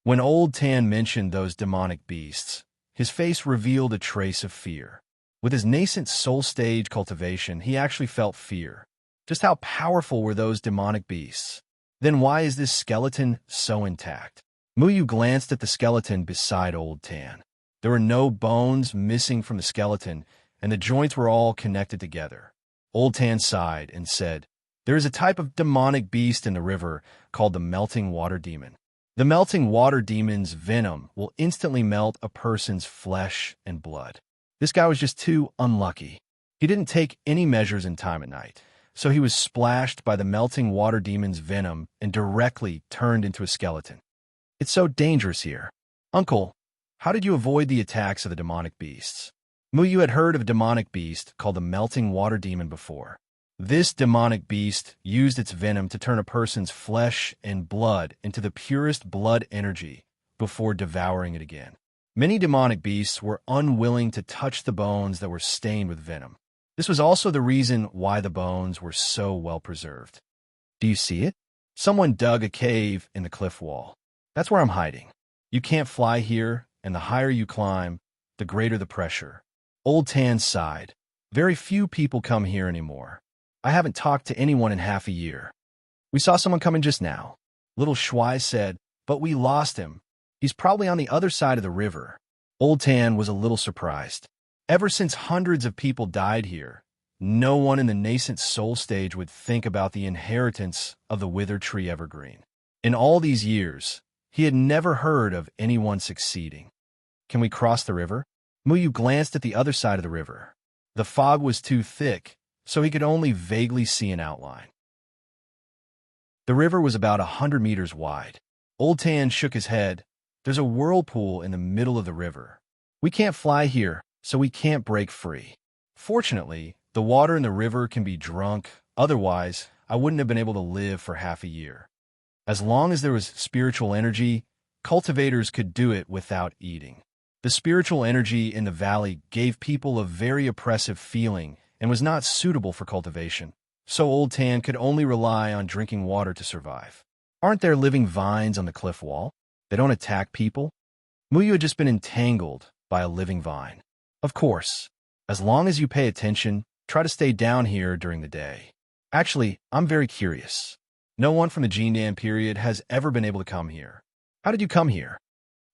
Speaker 1: When Old Tan mentioned those demonic beasts, his face revealed a trace of fear. With his nascent soul stage cultivation, he actually felt fear. Just how powerful were those demonic beasts? Then why is this skeleton so intact? Muyu glanced at the skeleton beside Old Tan. There were no bones missing from the skeleton, and the joints were all connected together. Old Tan sighed and said, "There is a type of demonic beast in the river called the melting water demon. The melting water demon's venom will instantly melt a person's flesh and blood. This guy was just too unlucky. He didn't take any measures in time at night, so he was splashed by the melting water demon's venom and directly turned into a skeleton. It's so dangerous here. Uncle, how did you avoid the attacks of the demonic beasts?" Muyu had heard of a demonic beast called the melting water demon before. This demonic beast used its venom to turn a person's flesh and blood into the purest blood energy before devouring it again. Many demonic beasts were unwilling to touch the bones that were stained with venom. This was also the reason why the bones were so well preserved. Do you see it? Someone dug a cave in the cliff wall. That's where I'm hiding. You can't fly here, and the higher you climb, the greater the pressure. Old Tan sighed. Very few people come here anymore. I haven't talked to anyone in half a year. We saw someone come in just now. Little Shui said, but we lost him. He's probably on the other side of the river. Old Tan was a little surprised. Ever since hundreds of people died here, no one in the nascent soul stage would think about the inheritance of the Withered Tree Evergreen. In all these years, he had never heard of anyone succeeding. Can we cross the river? Muyu glanced at the other side of the river. The fog was too thick, so he could only vaguely see an outline. The river was about 100 meters wide. Old Tan shook his head. There's a whirlpool in the middle of the river. We can't fly here, so we can't break free. Fortunately, the water in the river can be drunk. Otherwise, I wouldn't have been able to live for half a year. As long as there was spiritual energy, cultivators could do it without eating. The spiritual energy in the valley gave people a very oppressive feeling and was not suitable for cultivation, so Old Tan could only rely on drinking water to survive. Aren't there living vines on the cliff wall? They don't attack people? Muyu had just been entangled by a living vine. Of course, as long as you pay attention, try to stay down here during the day. Actually, I'm very curious. No one from the Jindan period has ever been able to come here. How did you come here?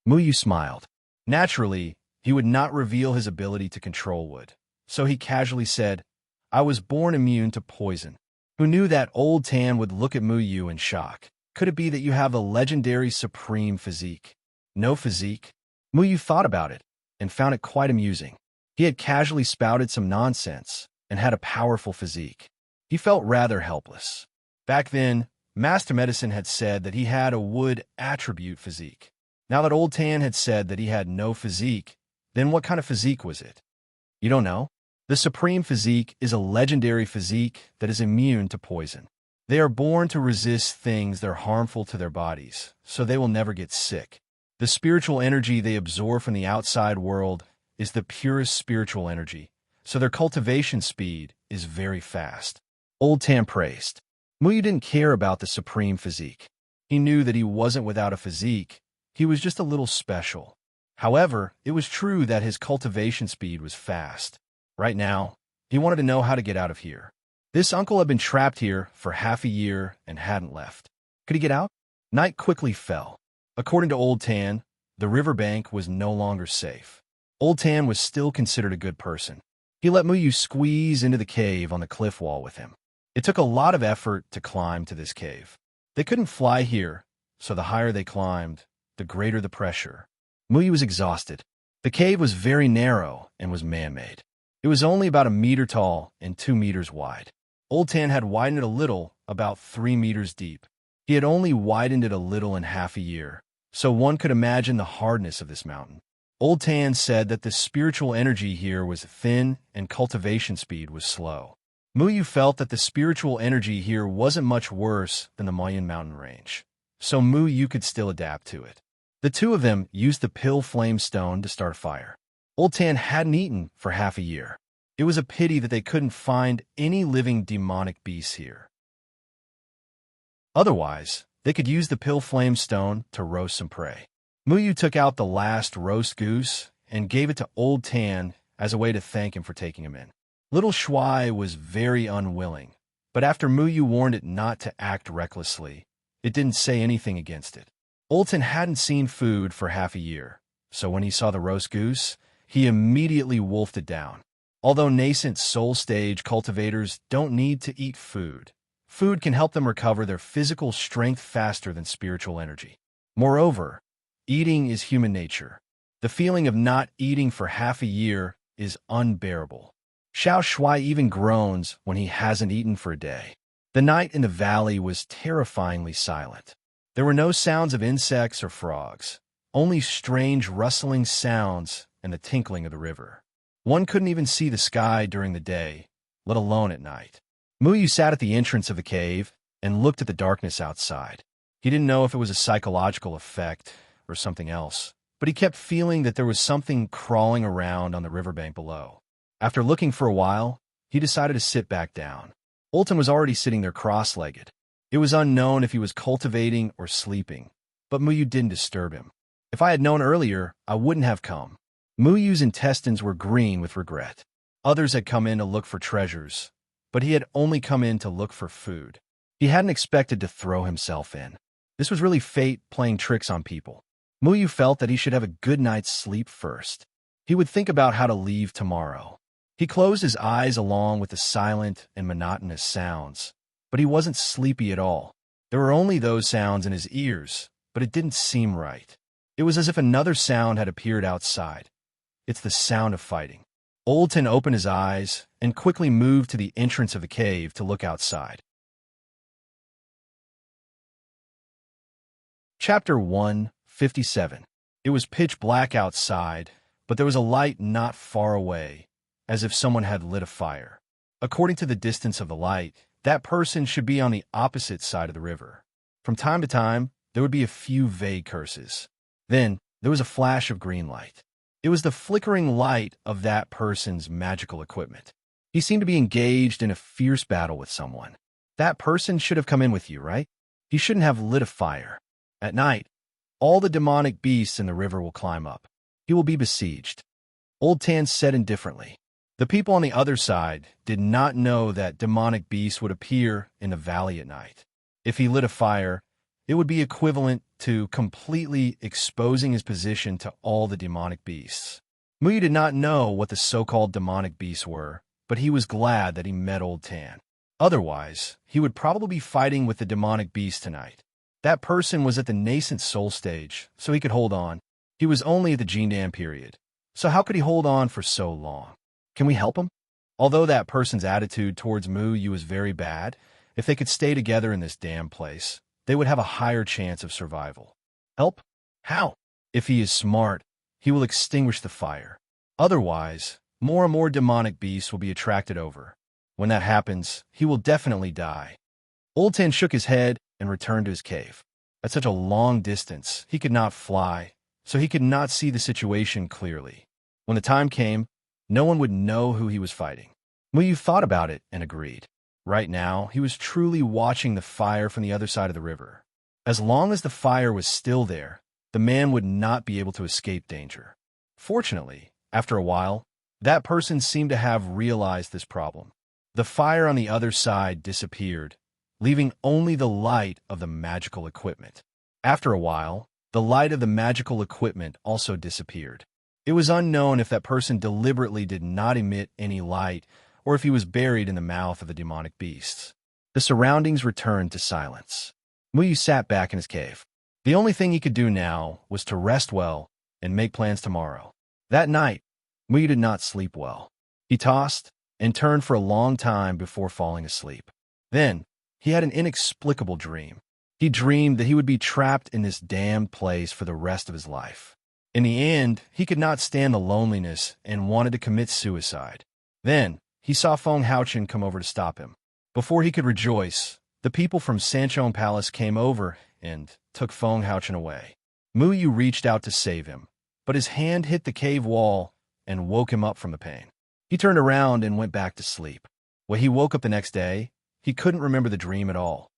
Speaker 1: Muyu smiled. Naturally, he would not reveal his ability to control wood. So he casually said, "I was born immune to poison." Who knew that Old Tan would look at Muyu in shock? Could it be that you have a legendary supreme physique? No physique? Muyu thought about it and found it quite amusing. He had casually spouted some nonsense and had a powerful physique. He felt rather helpless. Back then, Master Medicine had said that he had a wood attribute physique. Now that Old Tan had said that he had no physique, then what kind of physique was it? You don't know? The Supreme Physique is a legendary physique that is immune to poison. They are born to resist things that are harmful to their bodies, so they will never get sick. The spiritual energy they absorb from the outside world is the purest spiritual energy, so their cultivation speed is very fast. Old Tan praised. Muyu didn't care about the Supreme Physique. He knew that he wasn't without a physique, he was just a little special. However, it was true that his cultivation speed was fast. Right now, he wanted to know how to get out of here. This uncle had been trapped here for half a year and hadn't left. Could he get out? Night quickly fell. According to Old Tan, the riverbank was no longer safe. Old Tan was still considered a good person. He let Muyu squeeze into the cave on the cliff wall with him. It took a lot of effort to climb to this cave. They couldn't fly here, so the higher they climbed, the greater the pressure. Muyu was exhausted. The cave was very narrow and was man-made. It was only about 1 meter tall and 2 meters wide. Old Tan had widened it a little, about 3 meters deep. He had only widened it a little in half a year, so one could imagine the hardness of this mountain. Old Tan said that the spiritual energy here was thin and cultivation speed was slow. Muyu felt that the spiritual energy here wasn't much worse than the Mayan mountain range, so Muyu could still adapt to it. The two of them used the pill flame stone to start a fire. Old Tan hadn't eaten for half a year. It was a pity that they couldn't find any living demonic beasts here. Otherwise, they could use the pill flame stone to roast some prey. Muyu took out the last roast goose and gave it to Old Tan as a way to thank him for taking him in. Little Shuai was very unwilling, but after Muyu warned it not to act recklessly, it didn't say anything against it. Old Tan hadn't seen food for half a year, so when he saw the roast goose, he immediately wolfed it down. Although nascent soul stage cultivators don't need to eat food, food can help them recover their physical strength faster than spiritual energy. Moreover, eating is human nature. The feeling of not eating for half a year is unbearable. Xiao Shuai even groans when he hasn't eaten for a day. The night in the valley was terrifyingly silent. There were no sounds of insects or frogs, only strange rustling sounds and the tinkling of the river. One couldn't even see the sky during the day, let alone at night. Muyu sat at the entrance of the cave and looked at the darkness outside. He didn't know if it was a psychological effect or something else, but he kept feeling that there was something crawling around on the riverbank below. After looking for a while, he decided to sit back down. Old Tan was already sitting there cross-legged. It was unknown if he was cultivating or sleeping, but Muyu didn't disturb him. If I had known earlier, I wouldn't have come. Muyu's intestines were green with regret. Others had come in to look for treasures, but he had only come in to look for food. He hadn't expected to throw himself in. This was really fate playing tricks on people. Muyu felt that he should have a good night's sleep first. He would think about how to leave tomorrow. He closed his eyes along with the silent and monotonous sounds, but he wasn't sleepy at all. There were only those sounds in his ears, but it didn't seem right. It was as if another sound had appeared outside. It's the sound of fighting. Old Tan opened his eyes and quickly moved to the entrance of the cave to look outside. Chapter 157. It was pitch black outside, but there was a light not far away, as if someone had lit a fire. According to the distance of the light, that person should be on the opposite side of the river. From time to time, there would be a few vague curses. Then, there was a flash of green light. It was the flickering light of that person's magical equipment. He seemed to be engaged in a fierce battle with someone. That person should have come in with you, right? He shouldn't have lit a fire. At night, all the demonic beasts in the river will climb up. He will be besieged. Old Tan said indifferently. The people on the other side did not know that demonic beasts would appear in the valley at night. If he lit a fire, it would be equivalent to completely exposing his position to all the demonic beasts. Muyu did not know what the so-called demonic beasts were, but he was glad that he met Old Tan. Otherwise, he would probably be fighting with the demonic beast tonight. That person was at the nascent soul stage, so he could hold on. He was only at the Jindan period. So how could he hold on for so long? Can we help him? Although that person's attitude towards Muyu was very bad, if they could stay together in this damn place, they would have a higher chance of survival. Help? How? If he is smart, he will extinguish the fire. Otherwise, more and more demonic beasts will be attracted over. When that happens, he will definitely die. Old Tan shook his head and returned to his cave. At such a long distance, he could not fly, so he could not see the situation clearly. When the time came, no one would know who he was fighting. Muyu thought about it and agreed. Right now, he was truly watching the fire from the other side of the river. As long as the fire was still there, the man would not be able to escape danger. Fortunately, after a while, that person seemed to have realized this problem. The fire on the other side disappeared, leaving only the light of the magical equipment. After a while, the light of the magical equipment also disappeared. It was unknown if that person deliberately did not emit any light or if he was buried in the mouth of the demonic beasts. The surroundings returned to silence. Muyu sat back in his cave. The only thing he could do now was to rest well and make plans tomorrow. That night, Muyu did not sleep well. He tossed and turned for a long time before falling asleep. Then, he had an inexplicable dream. He dreamed that he would be trapped in this damned place for the rest of his life. In the end, he could not stand the loneliness and wanted to commit suicide. Then, he saw Feng Haochen come over to stop him. Before he could rejoice, the people from Sanchong Palace came over and took Feng Haochen away. Muyu reached out to save him, but his hand hit the cave wall and woke him up from the pain. He turned around and went back to sleep. When he woke up the next day, he couldn't remember the dream at all.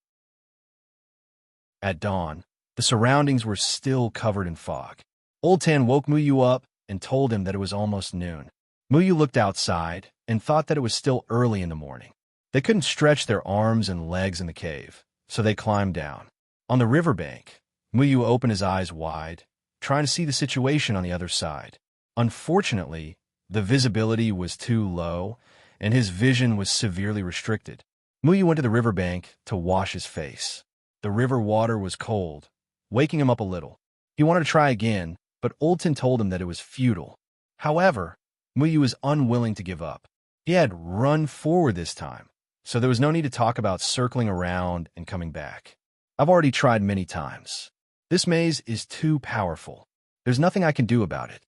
Speaker 1: At dawn, the surroundings were still covered in fog. Old Tan woke Muyu up and told him that it was almost noon. Muyu looked outside and thought that it was still early in the morning. They couldn't stretch their arms and legs in the cave, so they climbed down. On the riverbank, Muyu opened his eyes wide, trying to see the situation on the other side. Unfortunately, the visibility was too low, and his vision was severely restricted. Muyu went to the riverbank to wash his face. The river water was cold, waking him up a little. He wanted to try again, but Old Tan told him that it was futile. However, Muyu was unwilling to give up. He had run forward this time, so there was no need to talk about circling around and coming back. I've already tried many times. This maze is too powerful. There's nothing I can do about it.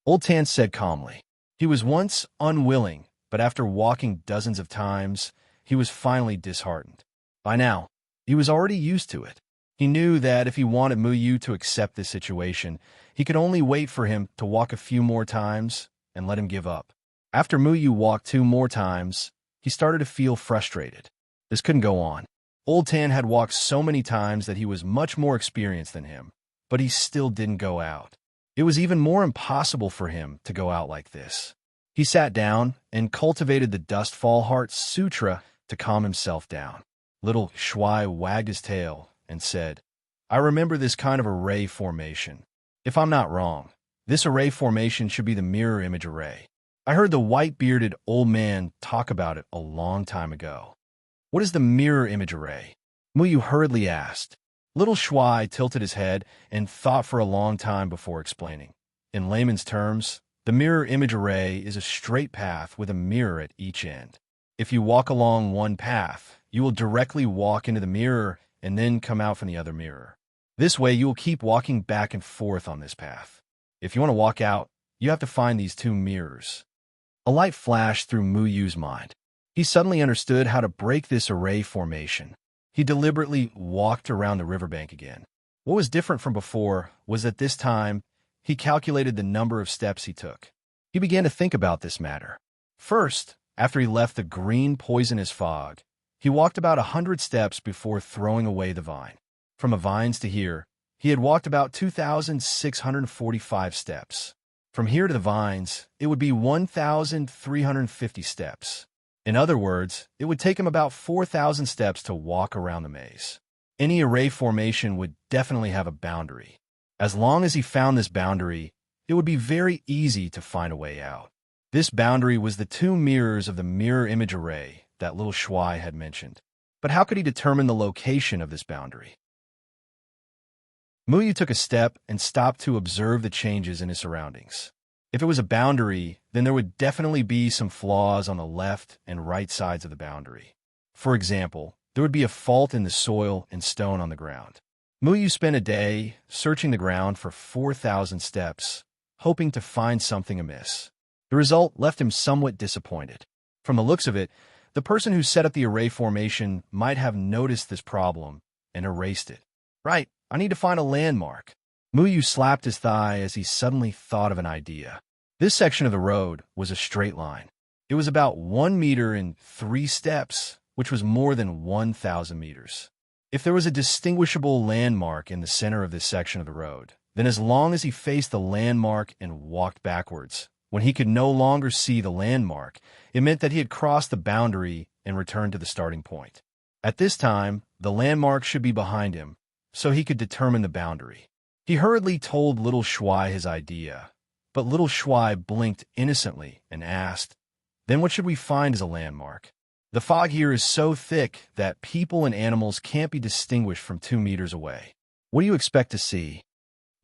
Speaker 1: Old Tan said calmly. He was once unwilling, but after walking dozens of times, he was finally disheartened. By now, he was already used to it. He knew that if he wanted Muyu to accept this situation, he could only wait for him to walk a few more times and let him give up. After Muyu walked 2 more times, he started to feel frustrated. This couldn't go on. Old Tan had walked so many times that he was much more experienced than him, but he still didn't go out. It was even more impossible for him to go out like this. He sat down and cultivated the Dustfall Heart Sutra to calm himself down. Little Shuai wagged his tail and said, I remember this kind of array formation. If I'm not wrong, this array formation should be the mirror image array. I heard the white-bearded old man talk about it a long time ago. What is the mirror image array? Muyu hurriedly asked. Little Shuai tilted his head and thought for a long time before explaining. In layman's terms, the mirror image array is a straight path with a mirror at each end. If you walk along one path, you will directly walk into the mirror and then come out from the other mirror. This way, you will keep walking back and forth on this path. If you want to walk out, you have to find these 2 mirrors. A light flashed through Muyu's mind. He suddenly understood how to break this array formation. He deliberately walked around the riverbank again. What was different from before was that this time, he calculated the number of steps he took. He began to think about this matter. First, after he left the green poisonous fog, he walked about 100 steps before throwing away the vine. From the vines to here, he had walked about 2,645 steps. From here to the vines, it would be 1,350 steps. In other words, it would take him about 4,000 steps to walk around the maze. Any array formation would definitely have a boundary. As long as he found this boundary, it would be very easy to find a way out. This boundary was the two mirrors of the mirror image array that little Shuai had mentioned. But how could he determine the location of this boundary? Muyu took a step and stopped to observe the changes in his surroundings. If it was a boundary, then there would definitely be some flaws on the left and right sides of the boundary. For example, there would be a fault in the soil and stone on the ground. Muyu spent a day searching the ground for 4,000 steps, hoping to find something amiss. The result left him somewhat disappointed. From the looks of it, the person who set up the array formation might have noticed this problem and erased it. Right, I need to find a landmark. Muyu slapped his thigh as he suddenly thought of an idea. This section of the road was a straight line. It was about 1 meter and 3 steps, which was more than 1,000 meters. If there was a distinguishable landmark in the center of this section of the road, then as long as he faced the landmark and walked backwards, when he could no longer see the landmark, it meant that he had crossed the boundary and returned to the starting point. At this time, the landmark should be behind him, so he could determine the boundary. He hurriedly told little Shuai his idea, but little Shuai blinked innocently and asked, "Then what should we find as a landmark? The fog here is so thick that people and animals can't be distinguished from 2 meters away. What do you expect to see?"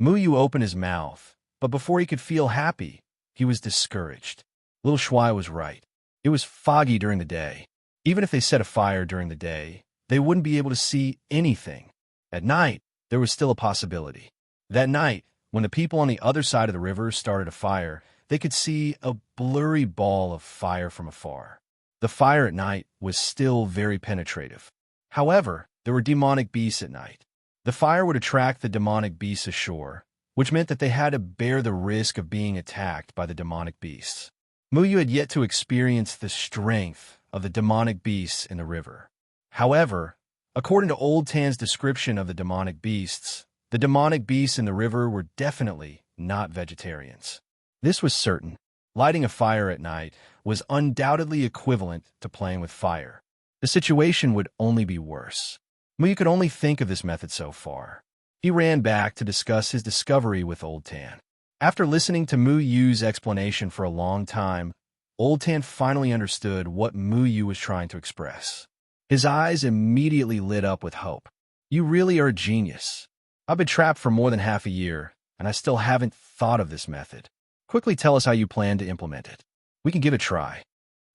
Speaker 1: Muyu opened his mouth, but before he could feel happy, he was discouraged. Little Shuai was right. It was foggy during the day. Even if they set a fire during the day, they wouldn't be able to see anything. At night, there was still a possibility. That night, when the people on the other side of the river started a fire, they could see a blurry ball of fire from afar. The fire at night was still very penetrative. However, there were demonic beasts at night. The fire would attract the demonic beasts ashore, which meant that they had to bear the risk of being attacked by the demonic beasts. Muyu had yet to experience the strength of the demonic beasts in the river. However, according to Old Tan's description of the demonic beasts in the river were definitely not vegetarians. This was certain. Lighting a fire at night was undoubtedly equivalent to playing with fire. The situation would only be worse. Muyu could only think of this method so far. He ran back to discuss his discovery with Old Tan. After listening to Muyu's explanation for a long time, Old Tan finally understood what Muyu was trying to express. His eyes immediately lit up with hope. "You really are a genius. I've been trapped for more than half a year, and I still haven't thought of this method. Quickly tell us how you plan to implement it. We can give it a try."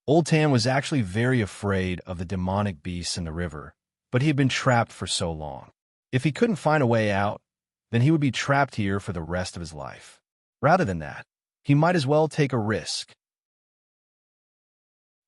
Speaker 1: Old Tan was actually very afraid of the demonic beasts in the river, but he had been trapped for so long. If he couldn't find a way out, then he would be trapped here for the rest of his life. Rather than that, he might as well take a risk.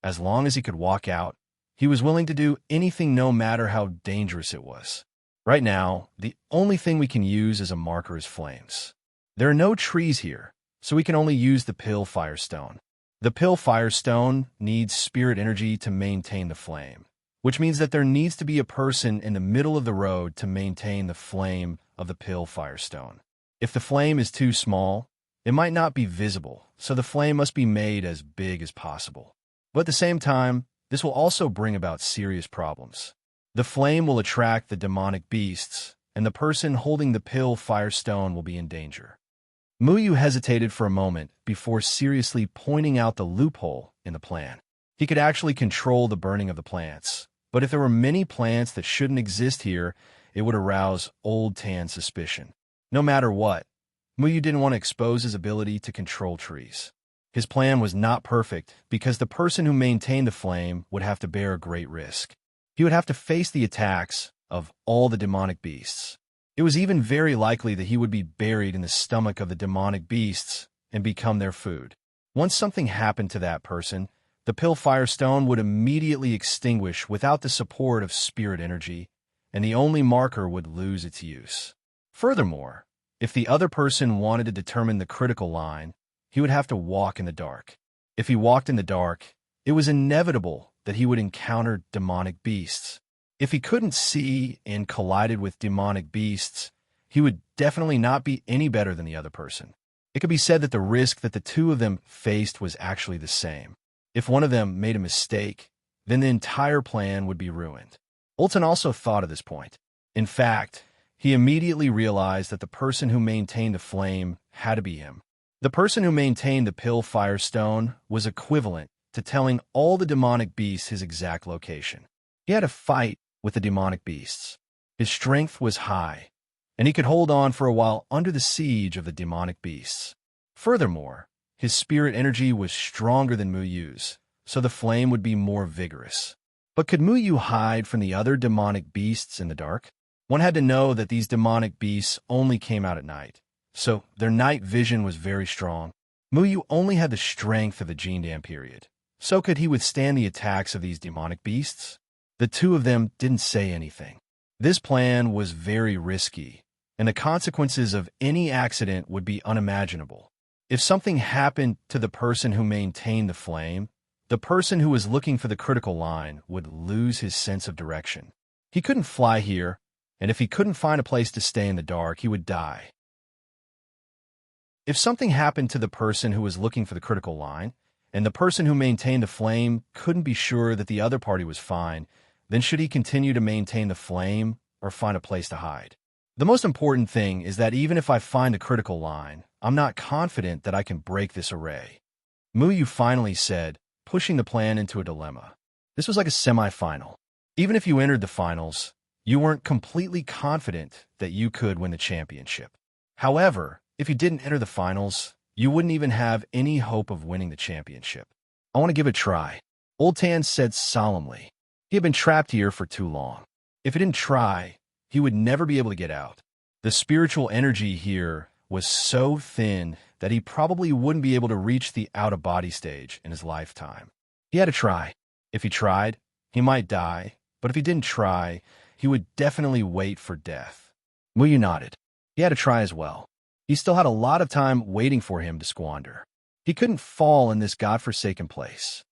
Speaker 1: As long as he could walk out, he was willing to do anything no matter how dangerous it was. Right now, the only thing we can use as a marker is flames. There are no trees here, so we can only use the pill firestone. The pill firestone needs spirit energy to maintain the flame, which means that there needs to be a person in the middle of the road to maintain the flame of the pill firestone. If the flame is too small, it might not be visible, so the flame must be made as big as possible. But at the same time, this will also bring about serious problems. The flame will attract the demonic beasts, and the person holding the pill firestone will be in danger. Muyu hesitated for a moment before seriously pointing out the loophole in the plan. He could actually control the burning of the plants, but if there were many plants that shouldn't exist here, it would arouse Old Tan's suspicion. No matter what, Muyu didn't want to expose his ability to control trees. His plan was not perfect because the person who maintained the flame would have to bear a great risk. He would have to face the attacks of all the demonic beasts. It was even very likely that he would be buried in the stomach of the demonic beasts and become their food. Once something happened to that person, the pill firestone would immediately extinguish without the support of spirit energy, and the only marker would lose its use. Furthermore, if the other person wanted to determine the critical line, he would have to walk in the dark. If he walked in the dark, it was inevitable that he would encounter demonic beasts. If he couldn't see and collided with demonic beasts, he would definitely not be any better than the other person. It could be said that the risk that the two of them faced was actually the same. If one of them made a mistake, then the entire plan would be ruined. Olton also thought of this point. In fact, he immediately realized that the person who maintained the flame had to be him. The person who maintained the pill firestone was equivalent to telling all the demonic beasts his exact location. He had a fight with the demonic beasts. His strength was high, and he could hold on for a while under the siege of the demonic beasts. Furthermore, his spirit energy was stronger than Muyu's, so the flame would be more vigorous. But could Muyu hide from the other demonic beasts in the dark? One had to know that these demonic beasts only came out at night, so their night vision was very strong. Muyu only had the strength of the Jindan period, so could he withstand the attacks of these demonic beasts? The two of them didn't say anything. This plan was very risky, and the consequences of any accident would be unimaginable. If something happened to the person who maintained the flame, the person who was looking for the critical line would lose his sense of direction. He couldn't fly here, and if he couldn't find a place to stay in the dark, he would die. If something happened to the person who was looking for the critical line, and the person who maintained the flame couldn't be sure that the other party was fine, then should he continue to maintain the flame or find a place to hide? The most important thing is that even if I find the critical line, I'm not confident that I can break this array. Muyu finally said, pushing the plan into a dilemma. This was like a semi-final. Even if you entered the finals, you weren't completely confident that you could win the championship. However, if you didn't enter the finals, you wouldn't even have any hope of winning the championship. I want to give it a try, Old Tan said solemnly. He had been trapped here for too long. If he didn't try, he would never be able to get out. The spiritual energy here was so thin that he probably wouldn't be able to reach the out-of-body stage in his lifetime. He had to try. If he tried, he might die, but if he didn't try, he would definitely wait for death. Muyu nodded. He had to try as well. He still had a lot of time waiting for him to squander. He couldn't fall in this godforsaken place.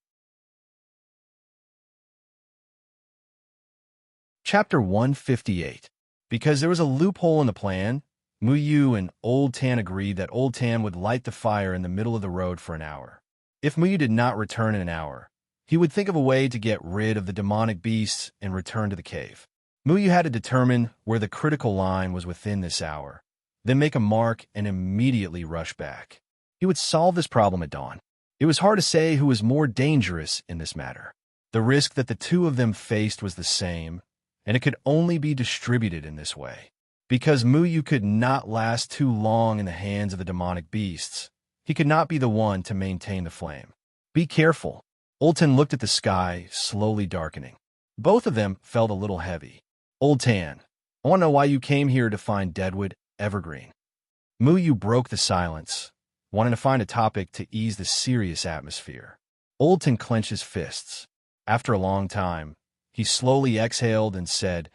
Speaker 1: Chapter 158. Because there was a loophole in the plan, Muyu and Old Tan agreed that Old Tan would light the fire in the middle of the road for an hour. If Muyu did not return in an hour, he would think of a way to get rid of the demonic beasts and return to the cave. Muyu had to determine where the critical line was within this hour, then make a mark and immediately rush back. He would solve this problem at dawn. It was hard to say who was more dangerous in this matter. The risk that the two of them faced was the same, and it could only be distributed in this way. Because Muyu could not last too long in the hands of the demonic beasts, he could not be the one to maintain the flame. Be careful. Old Tan looked at the sky, slowly darkening. Both of them felt a little heavy. Old Tan, I want to know why you came here to find Deadwood Evergreen. Muyu broke the silence, wanting to find a topic to ease the serious atmosphere. Old Tan clenched his fists. After a long time, he slowly exhaled and said,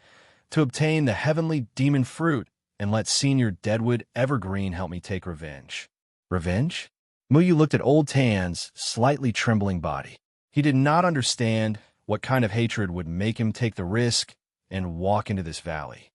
Speaker 1: to obtain the heavenly demon fruit and let Senior Deadwood Evergreen help me take revenge. Revenge? Muyu looked at Old Tan's slightly trembling body. He did not understand what kind of hatred would make him take the risk and walk into this valley.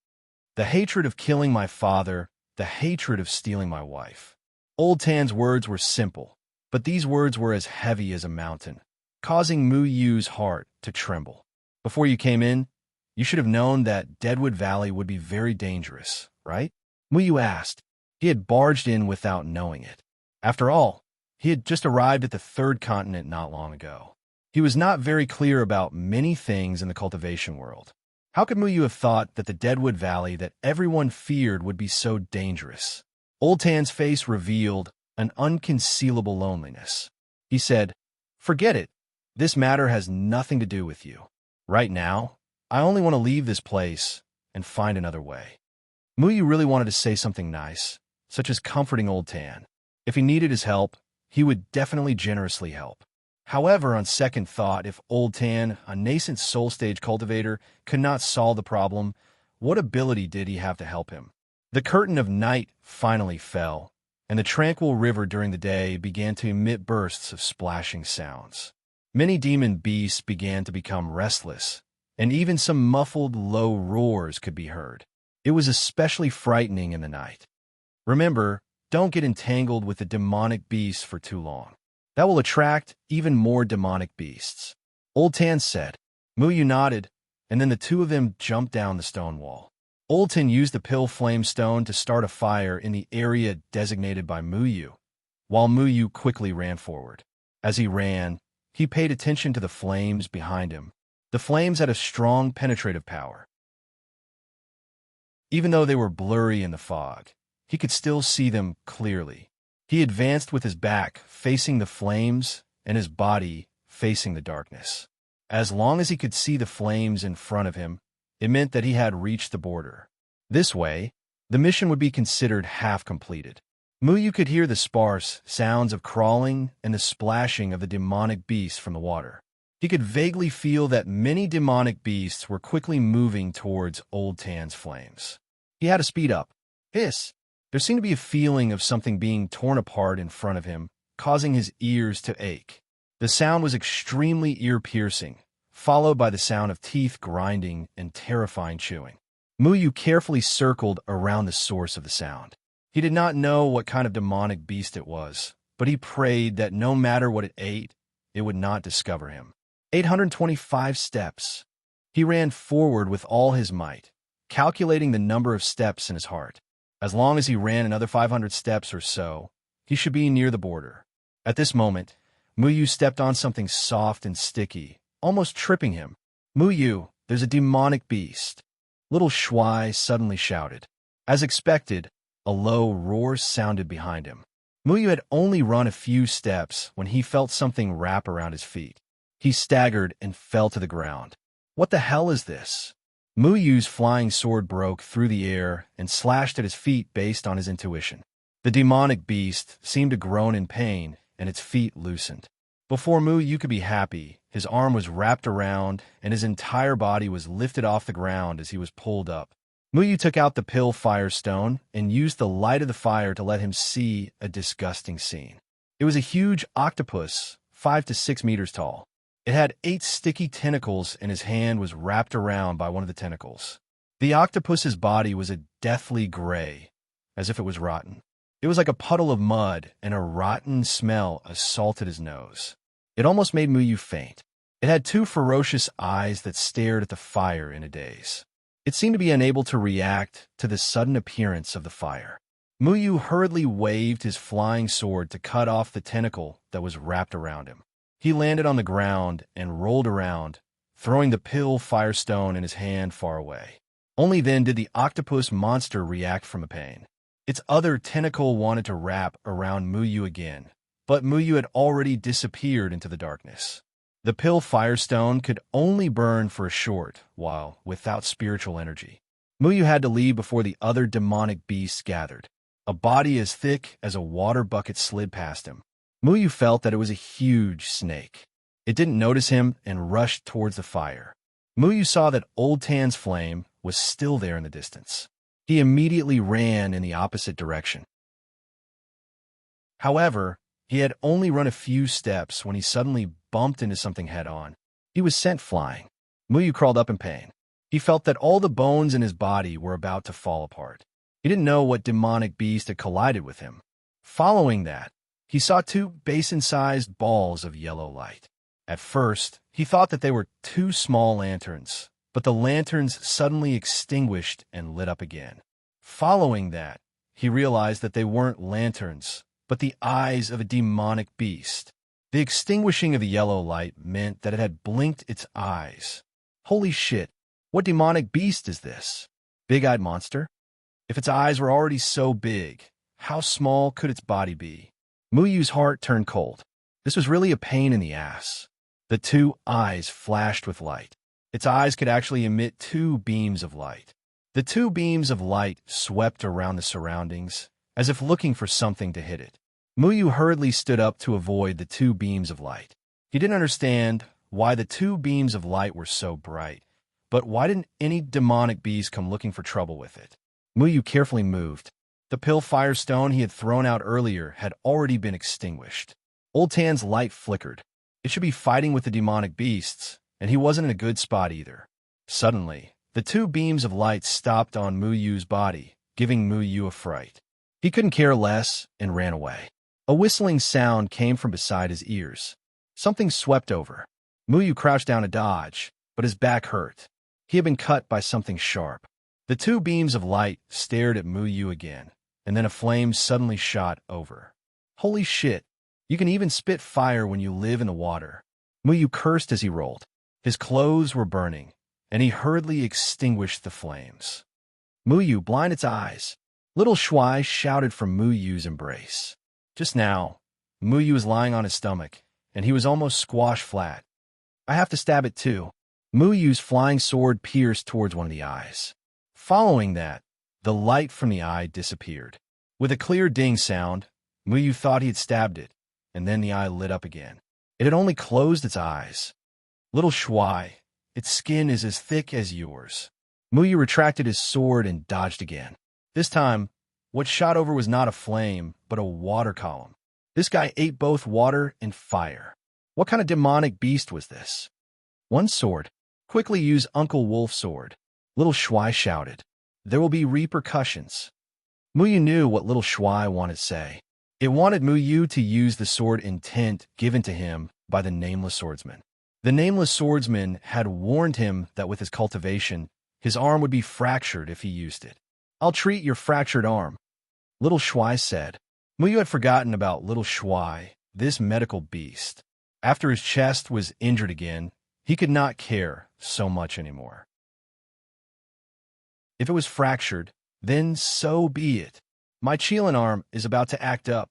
Speaker 1: The hatred of killing my father, the hatred of stealing my wife. Old Tan's words were simple, but these words were as heavy as a mountain, causing Muyu's heart to tremble. Before you came in, you should have known that Deadwood Valley would be very dangerous, right? Muyu asked. He had barged in without knowing it. After all, he had just arrived at the third continent not long ago. He was not very clear about many things in the cultivation world. How could Muyu have thought that the Deadwood Valley that everyone feared would be so dangerous? Old Tan's face revealed an unconcealable loneliness. He said, forget it. This matter has nothing to do with you. Right now, I only want to leave this place and find another way. Muyu really wanted to say something nice, such as comforting Old Tan. If he needed his help, he would definitely generously help. However, on second thought, if Old Tan, a nascent soul stage cultivator, could not solve the problem, what ability did he have to help him? The curtain of night finally fell, and the tranquil river during the day began to emit bursts of splashing sounds. Many demon beasts began to become restless, and even some muffled, low roars could be heard. It was especially frightening in the night. Remember, don't get entangled with the demonic beasts for too long. That will attract even more demonic beasts. Old Tan said. Muyu nodded, and then the two of them jumped down the stone wall. Old Tan used the pill flame stone to start a fire in the area designated by Muyu, while Muyu quickly ran forward. As he ran, he paid attention to the flames behind him. The flames had a strong penetrative power. Even though they were blurry in the fog, he could still see them clearly. He advanced with his back facing the flames and his body facing the darkness. As long as he could see the flames in front of him, it meant that he had reached the border. This way, the mission would be considered half completed. Muyu could hear the sparse sounds of crawling and the splashing of the demonic beasts from the water. He could vaguely feel that many demonic beasts were quickly moving towards Old Tan's flames. He had to speed up. Hiss! There seemed to be a feeling of something being torn apart in front of him, causing his ears to ache. The sound was extremely ear-piercing, followed by the sound of teeth grinding and terrifying chewing. Muyu carefully circled around the source of the sound. He did not know what kind of demonic beast it was, but he prayed that no matter what it ate, it would not discover him. 825 steps. He ran forward with all his might, calculating the number of steps in his heart. As long as he ran another 500 steps or so, he should be near the border. At this moment, Muyu stepped on something soft and sticky, almost tripping him. Muyu, there's a demonic beast. Little Shuai suddenly shouted. As expected, a low roar sounded behind him. Muyu had only run a few steps when he felt something wrap around his feet. He staggered and fell to the ground. What the hell is this? Muyu's flying sword broke through the air and slashed at his feet based on his intuition. The demonic beast seemed to groan in pain, and its feet loosened. Before Muyu could be happy, his arm was wrapped around, and his entire body was lifted off the ground as he was pulled up. Muyu took out the pill firestone and used the light of the fire to let him see a disgusting scene. It was a huge octopus, 5 to 6 meters tall. It had 8 sticky tentacles, and his hand was wrapped around by one of the tentacles. The octopus's body was a deathly gray, as if it was rotten. It was like a puddle of mud, and a rotten smell assaulted his nose. It almost made Muyu faint. It had 2 ferocious eyes that stared at the fire in a daze. It seemed to be unable to react to the sudden appearance of the fire. Muyu hurriedly waved his flying sword to cut off the tentacle that was wrapped around him. He landed on the ground and rolled around, throwing the pill firestone in his hand far away. Only then did the octopus monster react from a pain. Its other tentacle wanted to wrap around Muyu again, but Muyu had already disappeared into the darkness. The pill firestone could only burn for a short while without spiritual energy. Muyu had to leave before the other demonic beasts gathered. A body as thick as a water bucket slid past him. Muyu felt that it was a huge snake. It didn't notice him and rushed towards the fire. Muyu saw that Old Tan's flame was still there in the distance. He immediately ran in the opposite direction. However, he had only run a few steps when he suddenly bumped into something head-on. He was sent flying. Muyu crawled up in pain. He felt that all the bones in his body were about to fall apart. He didn't know what demonic beast had collided with him. Following that, he saw 2 basin-sized balls of yellow light. At first, he thought that they were 2 small lanterns, but the lanterns suddenly extinguished and lit up again. Following that, he realized that they weren't lanterns, but the eyes of a demonic beast. The extinguishing of the yellow light meant that it had blinked its eyes. Holy shit, what demonic beast is this? Big-eyed monster? If its eyes were already so big, how small could its body be? Muyu's heart turned cold. This was really a pain in the ass. The 2 eyes flashed with light. Its eyes could actually emit 2 beams of light. The 2 beams of light swept around the surroundings, as if looking for something to hit it. Muyu hurriedly stood up to avoid the 2 beams of light. He didn't understand why the 2 beams of light were so bright, but why didn't any demonic beast come looking for trouble with it? Muyu carefully moved. The pill firestone he had thrown out earlier had already been extinguished. Old Tan's light flickered. It should be fighting with the demonic beasts, and he wasn't in a good spot either. Suddenly, the 2 beams of light stopped on Muyu's body, giving Muyu a fright. He couldn't care less and ran away. A whistling sound came from beside his ears. Something swept over. Muyu crouched down to dodge, but his back hurt. He had been cut by something sharp. The 2 beams of light stared at Muyu again, and then a flame suddenly shot over. Holy shit, you can even spit fire when you live in the water. Muyu cursed as he rolled. His clothes were burning, and he hurriedly extinguished the flames. Muyu blind its eyes. Little Shuai shouted from Muyu's embrace. Just now, Muyu was lying on his stomach, and he was almost squashed flat. I have to stab it too. Muyu's flying sword pierced towards one of the eyes. Following that, the light from the eye disappeared. With a clear ding sound, Muyu thought he had stabbed it, and then the eye lit up again. It had only closed its eyes. Little Shuai, its skin is as thick as yours. Muyu retracted his sword and dodged again. This time, what shot over was not a flame, but a water column. This guy ate both water and fire. What kind of demonic beast was this? One sword. Quickly use Uncle Wolf's sword. Little Shuai shouted. There will be repercussions. Muyu knew what Little Shuai wanted to say. It wanted Muyu to use the sword intent given to him by the Nameless Swordsman. The Nameless Swordsman had warned him that with his cultivation, his arm would be fractured if he used it. I'll treat your fractured arm, Little Shuai said. Muyu had forgotten about Little Shuai, this medical beast. After his chest was injured again, he could not care so much anymore. If it was fractured, then so be it. My Qilin arm is about to act up,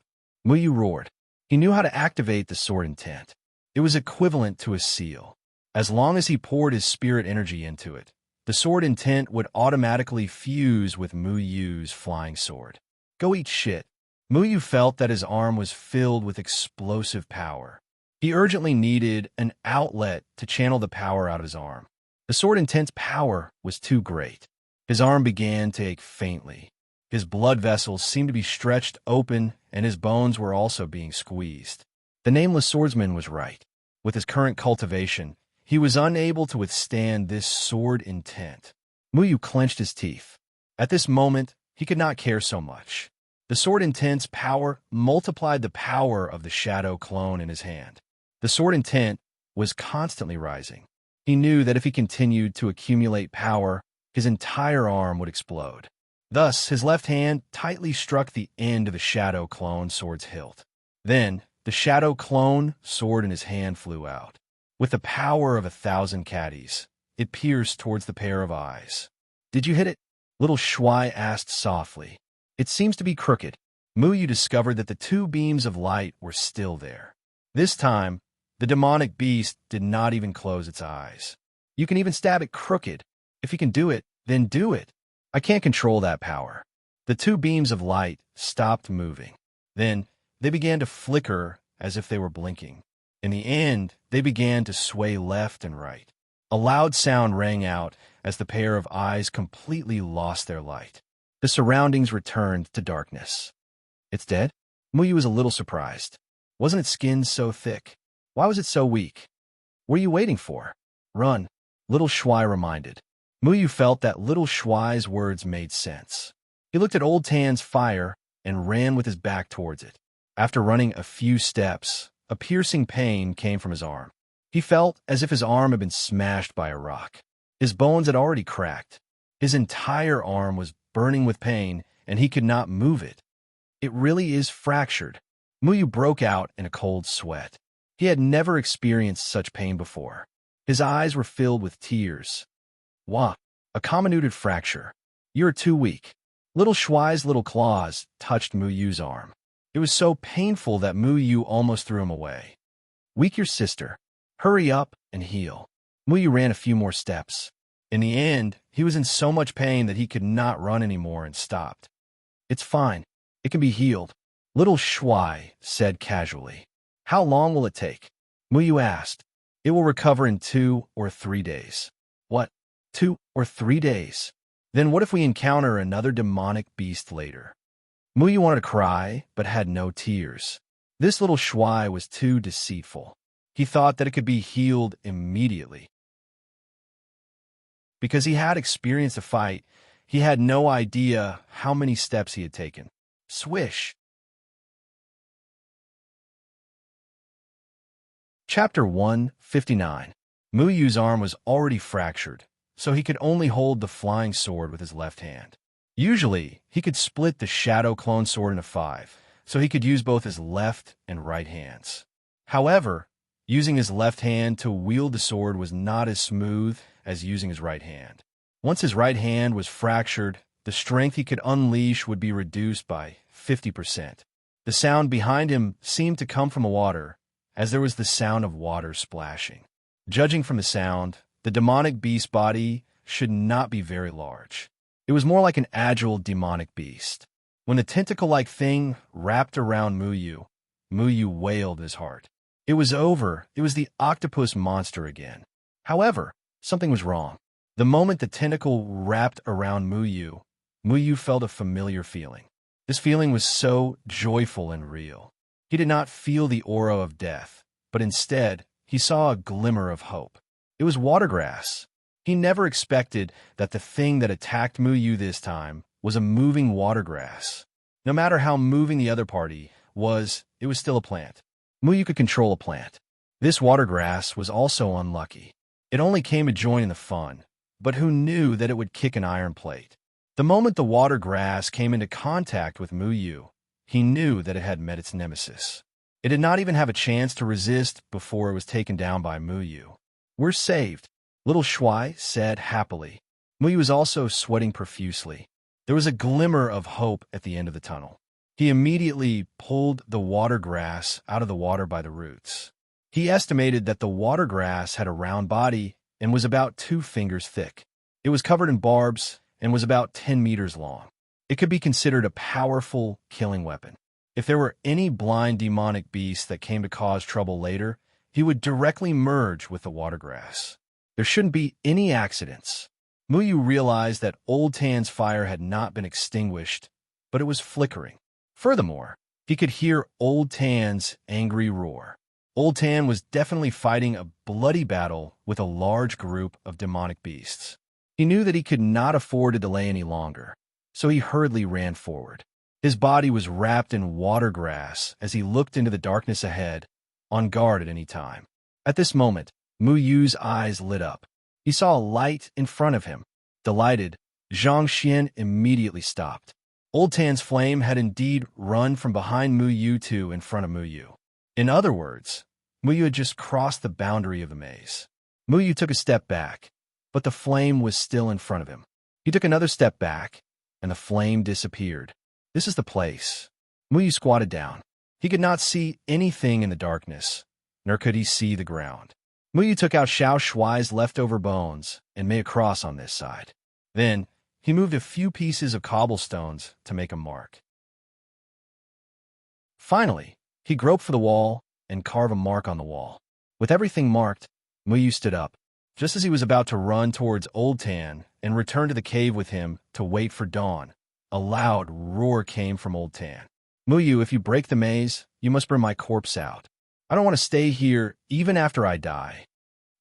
Speaker 1: Muyu roared. He knew how to activate the sword intent. It was equivalent to a seal. As long as he poured his spirit energy into it, the sword intent would automatically fuse with Muyu's flying sword. Go eat shit. Muyu felt that his arm was filled with explosive power. He urgently needed an outlet to channel the power out of his arm. The sword intent's power was too great. His arm began to ache faintly. His blood vessels seemed to be stretched open, and his bones were also being squeezed. The Nameless Swordsman was right. With his current cultivation, he was unable to withstand this sword intent. Muyu clenched his teeth. At this moment, he could not care so much. The sword intent's power multiplied the power of the shadow clone in his hand. The sword intent was constantly rising. He knew that if he continued to accumulate power, his entire arm would explode. Thus, his left hand tightly struck the end of the shadow clone sword's hilt. Then, the shadow clone sword in his hand flew out. With the power of 1,000 caddies, it pierced towards the pair of eyes. Did you hit it? Little Shuai asked softly. It seems to be crooked. Muyu discovered that the two beams of light were still there. This time, the demonic beast did not even close its eyes. You can even stab it crooked. If you can do it, then do it. I can't control that power. The two beams of light stopped moving. Then, they began to flicker as if they were blinking. In the end, they began to sway left and right. A loud sound rang out as the pair of eyes completely lost their light. The surroundings returned to darkness. It's dead? Muyu was a little surprised. Wasn't its skin so thick? Why was it so weak? What are you waiting for? Run, Little Shuai reminded. Muyu felt that Little Shuai's words made sense. He looked at Old Tan's fire and ran with his back towards it. After running a few steps, a piercing pain came from his arm. He felt as if his arm had been smashed by a rock. His bones had already cracked. His entire arm was burning with pain, and he could not move it. It really is fractured. Muyu broke out in a cold sweat. He had never experienced such pain before. His eyes were filled with tears. Wah, a comminuted fracture. You're too weak. Little Shuai's little claws touched Muyu's arm. It was so painful that Muyu almost threw him away. Weak your sister. Hurry up and heal. Muyu ran a few more steps. In the end, he was in so much pain that he could not run anymore and stopped. It's fine. It can be healed, Little Shuai said casually. How long will it take? Muyu asked. It will recover in 2 or 3 days. What? 2 or 3 days? Then what if we encounter another demonic beast later? Muyu wanted to cry, but had no tears. This Little Shuai was too deceitful. He thought that it could be healed immediately. Because he had experienced a fight, he had no idea how many steps he had taken. Swish! Chapter 159. Muyu's arm was already fractured, so he could only hold the flying sword with his left hand. Usually, he could split the shadow clone sword into 5, so he could use both his left and right hands. However, using his left hand to wield the sword was not as smooth as using his right hand. Once his right hand was fractured, the strength he could unleash would be reduced by 50%. The sound behind him seemed to come from the water, as there was the sound of water splashing. Judging from the sound, the demonic beast body should not be very large. It was more like an agile demonic beast. When the tentacle-like thing wrapped around Muyu, Muyu wailed in his heart. It was over. It was the octopus monster again. However, something was wrong. The moment the tentacle wrapped around Muyu, Muyu felt a familiar feeling. This feeling was so joyful and real. He did not feel the aura of death, but instead, he saw a glimmer of hope. It was watergrass. He never expected that the thing that attacked Muyu this time was a moving watergrass. No matter how moving the other party was, it was still a plant. Muyu could control a plant. This watergrass was also unlucky. It only came to join in the fun, but who knew that it would kick an iron plate? The moment the watergrass came into contact with Muyu, he knew that it had met its nemesis. It did not even have a chance to resist before it was taken down by Muyu. "We're saved," little Shuai said happily. Muyu was also sweating profusely. There was a glimmer of hope at the end of the tunnel. He immediately pulled the watergrass out of the water by the roots. He estimated that the watergrass had a round body and was about 2 fingers thick. It was covered in barbs and was about 10 meters long. It could be considered a powerful killing weapon. If there were any blind demonic beast that came to cause trouble later, he would directly merge with the watergrass. There shouldn't be any accidents. Muyu realized that Old Tan's fire had not been extinguished, but it was flickering. Furthermore, he could hear Old Tan's angry roar. Old Tan was definitely fighting a bloody battle with a large group of demonic beasts. He knew that he could not afford to delay any longer, so he hurriedly ran forward. His body was wrapped in watergrass as he looked into the darkness ahead, on guard at any time. At this moment, Muyu's eyes lit up. He saw a light in front of him. Delighted, Zhang Xian immediately stopped. Old Tan's flame had indeed run from behind Muyu to in front of Muyu. In other words, Muyu had just crossed the boundary of the maze. Muyu took a step back, but the flame was still in front of him. He took another step back, and the flame disappeared. This is the place. Muyu squatted down. He could not see anything in the darkness, nor could he see the ground. Muyu took out Xiao Shuai's leftover bones and made a cross on this side. Then, he moved a few pieces of cobblestones to make a mark. Finally, he groped for the wall and carved a mark on the wall. With everything marked, Muyu stood up. Just as he was about to run towards Old Tan and return to the cave with him to wait for dawn, a loud roar came from Old Tan. "Muyu, if you break the maze, you must bring my corpse out. I don't want to stay here even after I die."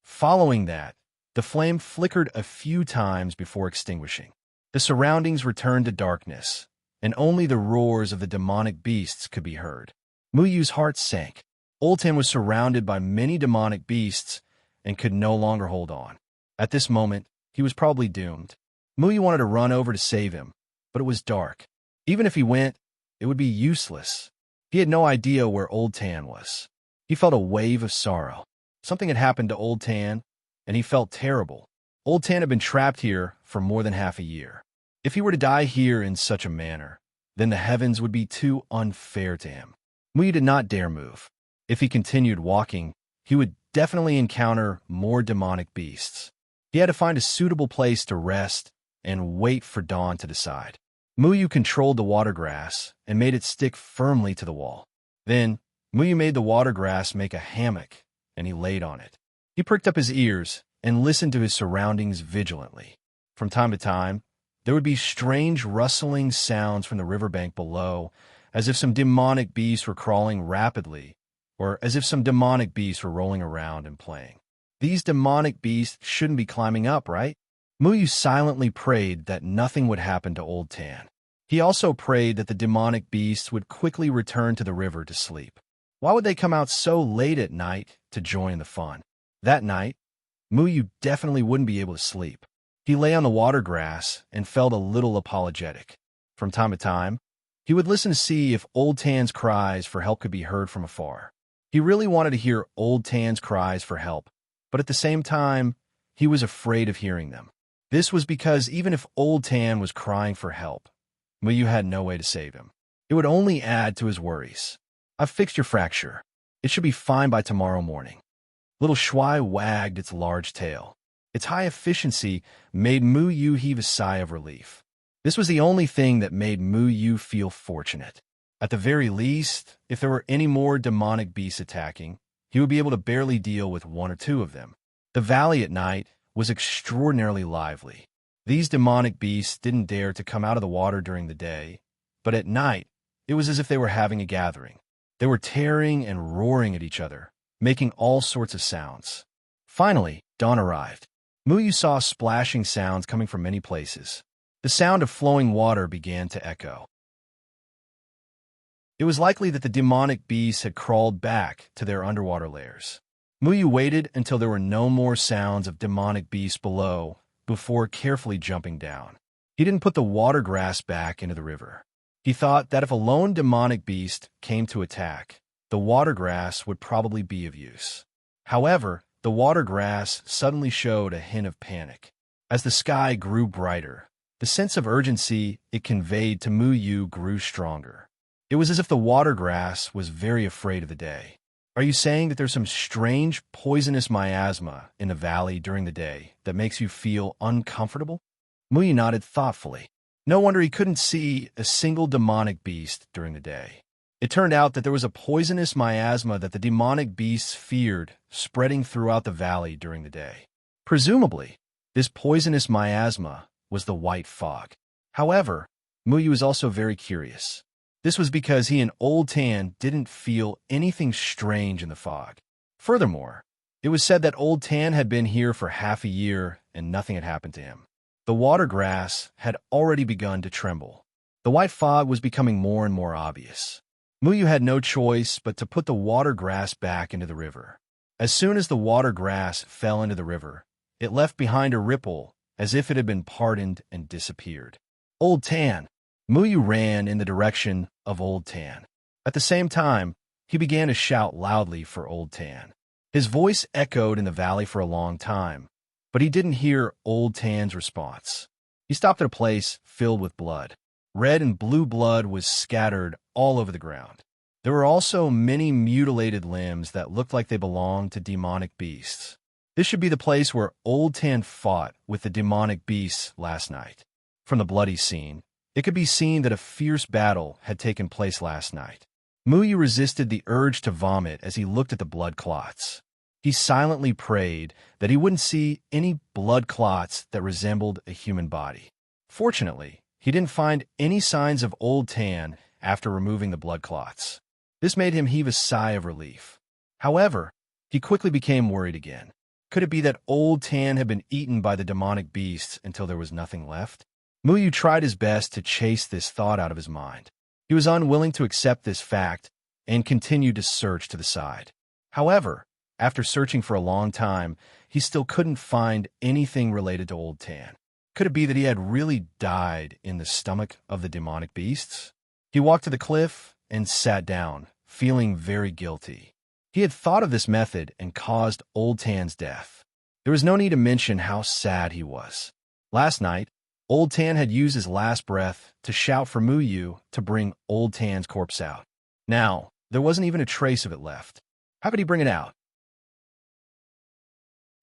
Speaker 1: Following that, the flame flickered a few times before extinguishing. The surroundings returned to darkness, and only the roars of the demonic beasts could be heard. Muyu's heart sank. Old Tan was surrounded by many demonic beasts and could no longer hold on. At this moment, he was probably doomed. Muyu wanted to run over to save him, but it was dark. Even if he went, it would be useless. He had no idea where Old Tan was. He felt a wave of sorrow. Something had happened to Old Tan, and he felt terrible. Old Tan had been trapped here for more than half a year. If he were to die here in such a manner, then the heavens would be too unfair to him. Muyu did not dare move. If he continued walking, he would definitely encounter more demonic beasts. He had to find a suitable place to rest and wait for dawn to decide. Muyu controlled the watergrass and made it stick firmly to the wall. Then, Muyu made the watergrass make a hammock, and he laid on it. He pricked up his ears and listened to his surroundings vigilantly. From time to time, there would be strange rustling sounds from the riverbank below, as if some demonic beasts were crawling rapidly, or as if some demonic beasts were rolling around and playing. These demonic beasts shouldn't be climbing up, right? Muyu silently prayed that nothing would happen to Old Tan. He also prayed that the demonic beasts would quickly return to the river to sleep. Why would they come out so late at night to join the fun? That night, Muyu definitely wouldn't be able to sleep. He lay on the water grass and felt a little apologetic. From time to time, He would listen to see if Old Tan's cries for help could be heard from afar. He really wanted to hear Old Tan's cries for help, but at the same time, he was afraid of hearing them. This was because even if Old Tan was crying for help, Muyu had no way to save him. It would only add to his worries. "I've fixed your fracture. It should be fine by tomorrow morning." Little Shuai wagged its large tail. Its high efficiency made Muyu heave a sigh of relief. This was the only thing that made Muyu feel fortunate. At the very least, if there were any more demonic beasts attacking, he would be able to barely deal with one or two of them. The valley at night was extraordinarily lively. These demonic beasts didn't dare to come out of the water during the day, but at night, it was as if they were having a gathering. They were tearing and roaring at each other, making all sorts of sounds. Finally, dawn arrived. Muyu saw splashing sounds coming from many places. The sound of flowing water began to echo. It was likely that the demonic beasts had crawled back to their underwater lairs. Muyu waited until there were no more sounds of demonic beasts below before carefully jumping down. He didn't put the water grass back into the river. He thought that if a lone demonic beast came to attack, the water grass would probably be of use. However, the water grass suddenly showed a hint of panic. As the sky grew brighter, the sense of urgency it conveyed to Muyu grew stronger. It was as if the water grass was very afraid of the day. "Are you saying that there's some strange poisonous miasma in the valley during the day that makes you feel uncomfortable?" Muyu nodded thoughtfully. No wonder he couldn't see a single demonic beast during the day. It turned out that there was a poisonous miasma that the demonic beasts feared spreading throughout the valley during the day. Presumably, this poisonous miasma was the white fog. However, Muyu was also very curious. This was because he and Old Tan didn't feel anything strange in the fog. Furthermore, it was said that Old Tan had been here for half a year and nothing had happened to him. The water grass had already begun to tremble. The white fog was becoming more and more obvious. Muyu had no choice but to put the water grass back into the river. As soon as the water grass fell into the river, it left behind a ripple as if it had been pardoned and disappeared. "Old Tan!" Muyu ran in the direction of Old Tan. At the same time, he began to shout loudly for Old Tan. His voice echoed in the valley for a long time, but he didn't hear Old Tan's response. He stopped at a place filled with blood. Red and blue blood was scattered all over the ground. There were also many mutilated limbs that looked like they belonged to demonic beasts. This should be the place where Old Tan fought with the demonic beasts last night. From the bloody scene, it could be seen that a fierce battle had taken place last night. Muyu resisted the urge to vomit as he looked at the blood clots. He silently prayed that he wouldn't see any blood clots that resembled a human body. Fortunately, he didn't find any signs of Old Tan after removing the blood clots. This made him heave a sigh of relief. However, he quickly became worried again. Could it be that Old Tan had been eaten by the demonic beasts until there was nothing left? Muyu tried his best to chase this thought out of his mind. He was unwilling to accept this fact and continued to search to the side. However, after searching for a long time, he still couldn't find anything related to Old Tan. Could it be that he had really died in the stomach of the demonic beasts? He walked to the cliff and sat down, feeling very guilty. He had thought of this method and caused Old Tan's death. There was no need to mention how sad he was. Last night, Old Tan had used his last breath to shout for Muyu to bring Old Tan's corpse out. Now, there wasn't even a trace of it left. How could he bring it out?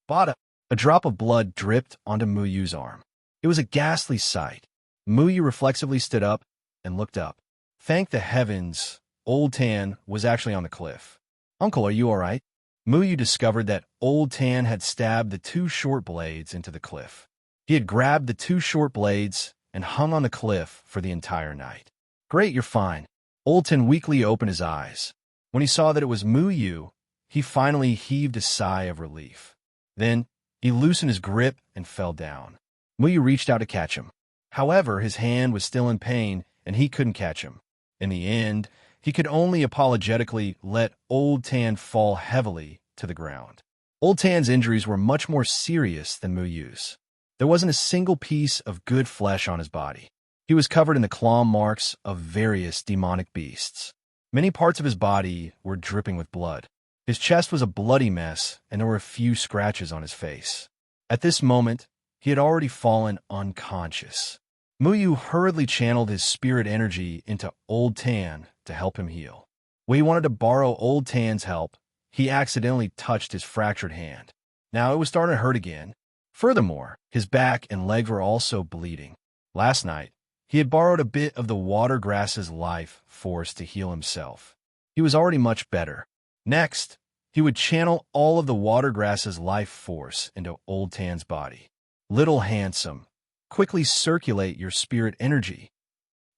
Speaker 1: Bada! A drop of blood dripped onto Muyu's arm. It was a ghastly sight. Muyu reflexively stood up and looked up. Thank the heavens, Old Tan was actually on the cliff. "Uncle, are you all right?" Muyu discovered that Old Tan had stabbed the two short blades into the cliff. He had grabbed the two short blades and hung on the cliff for the entire night. "Great, you're fine." Old Tan weakly opened his eyes. When he saw that it was Muyu, he finally heaved a sigh of relief. Then, he loosened his grip and fell down. Muyu reached out to catch him. However, his hand was still in pain, and he couldn't catch him. In the end, he could only apologetically let Old Tan fall heavily to the ground. Old Tan's injuries were much more serious than Muyu's. There wasn't a single piece of good flesh on his body. He was covered in the claw marks of various demonic beasts. Many parts of his body were dripping with blood. His chest was a bloody mess, and there were a few scratches on his face. At this moment, he had already fallen unconscious. Muyu hurriedly channeled his spirit energy into Old Tan to help him heal. When he wanted to borrow Old Tan's help, he accidentally touched his fractured hand. Now it was starting to hurt again. Furthermore, his back and legs were also bleeding. Last night, he had borrowed a bit of the water grass's life force to heal himself. He was already much better. Next, he would channel all of the water grass's life force into Old Tan's body. Little Handsome, quickly circulate your spirit energy.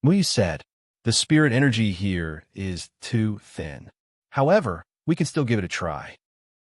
Speaker 1: Muyu said, the spirit energy here is too thin. However, we can still give it a try.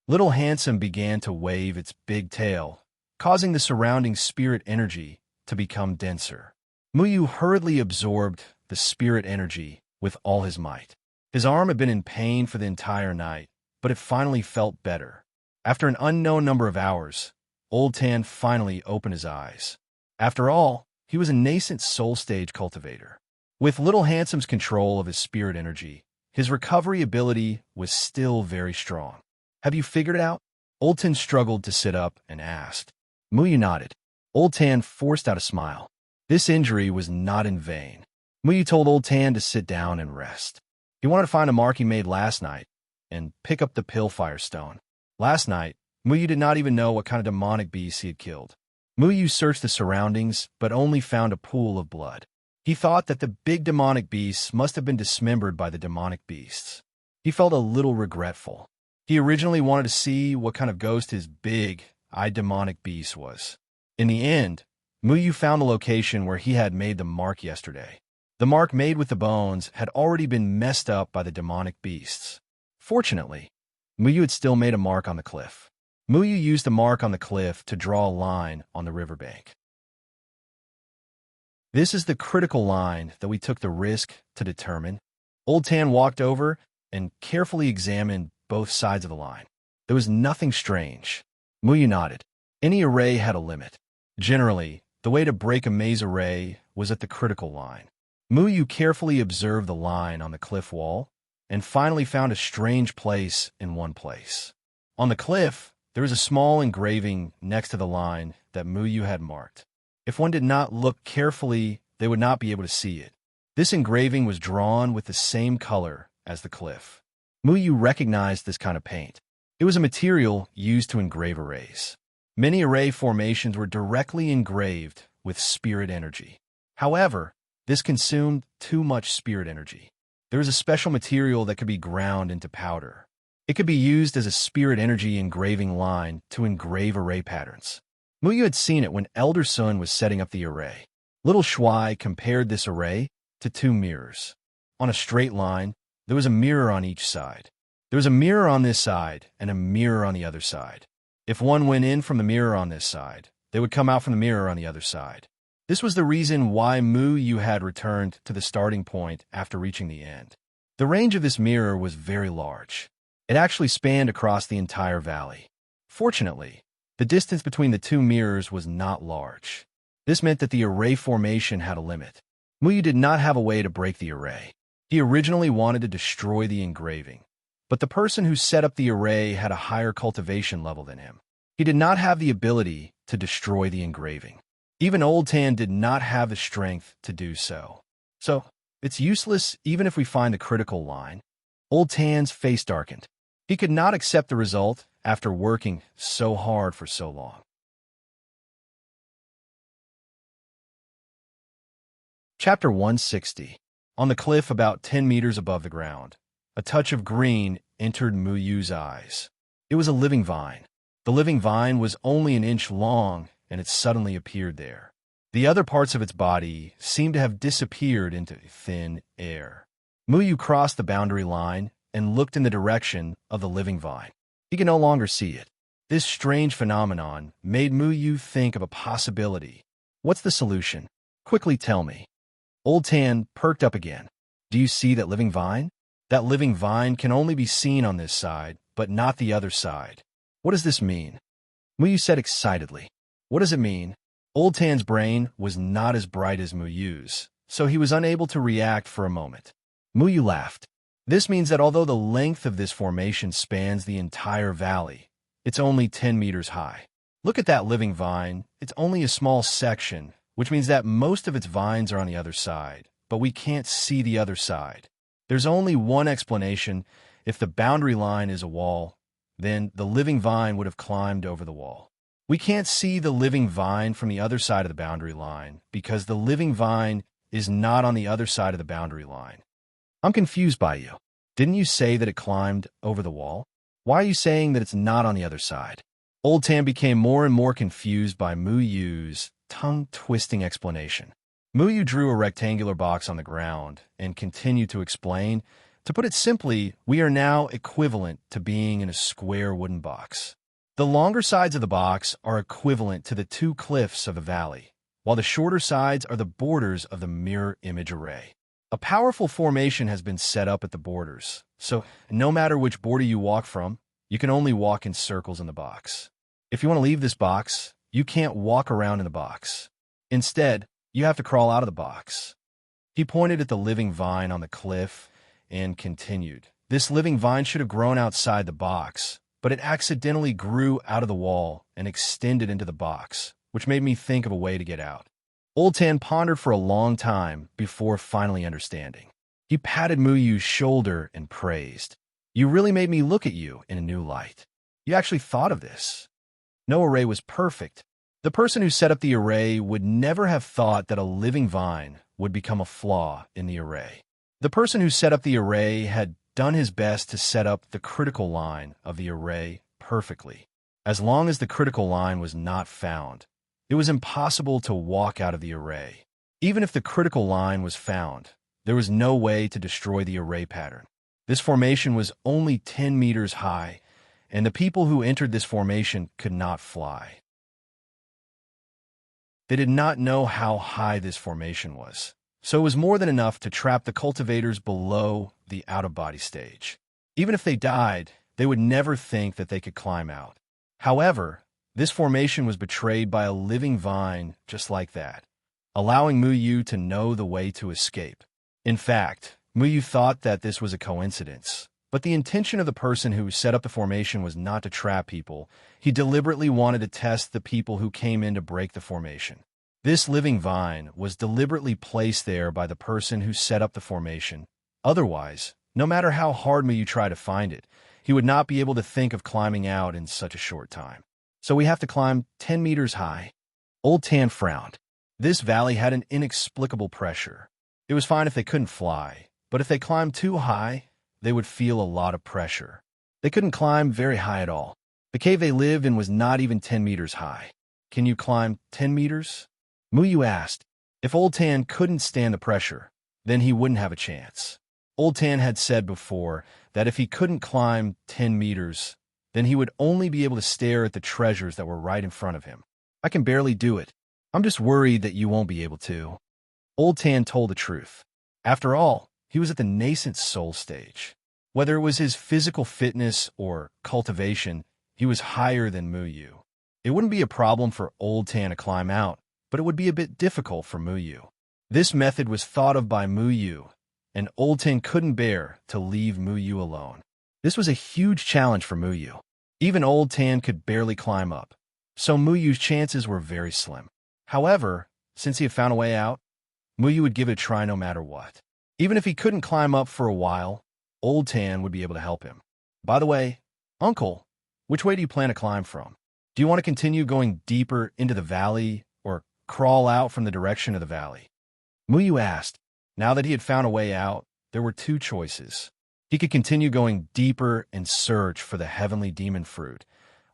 Speaker 1: Little Handsome began to wave its big tail, causing the surrounding spirit energy to become denser. Muyu hurriedly absorbed the spirit energy with all his might. His arm had been in pain for the entire night, but it finally felt better. After an unknown number of hours, Old Tan finally opened his eyes. After all, he was a nascent soul stage cultivator. With Little Handsome's control of his spirit energy, his recovery ability was still very strong. Have you figured it out? Old Tan struggled to sit up and asked. Muyu nodded. Old Tan forced out a smile. This injury was not in vain. Muyu told Old Tan to sit down and rest. He wanted to find a mark he made last night and pick up the Pillfire Stone. Last night, Muyu did not even know what kind of demonic beast he had killed. Muyu searched the surroundings, but only found a pool of blood. He thought that the big demonic beasts must have been dismembered by the demonic beasts. He felt a little regretful. He originally wanted to see what kind of ghost his big-eyed demonic beast was. In the end, Muyu found the location where he had made the mark yesterday. The mark made with the bones had already been messed up by the demonic beasts. Fortunately, Muyu had still made a mark on the cliff. Muyu used the mark on the cliff to draw a line on the riverbank. This is the critical line that we took the risk to determine. Old Tan walked over and carefully examined both sides of the line. There was nothing strange. Muyu nodded. Any array had a limit. Generally, the way to break a maze array was at the critical line. Muyu carefully observed the line on the cliff wall and finally found a strange place in one place. On the cliff, there was a small engraving next to the line that Muyu had marked. If one did not look carefully, they would not be able to see it. This engraving was drawn with the same color as the cliff. Muyu recognized this kind of paint. It was a material used to engrave arrays. Many array formations were directly engraved with spirit energy. However, this consumed too much spirit energy. There was a special material that could be ground into powder. It could be used as a spirit energy engraving line to engrave array patterns. Muyu had seen it when Elder Sun was setting up the array. Little Shuai compared this array to two mirrors. On a straight line, there was a mirror on each side. There was a mirror on this side and a mirror on the other side. If one went in from the mirror on this side, they would come out from the mirror on the other side. This was the reason why Muyu had returned to the starting point after reaching the end. The range of this mirror was very large. It actually spanned across the entire valley. Fortunately, the distance between the two mirrors was not large. This meant that the array formation had a limit. Muyu did not have a way to break the array. He originally wanted to destroy the engraving, but the person who set up the array had a higher cultivation level than him. He did not have the ability to destroy the engraving. Even Old Tan did not have the strength to do so. So, it's useless even if we find the critical line. Old Tan's face darkened. He could not accept the result after working so hard for so long. Chapter 160. On the cliff about 10 meters above the ground, a touch of green entered Muyu's eyes. It was a living vine. The living vine was only an inch long, and it suddenly appeared there. The other parts of its body seemed to have disappeared into thin air. Muyu crossed the boundary line and looked in the direction of the living vine. He could no longer see it. This strange phenomenon made Muyu think of a possibility. What's the solution? Quickly tell me. Old Tan perked up again. Do you see that living vine? That living vine can only be seen on this side, but not the other side. What does this mean? Muyu said excitedly. What does it mean? Old Tan's brain was not as bright as Muyu's, so he was unable to react for a moment. Muyu laughed. This means that although the length of this formation spans the entire valley, it's only 10 meters high. Look at that living vine. It's only a small section, which means that most of its vines are on the other side, but we can't see the other side. There's only one explanation. If the boundary line is a wall, then the living vine would have climbed over the wall. We can't see the living vine from the other side of the boundary line because the living vine is not on the other side of the boundary line. I'm confused by you. Didn't you say that it climbed over the wall? Why are you saying that it's not on the other side? Old Tan became more and more confused by Muyu's tongue-twisting explanation. Muyu drew a rectangular box on the ground and continued to explain. To put it simply, we are now equivalent to being in a square wooden box. The longer sides of the box are equivalent to the two cliffs of the valley, while the shorter sides are the borders of the mirror image array. A powerful formation has been set up at the borders, so no matter which border you walk from, you can only walk in circles in the box. If you want to leave this box, you can't walk around in the box. Instead, you have to crawl out of the box. He pointed at the living vine on the cliff and continued. This living vine should have grown outside the box, but it accidentally grew out of the wall and extended into the box, which made me think of a way to get out. Old Tan pondered for a long time before finally understanding. He patted Muyu's shoulder and praised. You really made me look at you in a new light. You actually thought of this. No array was perfect. The person who set up the array would never have thought that a living vine would become a flaw in the array. The person who set up the array had done his best to set up the critical line of the array perfectly. As long as the critical line was not found, it was impossible to walk out of the array. Even if the critical line was found, there was no way to destroy the array pattern. This formation was only 10 meters high, and the people who entered this formation could not fly. They did not know how high this formation was, so it was more than enough to trap the cultivators below the out-of-body stage. Even if they died, they would never think that they could climb out. However, this formation was betrayed by a living vine just like that, allowing Muyu to know the way to escape. In fact, Muyu thought that this was a coincidence, but the intention of the person who set up the formation was not to trap people. He deliberately wanted to test the people who came in to break the formation. This living vine was deliberately placed there by the person who set up the formation. Otherwise, no matter how hard Muyu tried to find it, he would not be able to think of climbing out in such a short time. So we have to climb 10 meters high. Old Tan frowned. This valley had an inexplicable pressure. It was fine if they couldn't fly, but if they climbed too high, they would feel a lot of pressure. They couldn't climb very high at all. The cave they lived in was not even 10 meters high. Can you climb 10 meters? Muyu asked. If Old Tan couldn't stand the pressure, then he wouldn't have a chance. Old Tan had said before that if he couldn't climb 10 meters, then he would only be able to stare at the treasures that were right in front of him. I can barely do it. I'm just worried that you won't be able to. Old Tan told the truth. After all, he was at the nascent soul stage. Whether it was his physical fitness or cultivation, he was higher than Muyu. It wouldn't be a problem for Old Tan to climb out, but it would be a bit difficult for Muyu. This method was thought of by Muyu, and Old Tan couldn't bear to leave Muyu alone. This was a huge challenge for Muyu. Even Old Tan could barely climb up, so Muyu's chances were very slim. However, since he had found a way out, Muyu would give it a try no matter what. Even if he couldn't climb up for a while, Old Tan would be able to help him. By the way, Uncle, which way do you plan to climb from? Do you want to continue going deeper into the valley or crawl out from the direction of the valley? Muyu asked. Now that he had found a way out, there were two choices. He could continue going deeper and search for the heavenly demon fruit,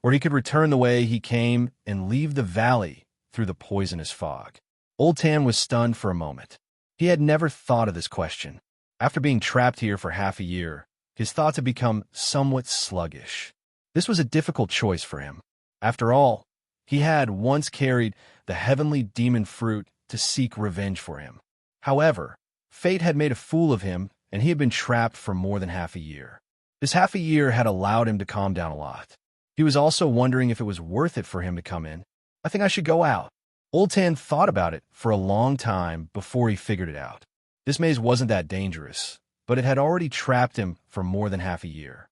Speaker 1: or he could return the way he came and leave the valley through the poisonous fog. Old Tan was stunned for a moment. He had never thought of this question. After being trapped here for half a year, his thoughts had become somewhat sluggish. This was a difficult choice for him. After all, he had once carried the heavenly demon fruit to seek revenge for him. However, fate had made a fool of him, and he had been trapped for more than half a year. This half a year had allowed him to calm down a lot. He was also wondering if it was worth it for him to come in. I think I should go out. Old Tan thought about it for a long time before he figured it out. This maze wasn't that dangerous, but it had already trapped him for more than half a year.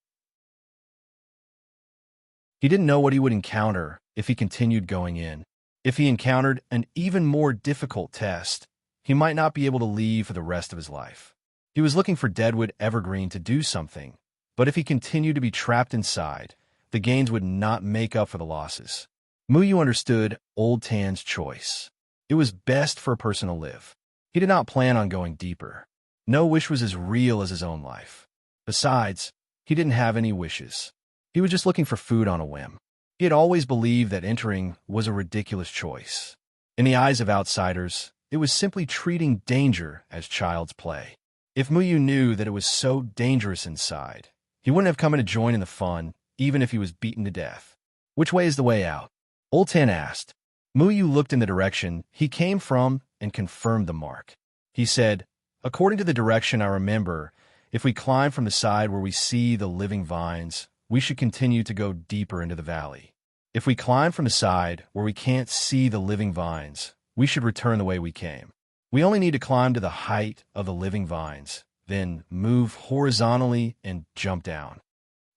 Speaker 1: He didn't know what he would encounter if he continued going in. If he encountered an even more difficult test, he might not be able to leave for the rest of his life. He was looking for Deadwood Evergreen to do something, but if he continued to be trapped inside, the gains would not make up for the losses. Muyu understood Old Tan's choice. It was best for a person to live. He did not plan on going deeper. No wish was as real as his own life. Besides, he didn't have any wishes. He was just looking for food on a whim. He had always believed that entering was a ridiculous choice. In the eyes of outsiders, it was simply treating danger as child's play. If Muyu knew that it was so dangerous inside, he wouldn't have come in to join in the fun, even if he was beaten to death. Which way is the way out? Old Tan asked. Muyu looked in the direction he came from and confirmed the mark. He said, "According to the direction I remember, if we climb from the side where we see the living vines, we should continue to go deeper into the valley. If we climb from the side where we can't see the living vines, we should return the way we came. We only need to climb to the height of the living vines, then move horizontally and jump down."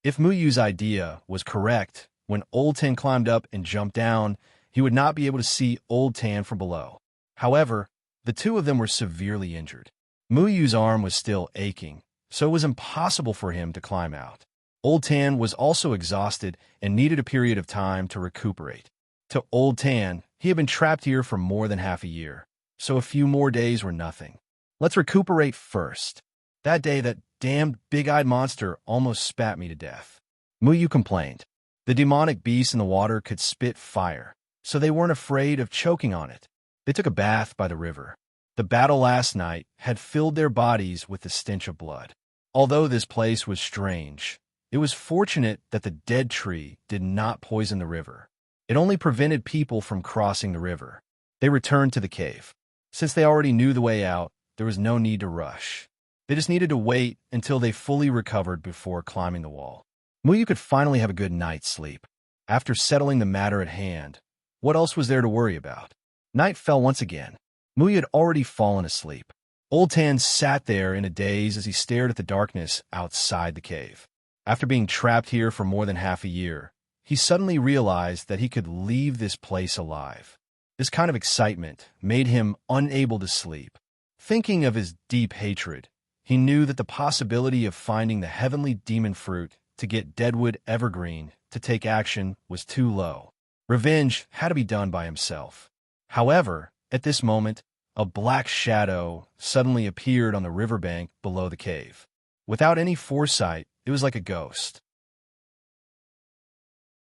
Speaker 1: If Muyu's idea was correct, when Old Tan climbed up and jumped down, he would not be able to see Old Tan from below. However, the two of them were severely injured. Muyu's arm was still aching, so it was impossible for him to climb out. Old Tan was also exhausted and needed a period of time to recuperate. To Old Tan, he had been trapped here for more than half a year, so a few more days were nothing. "Let's recuperate first. That day, that damned big-eyed monster almost spat me to death," Muyu complained. The demonic beast in the water could spit fire, so they weren't afraid of choking on it. They took a bath by the river. The battle last night had filled their bodies with the stench of blood. Although this place was strange, it was fortunate that the dead tree did not poison the river. It only prevented people from crossing the river. They returned to the cave. Since they already knew the way out, there was no need to rush. They just needed to wait until they fully recovered before climbing the wall. Muyu could finally have a good night's sleep. After settling the matter at hand, what else was there to worry about? Night fell once again. Muyu had already fallen asleep. Old Tan sat there in a daze as he stared at the darkness outside the cave. After being trapped here for more than half a year, he suddenly realized that he could leave this place alive. This kind of excitement made him unable to sleep. Thinking of his deep hatred, he knew that the possibility of finding the heavenly demon fruit to get Deadwood Evergreen to take action was too low. Revenge had to be done by himself. However, at this moment, a black shadow suddenly appeared on the riverbank below the cave. Without any foresight, it was like a ghost.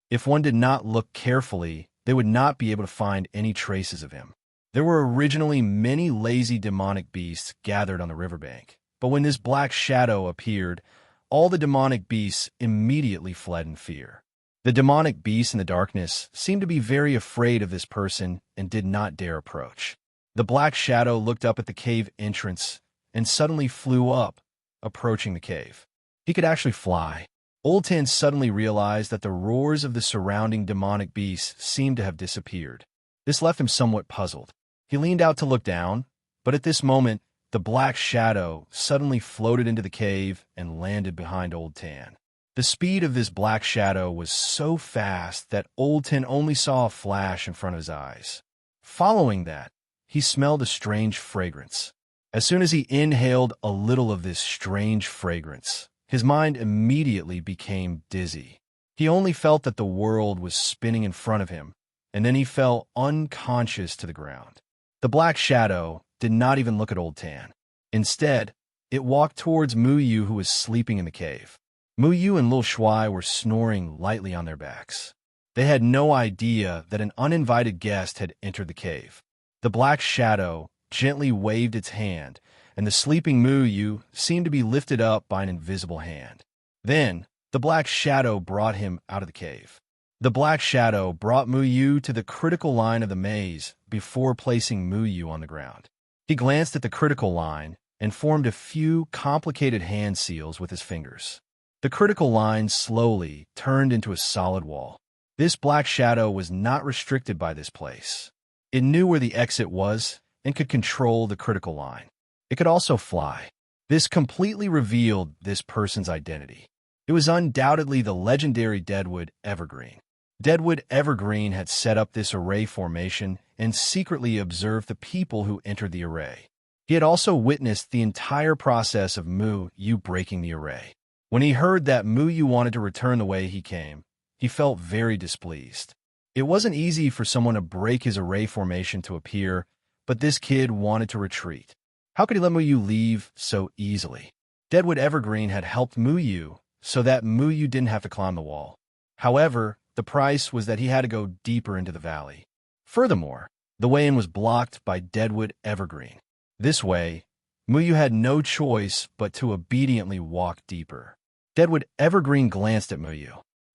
Speaker 1: If one did not look carefully, they would not be able to find any traces of him. There were originally many lazy demonic beasts gathered on the riverbank, but when this black shadow appeared, all the demonic beasts immediately fled in fear. The demonic beasts in the darkness seemed to be very afraid of this person and did not dare approach. The black shadow looked up at the cave entrance and suddenly flew up, approaching the cave. He could actually fly. Old Tan suddenly realized that the roars of the surrounding demonic beasts seemed to have disappeared. This left him somewhat puzzled. He leaned out to look down, but at this moment, the black shadow suddenly floated into the cave and landed behind Old Tan. The speed of this black shadow was so fast that Old Tan only saw a flash in front of his eyes. Following that, he smelled a strange fragrance. As soon as he inhaled a little of this strange fragrance, his mind immediately became dizzy. He only felt that the world was spinning in front of him, and then he fell unconscious to the ground. The black shadow did not even look at Old Tan. Instead, it walked towards Muyu, who was sleeping in the cave. Muyu and Lil Shuai were snoring lightly on their backs. They had no idea that an uninvited guest had entered the cave. The black shadow gently waved its hand, and the sleeping Muyu seemed to be lifted up by an invisible hand. Then, the black shadow brought him out of the cave. The black shadow brought Muyu to the critical line of the maze before placing Muyu on the ground. He glanced at the critical line and formed a few complicated hand seals with his fingers. The critical line slowly turned into a solid wall. This black shadow was not restricted by this place. It knew where the exit was and could control the critical line. It could also fly. This completely revealed this person's identity. It was undoubtedly the legendary Deadwood Evergreen. Deadwood Evergreen had set up this array formation and secretly observed the people who entered the array. He had also witnessed the entire process of Mu Yu breaking the array. When he heard that Mu Yu wanted to return the way he came, he felt very displeased. It wasn't easy for someone to break his array formation to appear, but this kid wanted to retreat. How could he let Mu Yu leave so easily? Deadwood Evergreen had helped Mu Yu so that Mu Yu didn't have to climb the wall. However, the price was that he had to go deeper into the valley. Furthermore, the way in was blocked by Deadwood Evergreen. This way, Mu Yu had no choice but to obediently walk deeper. Deadwood Evergreen glanced at Mu Yu.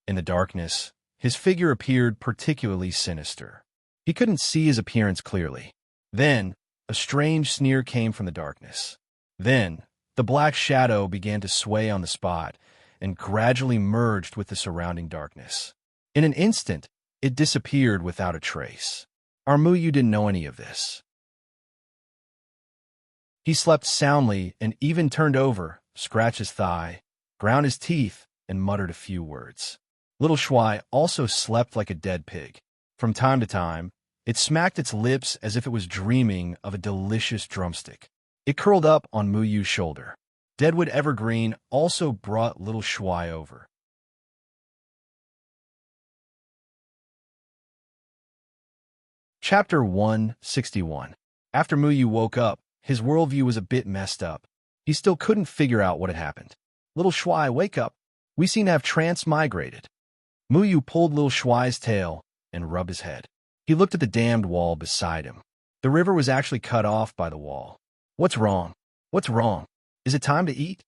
Speaker 1: In the darkness, his figure appeared particularly sinister. He couldn't see his appearance clearly. Then, a strange sneer came from the darkness. Then, the black shadow began to sway on the spot and gradually merged with the surrounding darkness. In an instant, it disappeared without a trace. Our Mu Yu didn't know any of this. He slept soundly and even turned over, scratched his thigh, ground his teeth, and muttered a few words. Little Shuai also slept like a dead pig. From time to time, it smacked its lips as if it was dreaming of a delicious drumstick. It curled up on Mu Yu's shoulder. Deadwood Evergreen also brought Little Shuai over. Chapter 161. After Mu Yu woke up, his worldview was a bit messed up. He still couldn't figure out what had happened. Little Shuai, wake up. We seem to have transmigrated. Mu Yu pulled Little Shuai's tail and rubbed his head. He looked at the dammed wall beside him. The river was actually cut off by the wall. What's wrong? What's wrong? Is it time to eat?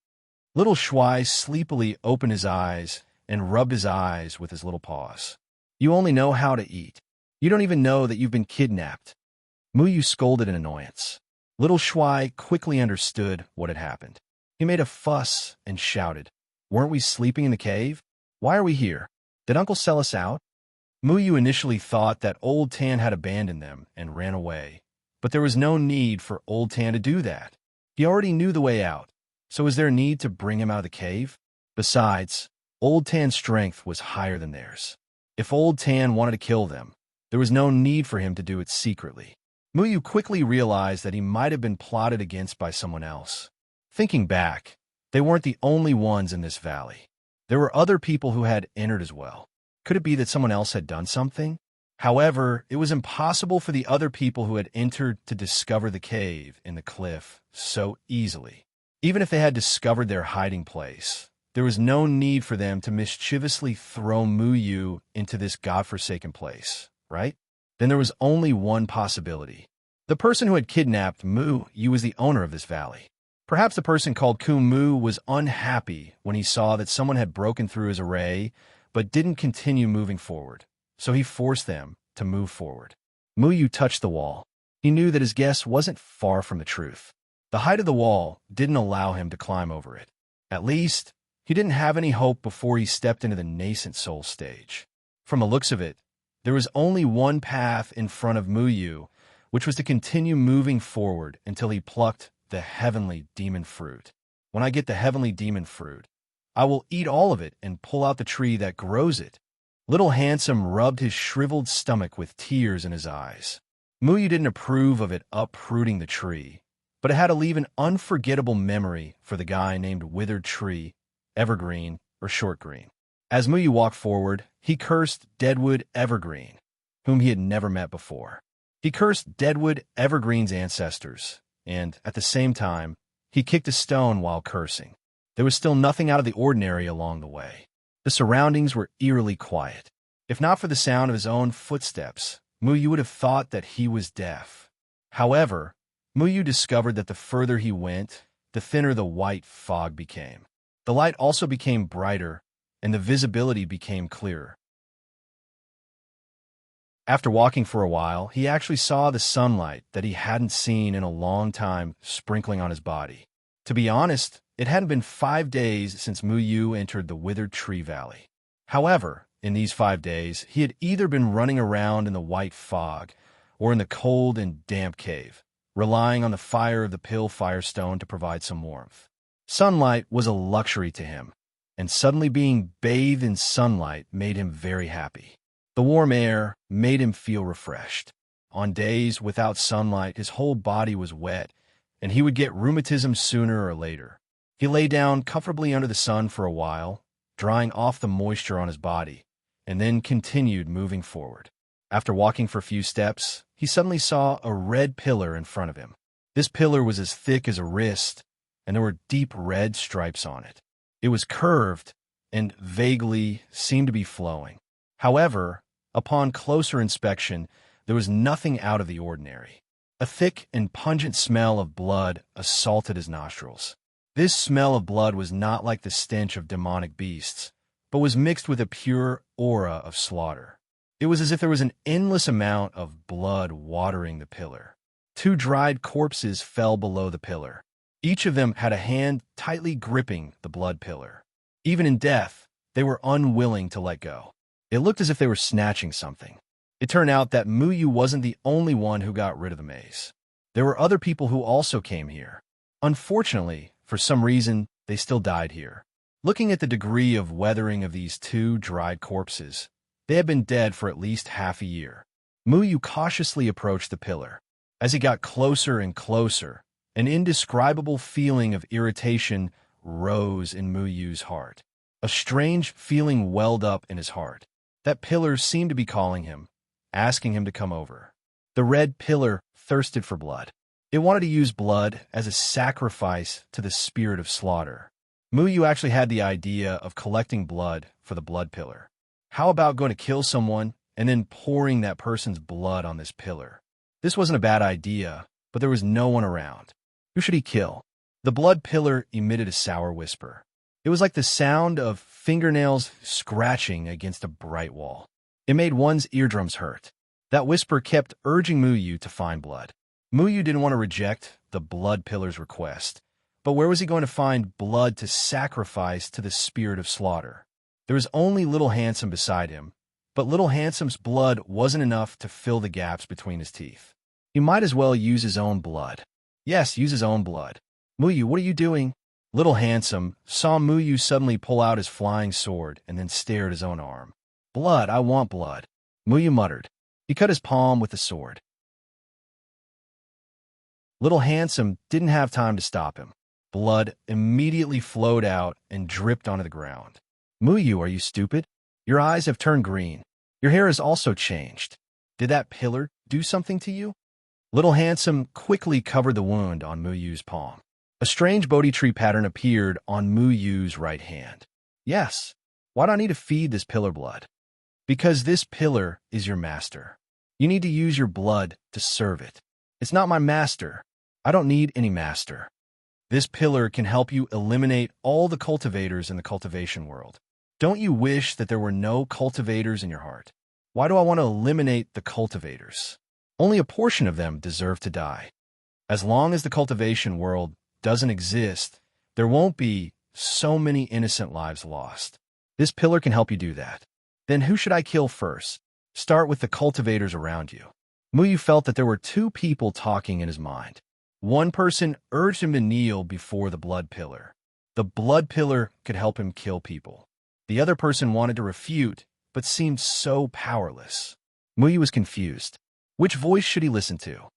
Speaker 1: Little Shuai sleepily opened his eyes and rubbed his eyes with his little paws. You only know how to eat. You don't even know that you've been kidnapped. Mu Yu scolded in annoyance. Little Shuai quickly understood what had happened. He made a fuss and shouted, "Weren't we sleeping in the cave? Why are we here? Did Uncle sell us out?" Mu Yu initially thought that Old Tan had abandoned them and ran away, but there was no need for Old Tan to do that. He already knew the way out, so was there a need to bring him out of the cave? Besides, Old Tan's strength was higher than theirs. If Old Tan wanted to kill them, there was no need for him to do it secretly. Mu Yu quickly realized that he might have been plotted against by someone else. Thinking back, they weren't the only ones in this valley. There were other people who had entered as well. Could it be that someone else had done something? However, it was impossible for the other people who had entered to discover the cave in the cliff so easily. Even if they had discovered their hiding place, there was no need for them to mischievously throw Mu Yu into this godforsaken place, right? Then there was only one possibility. The person who had kidnapped Mu Yu was the owner of this valley. Perhaps the person called Kumu was unhappy when he saw that someone had broken through his array but didn't continue moving forward, so he forced them to move forward. Mu Yu touched the wall. He knew that his guess wasn't far from the truth. The height of the wall didn't allow him to climb over it. At least, he didn't have any hope before he stepped into the nascent soul stage. From the looks of it, there was only one path in front of Mu Yu, which was to continue moving forward until he plucked the heavenly demon fruit. When I get the heavenly demon fruit, I will eat all of it and pull out the tree that grows it. Little Handsome rubbed his shriveled stomach with tears in his eyes. Mu Yu didn't approve of it uprooting the tree, but it had to leave an unforgettable memory for the guy named Withered Tree, Evergreen, or Short Green. As Mu Yu walked forward, he cursed Deadwood Evergreen, whom he had never met before. He cursed Deadwood Evergreen's ancestors, and, at the same time, he kicked a stone while cursing. There was still nothing out of the ordinary along the way. The surroundings were eerily quiet. If not for the sound of his own footsteps, Mu Yu would have thought that he was deaf. However, Mu Yu discovered that the further he went, the thinner the white fog became. The light also became brighter, and the visibility became clearer. After walking for a while, he actually saw the sunlight that he hadn't seen in a long time sprinkling on his body. To be honest, it hadn't been 5 days since Mu Yu entered the Withered Tree Valley. However, in these 5 days, he had either been running around in the white fog, or in the cold and damp cave, relying on the fire of the pill firestone to provide some warmth. Sunlight was a luxury to him, and suddenly being bathed in sunlight made him very happy. The warm air made him feel refreshed. On days without sunlight, his whole body was wet, and he would get rheumatism sooner or later. He lay down comfortably under the sun for a while, drying off the moisture on his body, and then continued moving forward. After walking for a few steps, he suddenly saw a red pillar in front of him. This pillar was as thick as a wrist, and there were deep red stripes on it. It was curved and vaguely seemed to be flowing. However, upon closer inspection, there was nothing out of the ordinary. A thick and pungent smell of blood assaulted his nostrils. This smell of blood was not like the stench of demonic beasts, but was mixed with a pure aura of slaughter. It was as if there was an endless amount of blood watering the pillar. 2 dried corpses fell below the pillar. Each of them had a hand tightly gripping the blood pillar. Even in death, they were unwilling to let go. It looked as if they were snatching something. It turned out that Muyu wasn't the only one who got rid of the maze. There were other people who also came here. Unfortunately, for some reason, they still died here. Looking at the degree of weathering of these 2 dried corpses, they had been dead for at least half a year. Muyu cautiously approached the pillar. As he got closer and closer, an indescribable feeling of irritation rose in Muyu's heart. A strange feeling welled up in his heart. That pillar seemed to be calling him, asking him to come over. The red pillar thirsted for blood. It wanted to use blood as a sacrifice to the spirit of slaughter. Muyu actually had the idea of collecting blood for the blood pillar. How about going to kill someone and then pouring that person's blood on this pillar? This wasn't a bad idea, but there was no one around. Who should he kill? The blood pillar emitted a sour whisper. It was like the sound of fingernails scratching against a bright wall. It made one's eardrums hurt. That whisper kept urging Muyu to find blood. Muyu didn't want to reject the blood pillar's request, but where was he going to find blood to sacrifice to the spirit of slaughter? There was only Little Handsome beside him, but Little Handsome's blood wasn't enough to fill the gaps between his teeth. He might as well use his own blood. Yes, use his own blood. Muyu, what are you doing? Little Handsome saw Muyu suddenly pull out his flying sword and then stare at his own arm. Blood, I want blood. Muyu muttered. He cut his palm with the sword. Little Handsome didn't have time to stop him. Blood immediately flowed out and dripped onto the ground. Muyu, are you stupid? Your eyes have turned green. Your hair has also changed. Did that pillar do something to you? Little Handsome quickly covered the wound on Muyu's palm. A strange Bodhi tree pattern appeared on Muyu's right hand. Yes. Why do I need to feed this pillar blood? Because this pillar is your master. You need to use your blood to serve it. It's not my master. I don't need any master. This pillar can help you eliminate all the cultivators in the cultivation world. Don't you wish that there were no cultivators in your heart? Why do I want to eliminate the cultivators? Only a portion of them deserve to die. As long as the cultivation world doesn't exist, there won't be so many innocent lives lost. This pillar can help you do that. Then who should I kill first? Start with the cultivators around you. Muyu felt that there were 2 people talking in his mind. One person urged him to kneel before the blood pillar. The blood pillar could help him kill people. The other person wanted to refute, but seemed so powerless. Muyu was confused. Which voice should he listen to?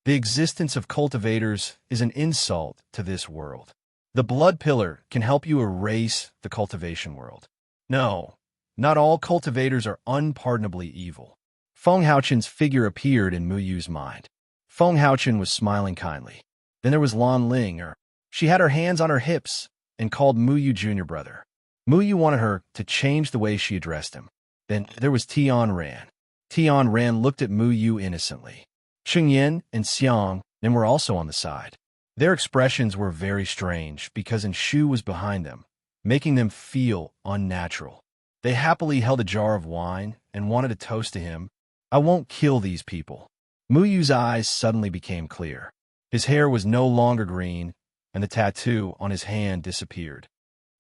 Speaker 1: The existence of cultivators is an insult to this world. The blood pillar can help you erase the cultivation world. No, not all cultivators are unpardonably evil. Feng Haochen's figure appeared in Muyu's mind. Feng Haochen was smiling kindly. Then there was Lan Ling. She had her hands on her hips and called Muyu junior brother. Muyu wanted her to change the way she addressed him. Then there was Tian Ran. Tian Ran looked at Muyu innocently. Chengyan and Xiang were also on the side. Their expressions were very strange because Shu was behind them, making them feel unnatural. They happily held a jar of wine and wanted to toast to him. I won't kill these people. Muyu's eyes suddenly became clear. His hair was no longer green, and the tattoo on his hand disappeared.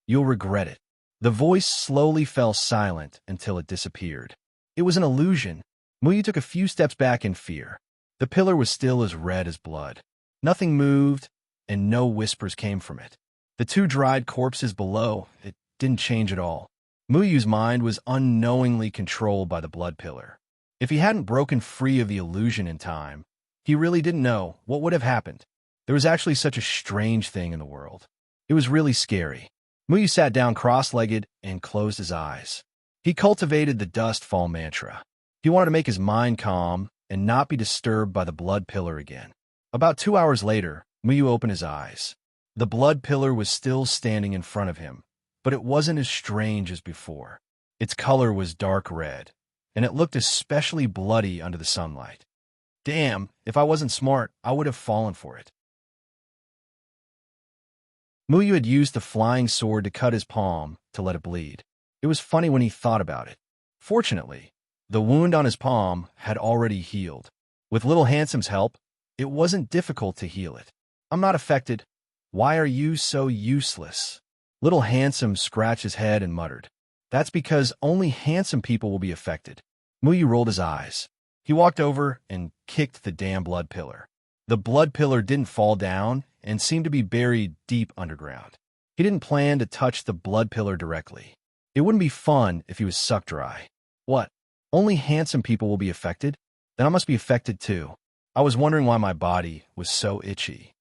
Speaker 1: You'll regret it. The voice slowly fell silent until it disappeared. It was an illusion. Muyu took a few steps back in fear. The pillar was still as red as blood. Nothing moved, and no whispers came from it. The two dried corpses below, it didn't change at all. Muyu's mind was unknowingly controlled by the blood pillar. If he hadn't broken free of the illusion in time, he really didn't know what would have happened. There was actually such a strange thing in the world. It was really scary. Muyu sat down cross-legged and closed his eyes. He cultivated the dust fall mantra. He wanted to make his mind calm and not be disturbed by the blood pillar again. About 2 hours later, Muyu opened his eyes. The blood pillar was still standing in front of him, but it wasn't as strange as before. Its color was dark red, and it looked especially bloody under the sunlight. Damn, if I wasn't smart, I would have fallen for it. Muyu had used the flying sword to cut his palm to let it bleed. It was funny when he thought about it. Fortunately, the wound on his palm had already healed. With Little Handsome's help, it wasn't difficult to heal it. I'm not affected. Why are you so useless? Little Handsome scratched his head and muttered. That's because only handsome people will be affected. Muyu rolled his eyes. He walked over and kicked the damn blood pillar. The blood pillar didn't fall down and seemed to be buried deep underground. He didn't plan to touch the blood pillar directly. It wouldn't be fun if he was sucked dry. What? Only handsome people will be affected? Then I must be affected too. I was wondering why my body was so itchy.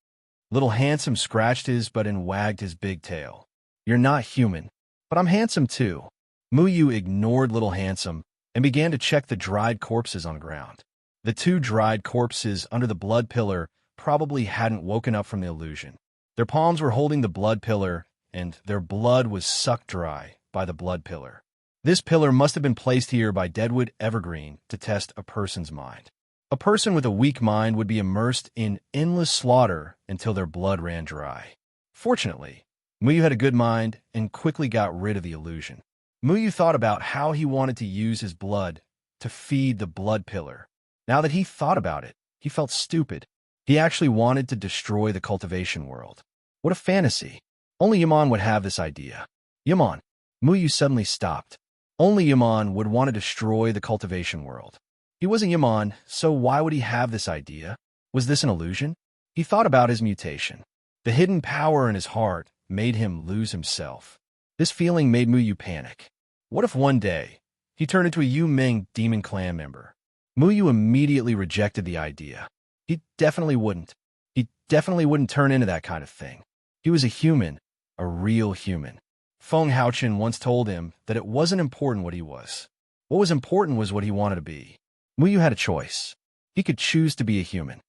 Speaker 1: Little Handsome scratched his butt and wagged his big tail. You're not human, but I'm handsome too. Muyu ignored Little Handsome and began to check the dried corpses on the ground. The two dried corpses under the blood pillar probably hadn't woken up from the illusion. Their palms were holding the blood pillar, and their blood was sucked dry by the blood pillar. This pillar must have been placed here by Deadwood Evergreen to test a person's mind. A person with a weak mind would be immersed in endless slaughter until their blood ran dry. Fortunately, Muyu had a good mind and quickly got rid of the illusion. Muyu thought about how he wanted to use his blood to feed the blood pillar. Now that he thought about it, he felt stupid. He actually wanted to destroy the cultivation world. What a fantasy. Only Yaman would have this idea. Yaman. Muyu suddenly stopped. Only Yaman would want to destroy the cultivation world. He wasn't Yaman, so why would he have this idea? Was this an illusion? He thought about his mutation. The hidden power in his heart made him lose himself. This feeling made Muyu panic. What if one day he turned into a Yu Ming demon clan member? Muyu immediately rejected the idea. He definitely wouldn't. He definitely wouldn't turn into that kind of thing. He was a human, a real human. Feng Haochen once told him that it wasn't important what he was. What was important was what he wanted to be. Muyu had a choice. He could choose to be a human.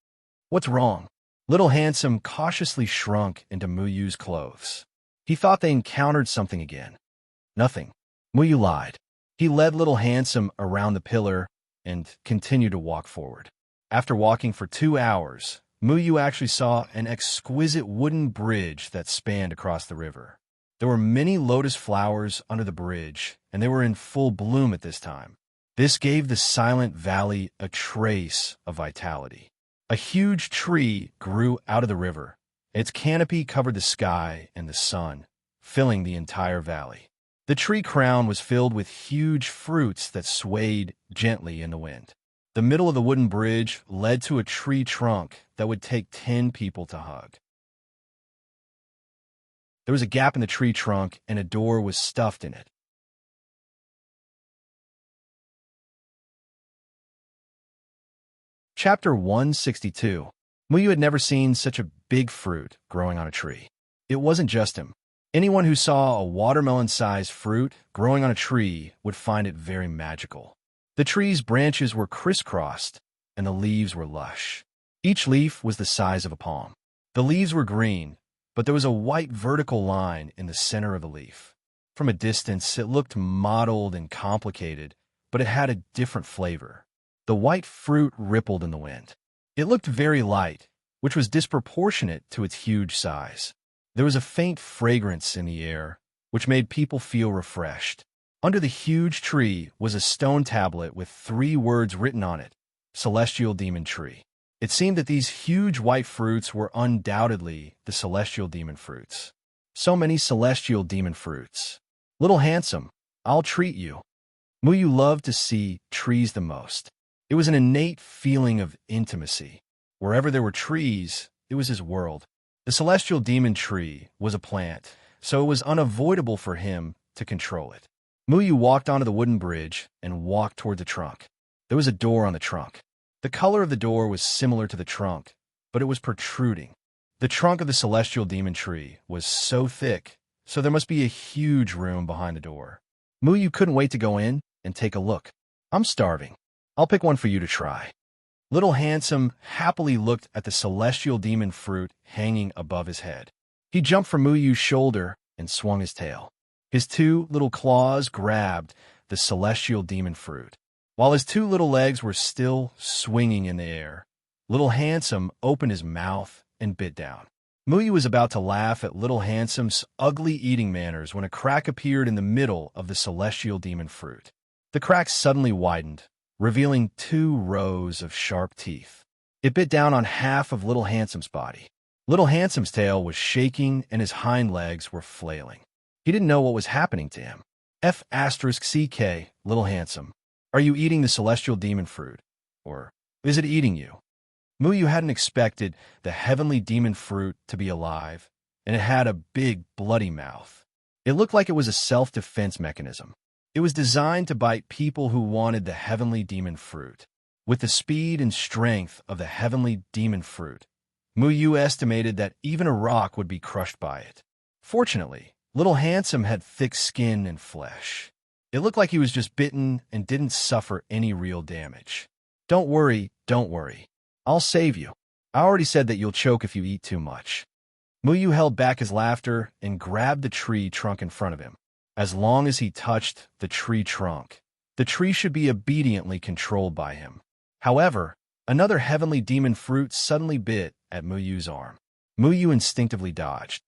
Speaker 1: What's wrong? Little Handsome cautiously shrunk into Muyu's clothes. He thought they encountered something again. Nothing. Muyu lied. He led Little Handsome around the pillar and continued to walk forward. After walking for 2 hours, Muyu actually saw an exquisite wooden bridge that spanned across the river. There were many lotus flowers under the bridge, and they were in full bloom at this time. This gave the silent valley a trace of vitality. A huge tree grew out of the river. Its canopy covered the sky and the sun, filling the entire valley. The tree crown was filled with huge fruits that swayed gently in the wind. The middle of the wooden bridge led to a tree trunk that would take 10 people to hug. There was a gap in the tree trunk, and a door was stuffed in it. Chapter 162. Muyu had never seen such a big fruit growing on a tree. It wasn't just him. Anyone who saw a watermelon-sized fruit growing on a tree would find it very magical. The tree's branches were crisscrossed, and the leaves were lush. Each leaf was the size of a palm. The leaves were green, but there was a white vertical line in the center of the leaf. From a distance, it looked mottled and complicated, but it had a different flavor. The white fruit rippled in the wind. It looked very light, which was disproportionate to its huge size. There was a faint fragrance in the air, which made people feel refreshed. Under the huge tree was a stone tablet with 3 words written on it, Celestial Demon Tree. It seemed that these huge white fruits were undoubtedly the celestial demon fruits. So many celestial demon fruits. Little Handsome, I'll treat you. Muyu loved to see trees the most. It was an innate feeling of intimacy. Wherever there were trees, it was his world. The celestial demon tree was a plant, so it was unavoidable for him to control it. Muyu walked onto the wooden bridge and walked toward the trunk. There was a door on the trunk. The color of the door was similar to the trunk, but it was protruding. The trunk of the celestial demon tree was so thick, so there must be a huge room behind the door. Muyu couldn't wait to go in and take a look. "I'm starving. I'll pick one for you to try." Little Handsome happily looked at the celestial demon fruit hanging above his head. He jumped from Muyu's shoulder and swung his tail. His two little claws grabbed the celestial demon fruit. While his two little legs were still swinging in the air, Little Handsome opened his mouth and bit down. Muyu was about to laugh at Little Handsome's ugly eating manners when a crack appeared in the middle of the celestial demon fruit. The crack suddenly widened, revealing 2 rows of sharp teeth. It bit down on half of Little Handsome's body. Little Handsome's tail was shaking and his hind legs were flailing. He didn't know what was happening to him. F***CK, Little Handsome, are you eating the celestial demon fruit? Or is it eating you? Muyu hadn't expected the heavenly demon fruit to be alive, and it had a big, bloody mouth. It looked like it was a self-defense mechanism. It was designed to bite people who wanted the heavenly demon fruit. With the speed and strength of the heavenly demon fruit, Muyu estimated that even a rock would be crushed by it. Fortunately, Little Handsome had thick skin and flesh. It looked like he was just bitten and didn't suffer any real damage. Don't worry. I'll save you. I already said that you'll choke if you eat too much." Muyu held back his laughter and grabbed the tree trunk in front of him. As long as he touched the tree trunk, the tree should be obediently controlled by him. However, another heavenly demon fruit suddenly bit at Muyu's arm. Muyu instinctively dodged.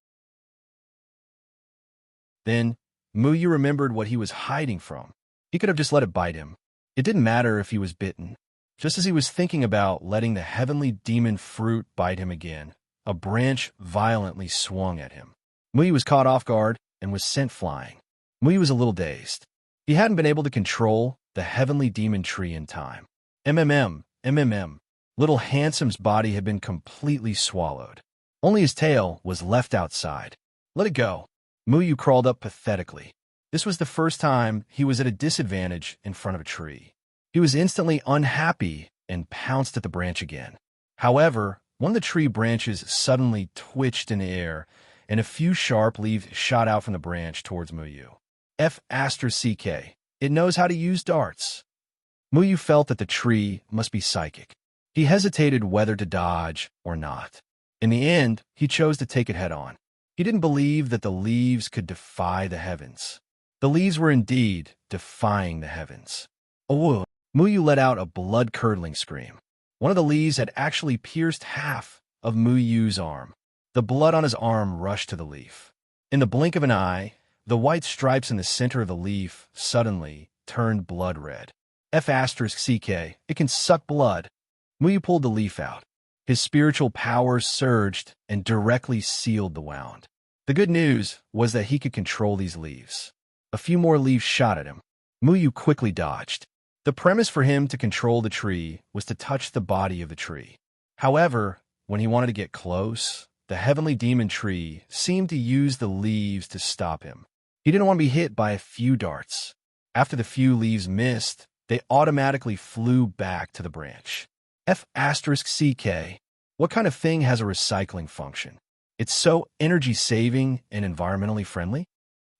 Speaker 1: Then, Muyu remembered what he was hiding from. He could have just let it bite him. It didn't matter if he was bitten. Just as he was thinking about letting the heavenly demon fruit bite him again, a branch violently swung at him. Muyu was caught off guard and was sent flying. Muyu was a little dazed. He hadn't been able to control the heavenly demon tree in time. Little Handsome's body had been completely swallowed. Only his tail was left outside. "Let it go." Muyu crawled up pathetically. This was the first time he was at a disadvantage in front of a tree. He was instantly unhappy and pounced at the branch again. However, one of the tree branches suddenly twitched in the air, and a few sharp leaves shot out from the branch towards Muyu. F***CK, it knows how to use darts. Muyu felt that the tree must be psychic. He hesitated whether to dodge or not. In the end, he chose to take it head-on. He didn't believe that the leaves could defy the heavens. The leaves were indeed defying the heavens. Oh! Muyu let out a blood-curdling scream. One of the leaves had actually pierced half of Muyu's arm. The blood on his arm rushed to the leaf. In the blink of an eye, the white stripes in the center of the leaf suddenly turned blood red. F***CK, it can suck blood. Muyu pulled the leaf out. His spiritual powers surged and directly sealed the wound. The good news was that he could control these leaves. A few more leaves shot at him. Muyu quickly dodged. The premise for him to control the tree was to touch the body of the tree. However, when he wanted to get close, the heavenly demon tree seemed to use the leaves to stop him. He didn't want to be hit by a few darts. After the few leaves missed, they automatically flew back to the branch. F***CK, what kind of thing has a recycling function? It's so energy-saving and environmentally friendly?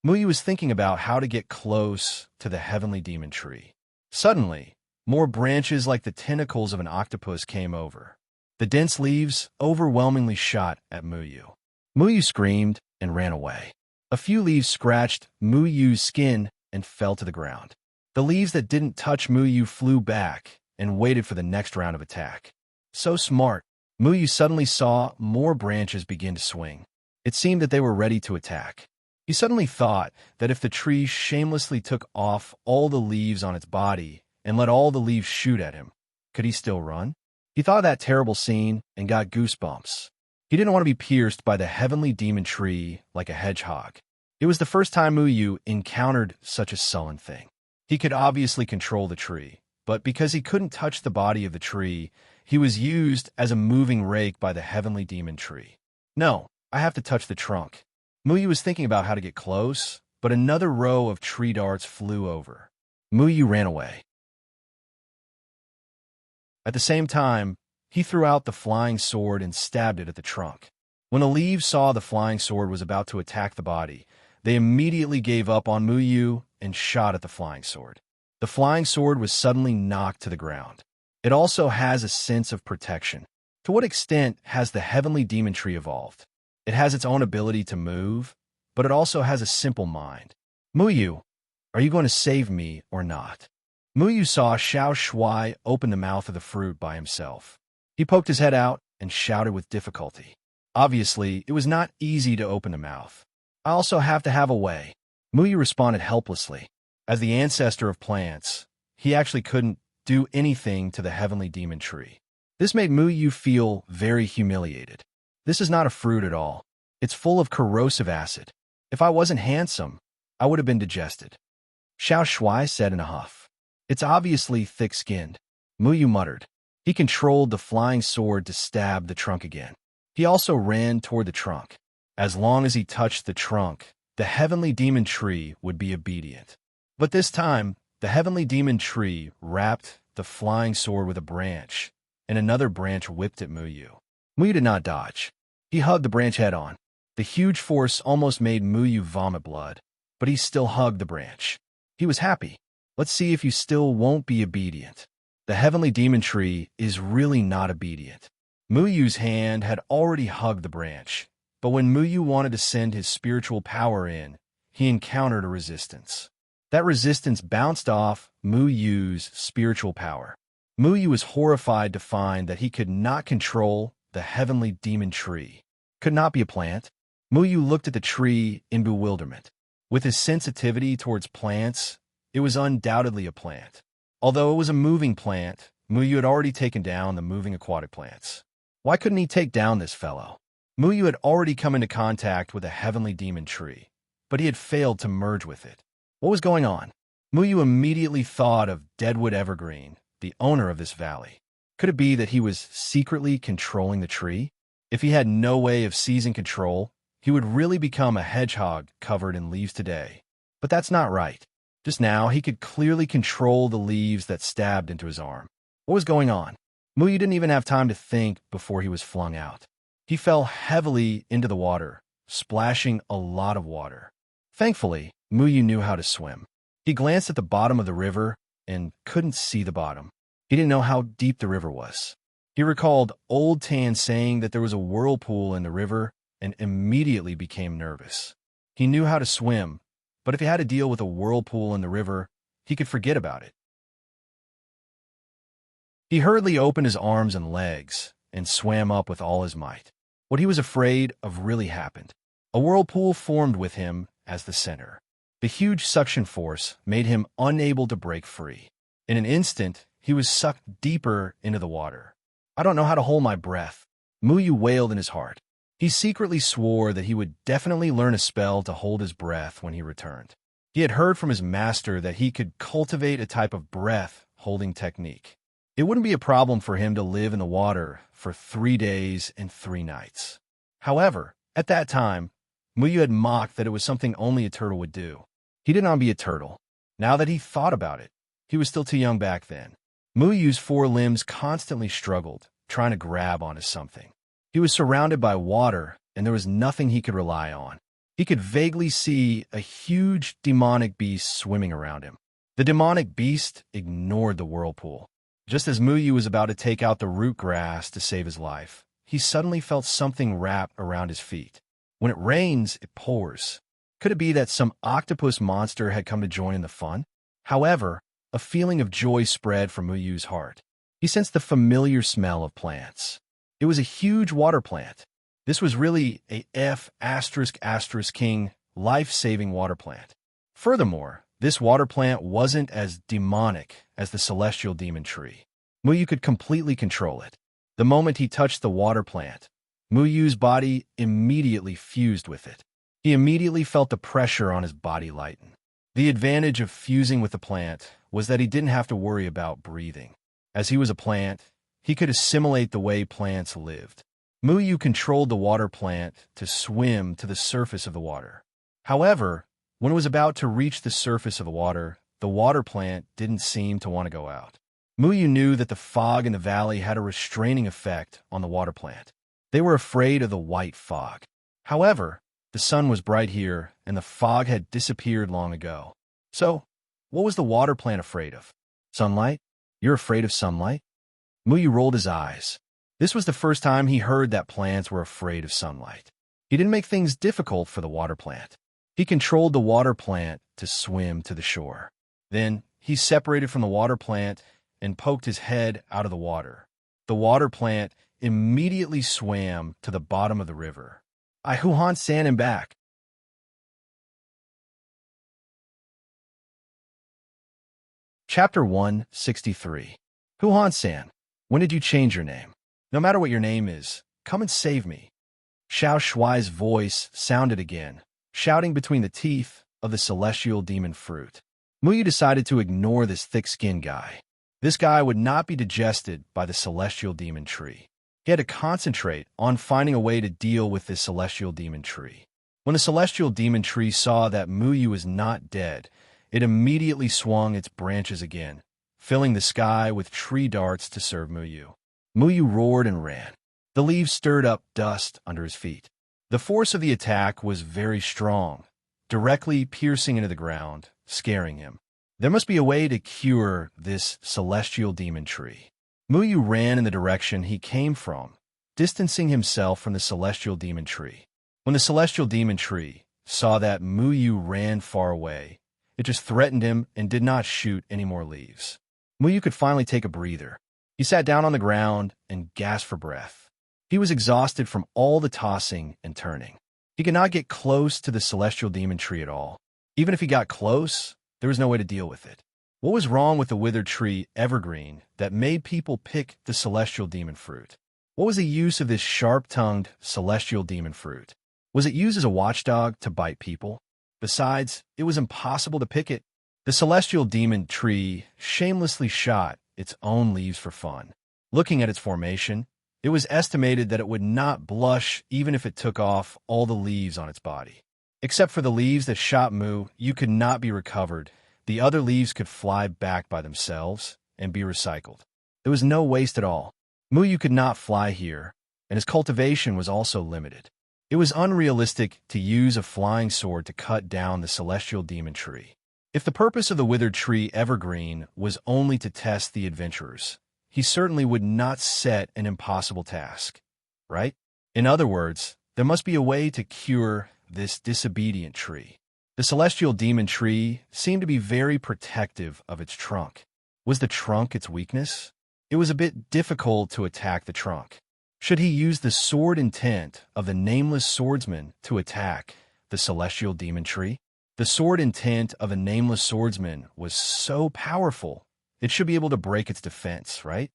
Speaker 1: Muyu was thinking about how to get close to the heavenly demon tree. Suddenly, more branches like the tentacles of an octopus came over. The dense leaves overwhelmingly shot at Muyu. Muyu screamed and ran away. A few leaves scratched Muyu's skin and fell to the ground. The leaves that didn't touch Muyu flew back and waited for the next round of attack. So smart, Muyu suddenly saw more branches begin to swing. It seemed that they were ready to attack. He suddenly thought that if the tree shamelessly took off all the leaves on its body and let all the leaves shoot at him, could he still run? He thought of that terrible scene and got goosebumps. He didn't want to be pierced by the heavenly demon tree like a hedgehog. It was the first time Muyu encountered such a sullen thing. He could obviously control the tree, but because he couldn't touch the body of the tree, he was used as a moving rake by the heavenly demon tree. No, I have to touch the trunk. Muyu was thinking about how to get close, but another row of tree darts flew over. Muyu ran away. At the same time, he threw out the flying sword and stabbed it at the trunk. When the leaves saw the flying sword was about to attack the body, they immediately gave up on Muyu and shot at the flying sword. The flying sword was suddenly knocked to the ground. It also has a sense of protection. To what extent has the heavenly demon tree evolved? It has its own ability to move, but it also has a simple mind. Muyu, are you going to save me or not? Muyu saw Xiao Shuai open the mouth of the fruit by himself. He poked his head out and shouted with difficulty. Obviously, it was not easy to open the mouth. I also have to have a way. Muyu responded helplessly. As the ancestor of plants, he actually couldn't do anything to the heavenly demon tree. This made Muyu feel very humiliated. This is not a fruit at all. It's full of corrosive acid. If I wasn't handsome, I would have been digested. Xiao Shuai said in a huff. It's obviously thick-skinned. Muyu muttered. He controlled the flying sword to stab the trunk again. He also ran toward the trunk. As long as he touched the trunk, the heavenly demon tree would be obedient. But this time, the heavenly demon tree wrapped the flying sword with a branch, and another branch whipped at Muyu. Muyu did not dodge. He hugged the branch head-on. The huge force almost made Muyu vomit blood, but he still hugged the branch. He was happy. Let's see if you still won't be obedient. The heavenly demon tree is really not obedient. Muyu's hand had already hugged the branch, but when Muyu wanted to send his spiritual power in, he encountered a resistance. That resistance bounced off Muyu's spiritual power. Muyu was horrified to find that he could not control the heavenly demon tree. Could not be a plant. Muyu looked at the tree in bewilderment. With his sensitivity towards plants, it was undoubtedly a plant. Although it was a moving plant, Muyu had already taken down the moving aquatic plants. Why couldn't he take down this fellow? Muyu had already come into contact with a heavenly demon tree, but he had failed to merge with it. What was going on? Muyu immediately thought of Deadwood Evergreen, the owner of this valley. Could it be that he was secretly controlling the tree? If he had no way of seizing control, he would really become a hedgehog covered in leaves today. But that's not right. Just now, he could clearly control the leaves that stabbed into his arm. What was going on? Muyu didn't even have time to think before he was flung out. He fell heavily into the water, splashing a lot of water. Thankfully, Muyu knew how to swim. He glanced at the bottom of the river and couldn't see the bottom. He didn't know how deep the river was. He recalled Old Tan saying that there was a whirlpool in the river and immediately became nervous. He knew how to swim, but if he had to deal with a whirlpool in the river, he could forget about it. He hurriedly opened his arms and legs and swam up with all his might. What he was afraid of really happened. A whirlpool formed with him as the center. The huge suction force made him unable to break free. In an instant, he was sucked deeper into the water. I don't know how to hold my breath. Muyu wailed in his heart. He secretly swore that he would definitely learn a spell to hold his breath when he returned. He had heard from his master that he could cultivate a type of breath-holding technique. It wouldn't be a problem for him to live in the water for 3 days and 3 nights. However, at that time, Muyu had mocked that it was something only a turtle would do. He did not be a turtle. Now that he thought about it, he was still too young back then. Muyu's 4 limbs constantly struggled, trying to grab onto something. He was surrounded by water, and there was nothing he could rely on. He could vaguely see a huge demonic beast swimming around him. The demonic beast ignored the whirlpool. Just as Muyu was about to take out the root grass to save his life, he suddenly felt something wrap around his feet. When it rains, it pours. Could it be that some octopus monster had come to join in the fun? However, a feeling of joy spread from Muyu's heart. He sensed the familiar smell of plants. It was a huge water plant. This was really a F***King life-saving water plant. Furthermore, this water plant wasn't as demonic as the celestial demon tree. Muyu could completely control it. The moment he touched the water plant, Muyu's body immediately fused with it. He immediately felt the pressure on his body lighten. The advantage of fusing with the plant was that he didn't have to worry about breathing. As he was a plant, he could assimilate the way plants lived. Muyu controlled the water plant to swim to the surface of the water. However, when it was about to reach the surface of the water plant didn't seem to want to go out. Muyu knew that the fog in the valley had a restraining effect on the water plant. They were afraid of the white fog. However, the sun was bright here, and the fog had disappeared long ago. So, what was the water plant afraid of? Sunlight? You're afraid of sunlight? Muyu rolled his eyes. This was the first time he heard that plants were afraid of sunlight. He didn't make things difficult for the water plant. He controlled the water plant to swim to the shore. Then, he separated from the water plant and poked his head out of the water. The water plant immediately swam to the bottom of the river. I Huhan San and back. Chapter 163. Huhan San, when did you change your name? No matter what your name is, come and save me. Xiao Shuai's voice sounded again, shouting between the teeth of the celestial demon fruit. Muyu decided to ignore this thick-skinned guy. This guy would not be digested by the celestial demon tree. He had to concentrate on finding a way to deal with this celestial demon tree. When the celestial demon tree saw that Muyu was not dead, it immediately swung its branches again, filling the sky with tree darts to serve Muyu. Muyu roared and ran. The leaves stirred up dust under his feet. The force of the attack was very strong, directly piercing into the ground, scaring him. There must be a way to cure this celestial demon tree. Muyu ran in the direction he came from, distancing himself from the celestial demon tree. When the celestial demon tree saw that Muyu ran far away, it just threatened him and did not shoot any more leaves. Muyu could finally take a breather. He sat down on the ground and gasped for breath. He was exhausted from all the tossing and turning. He could not get close to the celestial demon tree at all. Even if he got close, there was no way to deal with it. What was wrong with the withered tree evergreen that made people pick the celestial demon fruit? What was the use of this sharp-tongued celestial demon fruit? Was it used as a watchdog to bite people? Besides, it was impossible to pick it. The celestial demon tree shamelessly shot its own leaves for fun. Looking at its formation, it was estimated that it would not blush even if it took off all the leaves on its body. Except for the leaves that shot Muyu could not be recovered. The other leaves could fly back by themselves and be recycled. There was no waste at all. Muyu could not fly here, and his cultivation was also limited. It was unrealistic to use a flying sword to cut down the celestial demon tree. If the purpose of the withered tree evergreen was only to test the adventurers, he certainly would not set an impossible task, right? In other words, there must be a way to cure this disobedient tree. The celestial demon tree seemed to be very protective of its trunk. Was the trunk its weakness? It was a bit difficult to attack the trunk. Should he use the sword intent of the nameless swordsman to attack the celestial demon tree? The sword intent of a nameless swordsman was so powerful, it should be able to break its defense, right?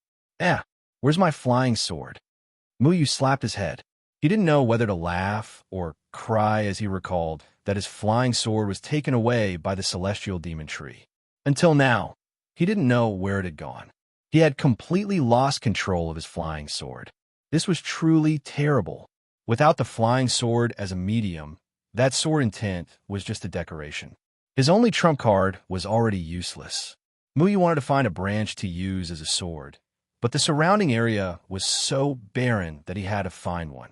Speaker 1: Where's my flying sword? Muyu slapped his head. He didn't know whether to laugh or cry as he recalled that his flying sword was taken away by the celestial demon tree. Until now, he didn't know where it had gone. He had completely lost control of his flying sword. This was truly terrible. Without the flying sword as a medium, that sword intent was just a decoration. His only trump card was already useless. Muyu wanted to find a branch to use as a sword, but the surrounding area was so barren that he had to find one.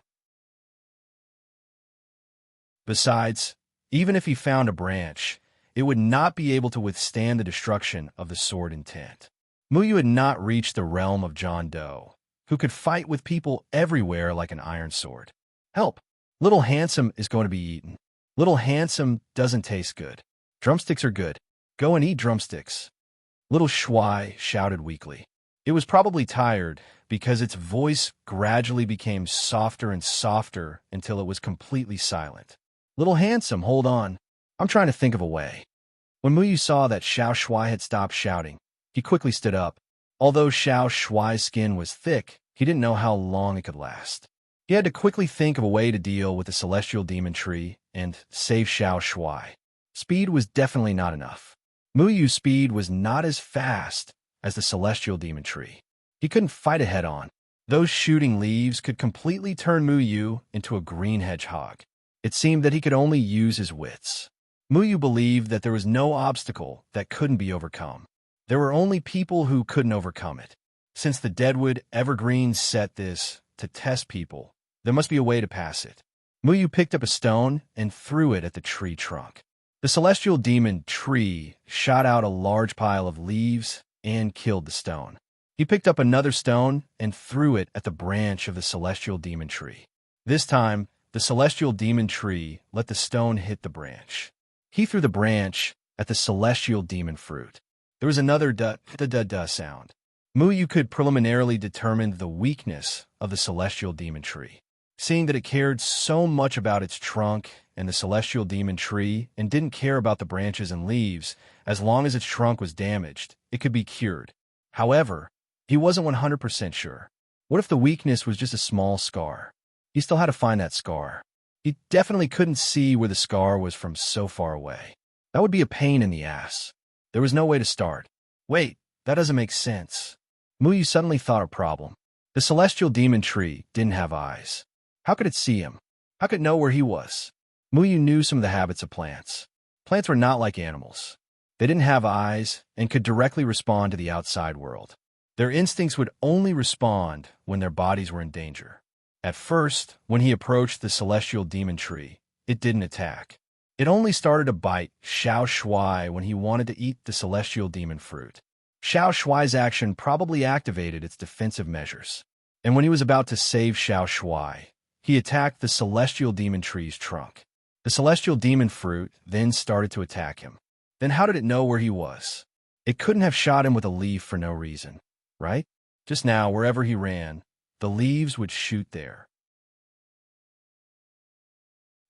Speaker 1: Besides, even if he found a branch, it would not be able to withstand the destruction of the sword intent. Muyu had not reached the realm of John Doe, who could fight with people everywhere like an iron sword. Help! Little Handsome is going to be eaten. Little Handsome doesn't taste good. Drumsticks are good. Go and eat drumsticks. Little Shuai shouted weakly. It was probably tired because its voice gradually became softer and softer until it was completely silent. Little Handsome, hold on. I'm trying to think of a way. When Muyu saw that Xiao Shuai had stopped shouting, he quickly stood up. Although Xiao Shuai's skin was thick, he didn't know how long it could last. He had to quickly think of a way to deal with the celestial demon tree and save Xiao Shuai. Speed was definitely not enough. Muyu's speed was not as fast as the celestial demon tree. He couldn't fight it head-on. Those shooting leaves could completely turn Muyu into a green hedgehog. It seemed that he could only use his wits. Muyu believed that there was no obstacle that couldn't be overcome. There were only people who couldn't overcome it. Since the Deadwood Evergreens set this to test people, there must be a way to pass it. Muyu picked up a stone and threw it at the tree trunk. The celestial demon tree shot out a large pile of leaves and killed the stone. He picked up another stone and threw it at the branch of the celestial demon tree. This time, the celestial demon tree let the stone hit the branch. He threw the branch at the celestial demon fruit. There was another da-da-da sound. Muyu could preliminarily determine the weakness of the celestial demon tree. Seeing that it cared so much about its trunk and the celestial demon tree and didn't care about the branches and leaves, as long as its trunk was damaged, it could be cured. However, he wasn't 100% sure. What if the weakness was just a small scar? He still had to find that scar. He definitely couldn't see where the scar was from so far away. That would be a pain in the ass. There was no way to start. Wait, that doesn't make sense. Muyu suddenly thought a problem. The celestial demon tree didn't have eyes. How could it see him? How could it know where he was? Muyu knew some of the habits of plants. Plants were not like animals. They didn't have eyes and could directly respond to the outside world. Their instincts would only respond when their bodies were in danger. At first, when he approached the celestial demon tree, it didn't attack. It only started to bite Xiao Shui when he wanted to eat the celestial demon fruit. Xiao Shui's action probably activated its defensive measures. And when he was about to save Xiao Shui, he attacked the celestial demon tree's trunk. The celestial demon fruit then started to attack him. Then how did it know where he was? It couldn't have shot him with a leaf for no reason, right? Just now, wherever he ran, the leaves would shoot there.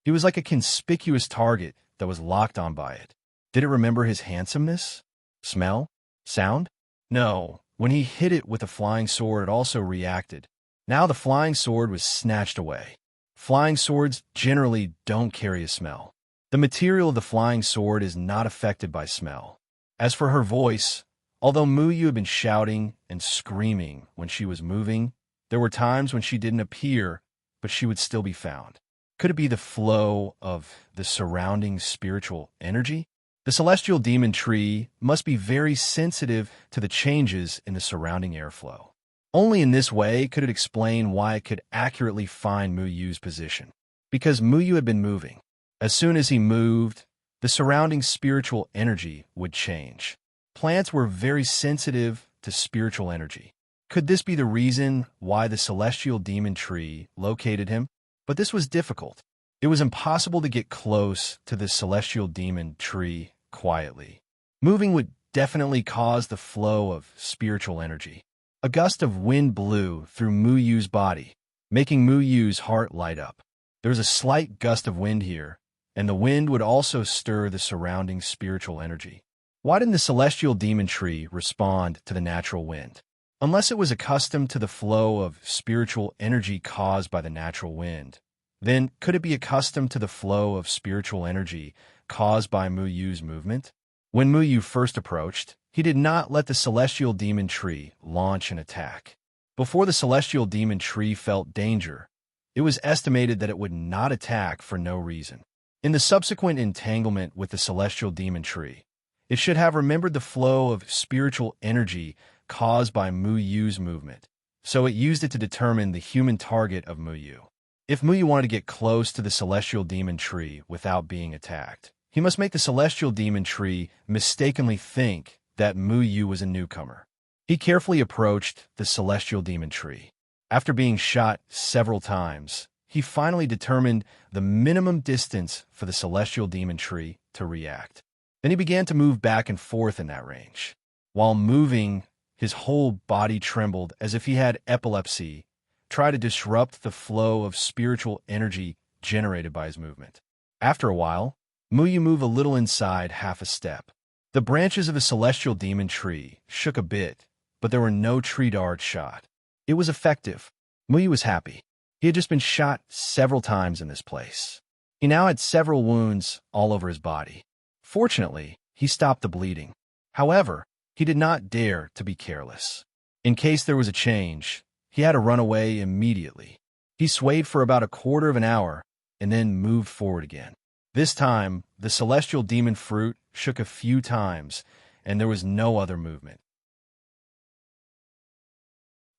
Speaker 1: He was like a conspicuous target that was locked on by it. Did it remember his handsomeness? Smell? Sound? No. When he hit it with a flying sword, it also reacted. Now the flying sword was snatched away. Flying swords generally don't carry a smell. The material of the flying sword is not affected by smell. As for her voice, although Muyu had been shouting and screaming when she was moving, there were times when she didn't appear, but she would still be found. Could it be the flow of the surrounding spiritual energy? The celestial demon tree must be very sensitive to the changes in the surrounding airflow. Only in this way could it explain why it could accurately find Muyu's position. Because Muyu had been moving. As soon as he moved, the surrounding spiritual energy would change. Plants were very sensitive to spiritual energy. Could this be the reason why the celestial demon tree located him? But this was difficult. It was impossible to get close to the celestial demon tree quietly. Moving would definitely cause the flow of spiritual energy. A gust of wind blew through Muyu's body, making Muyu's heart light up. There was a slight gust of wind here, and the wind would also stir the surrounding spiritual energy. Why didn't the celestial demon tree respond to the natural wind? Unless it was accustomed to the flow of spiritual energy caused by the natural wind, then could it be accustomed to the flow of spiritual energy caused by Muyu's movement? When Muyu first approached, he did not let the celestial demon tree launch an attack. Before the celestial demon tree felt danger, it was estimated that it would not attack for no reason. In the subsequent entanglement with the celestial demon tree, it should have remembered the flow of spiritual energy caused by Muyu's movement, so it used it to determine the human target of Muyu. If Muyu wanted to get close to the celestial demon tree without being attacked, he must make the celestial demon tree mistakenly think that Muyu was a newcomer. He carefully approached the celestial demon tree. After being shot several times, he finally determined the minimum distance for the celestial demon tree to react. Then he began to move back and forth in that range. While moving, his whole body trembled as if he had epilepsy, try to disrupt the flow of spiritual energy generated by his movement. After a while, Muyu moved a little inside half a step. The branches of the celestial demon tree shook a bit, but there were no tree darts shot. It was effective. Muyu was happy. He had just been shot several times in this place. He now had several wounds all over his body. Fortunately, he stopped the bleeding. However, he did not dare to be careless. In case there was a change, he had to run away immediately. He swayed for about a quarter of an hour and then moved forward again. This time, the celestial demon fruit shook a few times, and there was no other movement.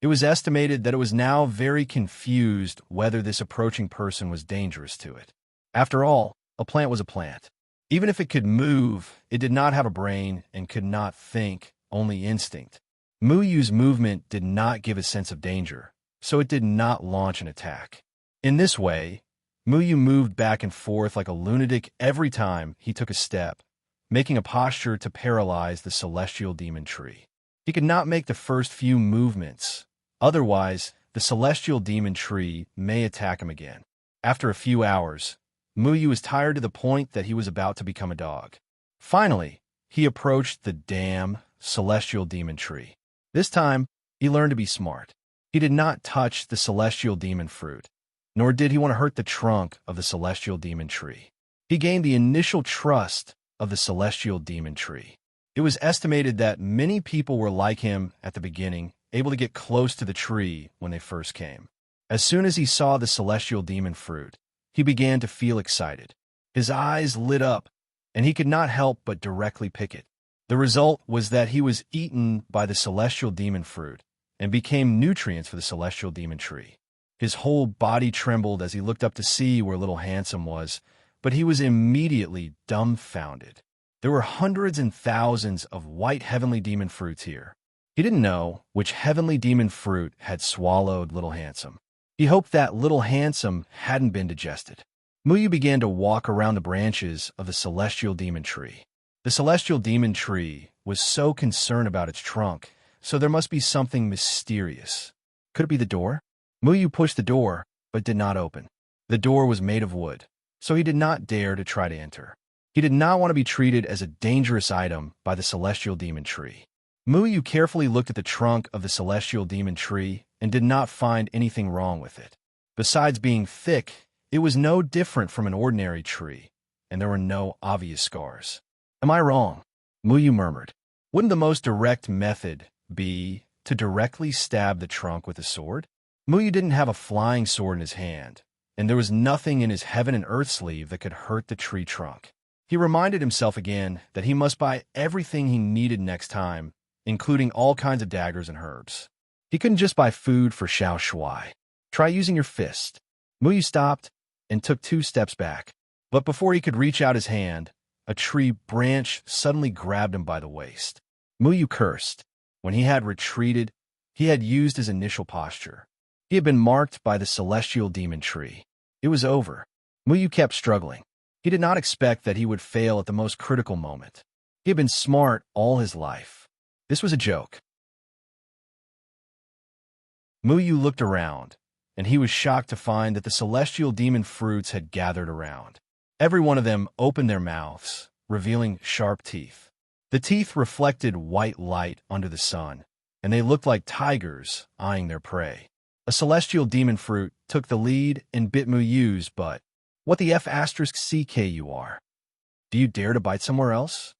Speaker 1: It was estimated that it was now very confused whether this approaching person was dangerous to it. After all, a plant was a plant. Even if it could move, it did not have a brain and could not think, only instinct. Muyu's movement did not give a sense of danger, so it did not launch an attack. In this way, Muyu moved back and forth like a lunatic every time he took a step, making a posture to paralyze the celestial demon tree. He could not make the first few movements. Otherwise, the celestial demon tree may attack him again. After a few hours, Muyu was tired to the point that he was about to become a dog. Finally, he approached the damn celestial demon tree. This time, he learned to be smart. He did not touch the celestial demon fruit, nor did he want to hurt the trunk of the celestial demon tree. He gained the initial trust of the celestial demon tree. It was estimated that many people were like him at the beginning, able to get close to the tree when they first came. As soon as he saw the celestial demon fruit, he began to feel excited. His eyes lit up, and he could not help but directly pick it. The result was that he was eaten by the celestial demon fruit and became nutrients for the celestial demon tree. His whole body trembled as he looked up to see where Little Handsome was, but he was immediately dumbfounded. There were hundreds and thousands of white heavenly demon fruits here. He didn't know which heavenly demon fruit had swallowed Little Handsome. He hoped that Little Handsome hadn't been digested. Muyu began to walk around the branches of the celestial demon tree. The celestial demon tree was so concerned about its trunk, so there must be something mysterious. Could it be the door? Muyu pushed the door, but did not open. The door was made of wood, so he did not dare to try to enter. He did not want to be treated as a dangerous item by the celestial demon tree. Muyu carefully looked at the trunk of the celestial demon tree and did not find anything wrong with it. Besides being thick, it was no different from an ordinary tree, and there were no obvious scars. Am I wrong? Muyu murmured. Wouldn't the most direct method be to directly stab the trunk with a sword? Muyu didn't have a flying sword in his hand, and there was nothing in his heaven and earth sleeve that could hurt the tree trunk. He reminded himself again that he must buy everything he needed next time, including all kinds of daggers and herbs. He couldn't just buy food for Xiao Shuai. Try using your fist. Muyu stopped and took 2 steps back. But before he could reach out his hand, a tree branch suddenly grabbed him by the waist. Muyu cursed. When he had retreated, he had used his initial posture. He had been marked by the celestial demon tree. It was over. Muyu kept struggling. He did not expect that he would fail at the most critical moment. He had been smart all his life. This was a joke. Muyu looked around, and he was shocked to find that the celestial demon fruits had gathered around. Every one of them opened their mouths, revealing sharp teeth. The teeth reflected white light under the sun, and they looked like tigers eyeing their prey. A celestial demon fruit took the lead and bit Muyu's butt. What the F***ck you are? Do you dare to bite somewhere else?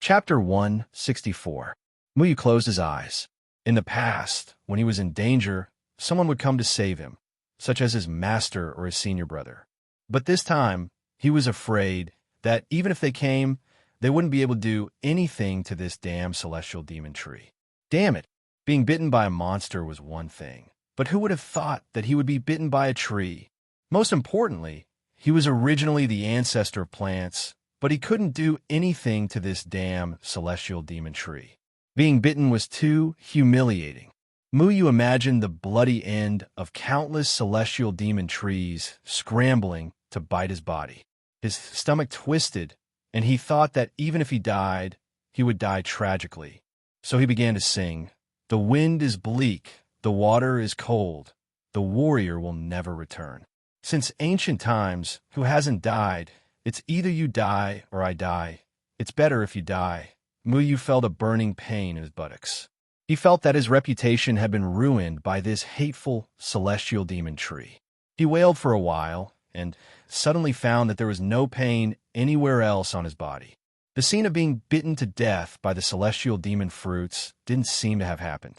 Speaker 1: Chapter 164. Muyu closed his eyes. In the past, when he was in danger, someone would come to save him, such as his master or his senior brother. But this time, he was afraid that even if they came, they wouldn't be able to do anything to this damn celestial demon tree. Damn it! Being bitten by a monster was one thing, but who would have thought that he would be bitten by a tree? Most importantly, he was originally the ancestor of plants, but he couldn't do anything to this damn celestial demon tree. Being bitten was too humiliating. Muyu imagined the bloody end of countless celestial demon trees scrambling to bite his body. His stomach twisted, and he thought that even if he died, he would die tragically. So he began to sing, "The wind is bleak, the water is cold, the warrior will never return." Since ancient times, who hasn't died? It's either you die or I die. It's better if you die. Muyu felt a burning pain in his buttocks. He felt that his reputation had been ruined by this hateful celestial demon tree. He wailed for a while and suddenly found that there was no pain anywhere else on his body. The scene of being bitten to death by the celestial demon fruits didn't seem to have happened.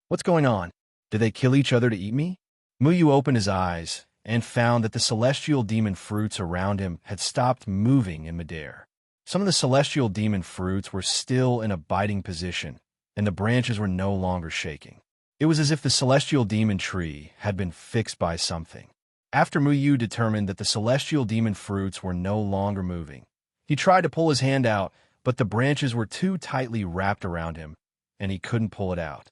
Speaker 1: What's going on? Did they kill each other to eat me? Muyu opened his eyes and found that the celestial demon fruits around him had stopped moving in midair. Some of the celestial demon fruits were still in a biting position, and the branches were no longer shaking. It was as if the celestial demon tree had been fixed by something. After Muyu determined that the celestial demon fruits were no longer moving, he tried to pull his hand out, but the branches were too tightly wrapped around him, and he couldn't pull it out.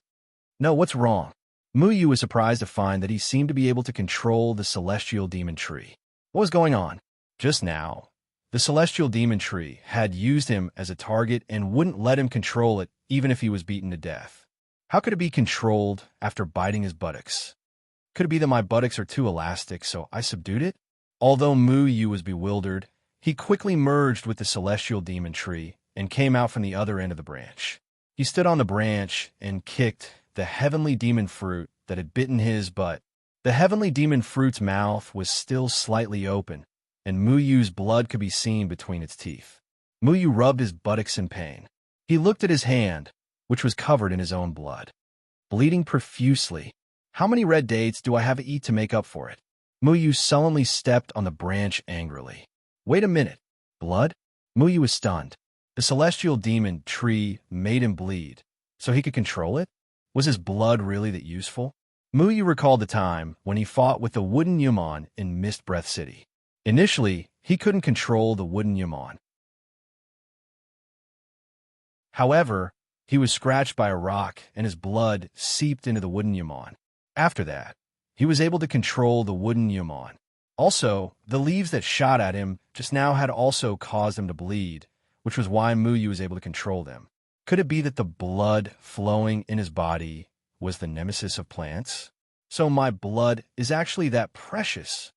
Speaker 1: No, what's wrong? Muyu was surprised to find that he seemed to be able to control the celestial demon tree. What was going on? Just now, the celestial demon tree had used him as a target and wouldn't let him control it even if he was beaten to death. How could it be controlled after biting his buttocks? Could it be that my buttocks are too elastic, so I subdued it? Although Muyu was bewildered, he quickly merged with the celestial demon tree and came out from the other end of the branch. He stood on the branch and kicked the heavenly demon fruit that had bitten his butt. The heavenly demon fruit's mouth was still slightly open, and Muyu's blood could be seen between its teeth. Muyu rubbed his buttocks in pain. He looked at his hand, which was covered in his own blood, bleeding profusely. How many red dates do I have to eat to make up for it? Muyu sullenly stepped on the branch angrily. Wait a minute. Blood? Muyu was stunned. The celestial demon tree made him bleed, so he could control it? Was his blood really that useful? Muyu recalled the time when he fought with the wooden Yumon in Mist Breath City. Initially, he couldn't control the wooden Yumon. However, he was scratched by a rock and his blood seeped into the wooden Yumon. After that, he was able to control the wooden Yumon. Also, the leaves that shot at him just now had also caused him to bleed, which was why Muyu was able to control them. Could it be that the blood flowing in his body was the nemesis of plants? So my blood is actually that precious.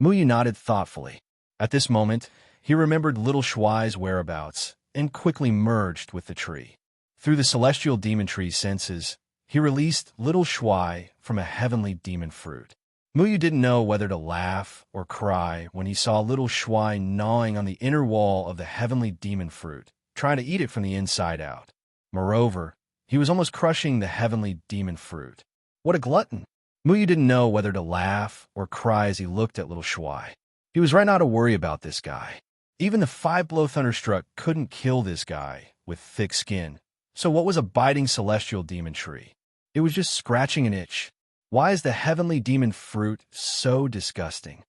Speaker 1: Muyu nodded thoughtfully. At this moment, he remembered little Shuai's whereabouts and quickly merged with the tree. Through the celestial demon tree's senses, he released little Shuai from a heavenly demon fruit. Muyu didn't know whether to laugh or cry when he saw little Shuai gnawing on the inner wall of the heavenly demon fruit, trying to eat it from the inside out. Moreover, he was almost crushing the heavenly demon fruit. What a glutton! Muyu didn't know whether to laugh or cry as he looked at little Shuai. He was right now to worry about this guy. Even the 5-blow thunderstruck couldn't kill this guy with thick skin. So what was a biting celestial demon tree? It was just scratching an itch. Why is the heavenly demon fruit so disgusting?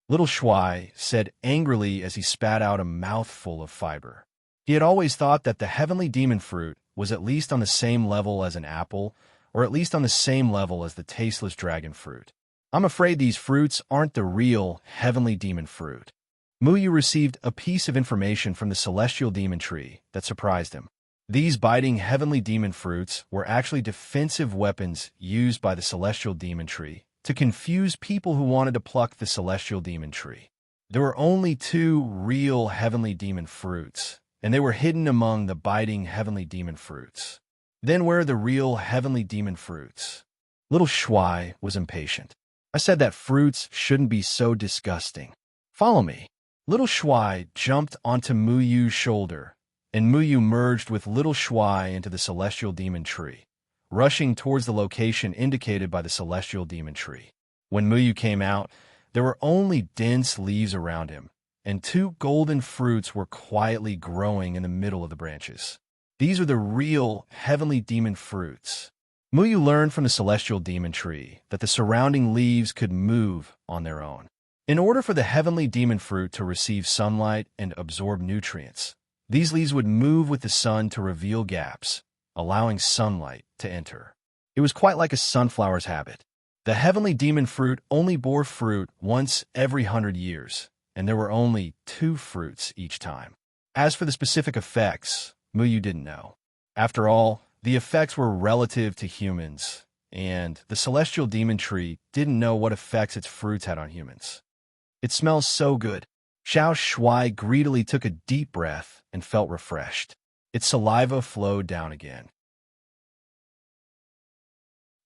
Speaker 1: Little Shuai said angrily as he spat out a mouthful of fiber. He had always thought that the heavenly demon fruit was at least on the same level as an apple, or at least on the same level as the tasteless dragon fruit. I'm afraid these fruits aren't the real heavenly demon fruit. Muyu received a piece of information from the celestial demon tree that surprised him. These biting heavenly demon fruits were actually defensive weapons used by the celestial demon tree to confuse people who wanted to pluck the celestial demon tree. There were only 2 real heavenly demon fruits, and they were hidden among the biting heavenly demon fruits. Then where are the real heavenly demon fruits? Little Shuai was impatient. I said that fruits shouldn't be so disgusting. Follow me. Little Shuai jumped onto Muyu's shoulder, and Muyu merged with little Shuai into the celestial demon tree, rushing towards the location indicated by the celestial demon tree. When Muyu came out, there were only dense leaves around him, and 2 golden fruits were quietly growing in the middle of the branches. These are the real heavenly demon fruits. Muyu learned from the celestial demon tree that the surrounding leaves could move on their own. In order for the heavenly demon fruit to receive sunlight and absorb nutrients, these leaves would move with the sun to reveal gaps, allowing sunlight to enter. It was quite like a sunflower's habit. The heavenly demon fruit only bore fruit once every 100 years, and there were only 2 fruits each time. As for the specific effects, Muyu didn't know. After all, the effects were relative to humans, and the celestial demon tree didn't know what effects its fruits had on humans. It smells so good. Xiao Shuai greedily took a deep breath and felt refreshed. Its saliva flowed down again.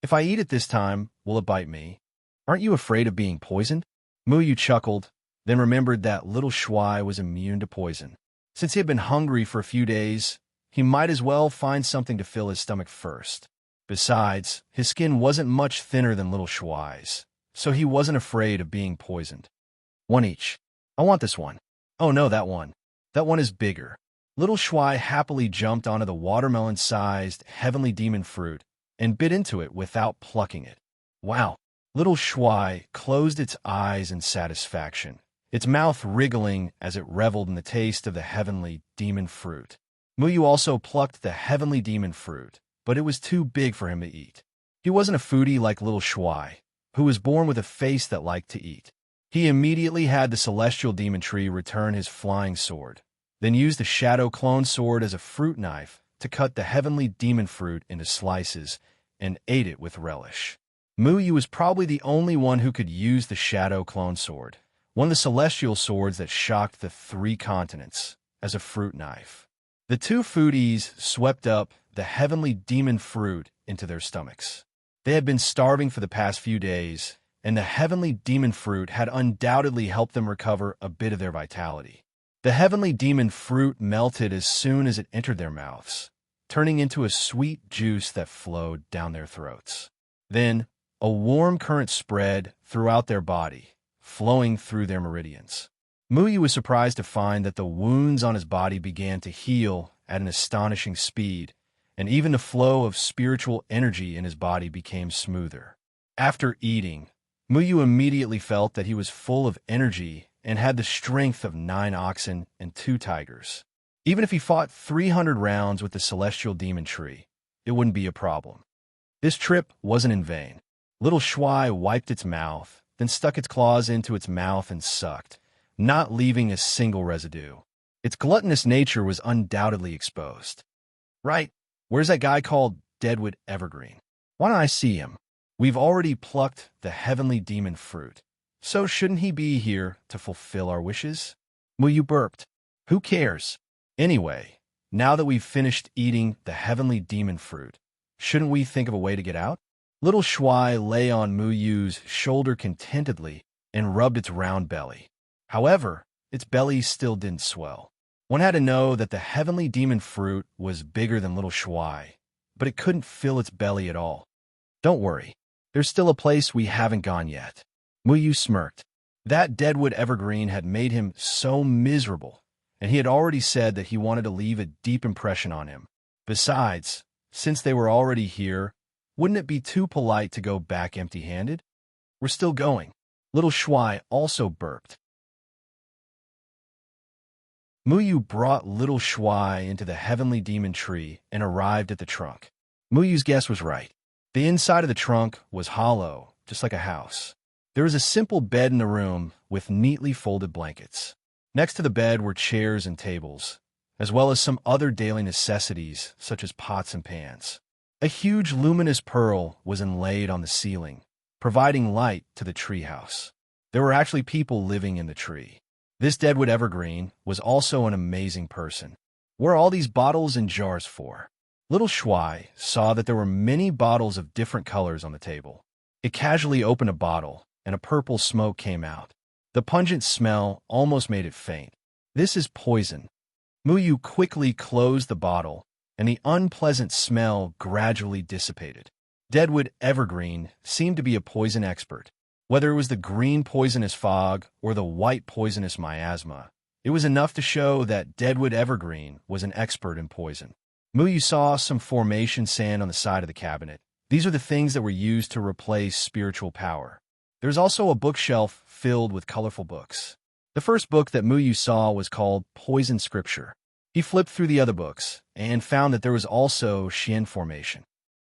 Speaker 1: If I eat it this time, will it bite me? Aren't you afraid of being poisoned? Muyu chuckled, then remembered that little Shuai was immune to poison. Since he had been hungry for a few days, he might as well find something to fill his stomach first. Besides, his skin wasn't much thinner than little Shuai's, so he wasn't afraid of being poisoned. One each. I want this one. Oh no, that one. That one is bigger. Little Shuai happily jumped onto the watermelon-sized heavenly demon fruit and bit into it without plucking it. Wow. Little Shuai closed its eyes in satisfaction, its mouth wriggling as it reveled in the taste of the heavenly demon fruit. Muyu also plucked the heavenly demon fruit, but it was too big for him to eat. He wasn't a foodie like little Shuai, who was born with a face that liked to eat. He immediately had the celestial demon tree return his flying sword, then used the shadow clone sword as a fruit knife to cut the heavenly demon fruit into slices and ate it with relish. Muyu was probably the only one who could use the shadow clone sword, one of the celestial swords that shocked the 3 continents, as a fruit knife. The 2 foodies swept up the heavenly demon fruit into their stomachs. They had been starving for the past few days, and the heavenly demon fruit had undoubtedly helped them recover a bit of their vitality. The heavenly demon fruit melted as soon as it entered their mouths, turning into a sweet juice that flowed down their throats. Then, a warm current spread throughout their body, flowing through their meridians. Muyu was surprised to find that the wounds on his body began to heal at an astonishing speed, and even the flow of spiritual energy in his body became smoother. After eating, Muyu immediately felt that he was full of energy and had the strength of 9 oxen and 2 tigers. Even if he fought 300 rounds with the celestial demon tree, it wouldn't be a problem. This trip wasn't in vain. Little Shuai wiped its mouth, then stuck its claws into its mouth and sucked, not leaving a single residue. Its gluttonous nature was undoubtedly exposed. Right, where's that guy called Deadwood Evergreen? Why don't I see him? We've already plucked the heavenly demon fruit, so shouldn't he be here to fulfill our wishes? Muyu burped. Who cares? Anyway, now that we've finished eating the heavenly demon fruit, shouldn't we think of a way to get out? Little Shuai lay on Muyu's shoulder contentedly and rubbed its round belly. However, its belly still didn't swell. One had to know that the heavenly demon fruit was bigger than little Shuai, but it couldn't fill its belly at all. Don't worry, there's still a place we haven't gone yet. Muyu smirked. That Deadwood Evergreen had made him so miserable, and he had already said that he wanted to leave a deep impression on him. Besides, since they were already here, wouldn't it be too polite to go back empty-handed? We're still going. Little Shuai also burped. Muyu brought little Shuai into the heavenly demon tree and arrived at the trunk. Muyu's guess was right. The inside of the trunk was hollow, just like a house. There was a simple bed in the room with neatly folded blankets. Next to the bed were chairs and tables, as well as some other daily necessities such as pots and pans. A huge luminous pearl was inlaid on the ceiling, providing light to the treehouse. There were actually people living in the tree. This Deadwood Evergreen was also an amazing person. What are all these bottles and jars for? Little Shuai saw that there were many bottles of different colors on the table. It casually opened a bottle, and a purple smoke came out. The pungent smell almost made it faint. This is poison. Muyu quickly closed the bottle, and the unpleasant smell gradually dissipated. Deadwood Evergreen seemed to be a poison expert. Whether it was the green poisonous fog or the white poisonous miasma, it was enough to show that Deadwood Evergreen was an expert in poison. Muyu saw some formation sand on the side of the cabinet. These are the things that were used to replace spiritual power. There's also a bookshelf filled with colorful books. The first book that Muyu saw was called Poison Scripture. He flipped through the other books and found that there was also Xian Formation.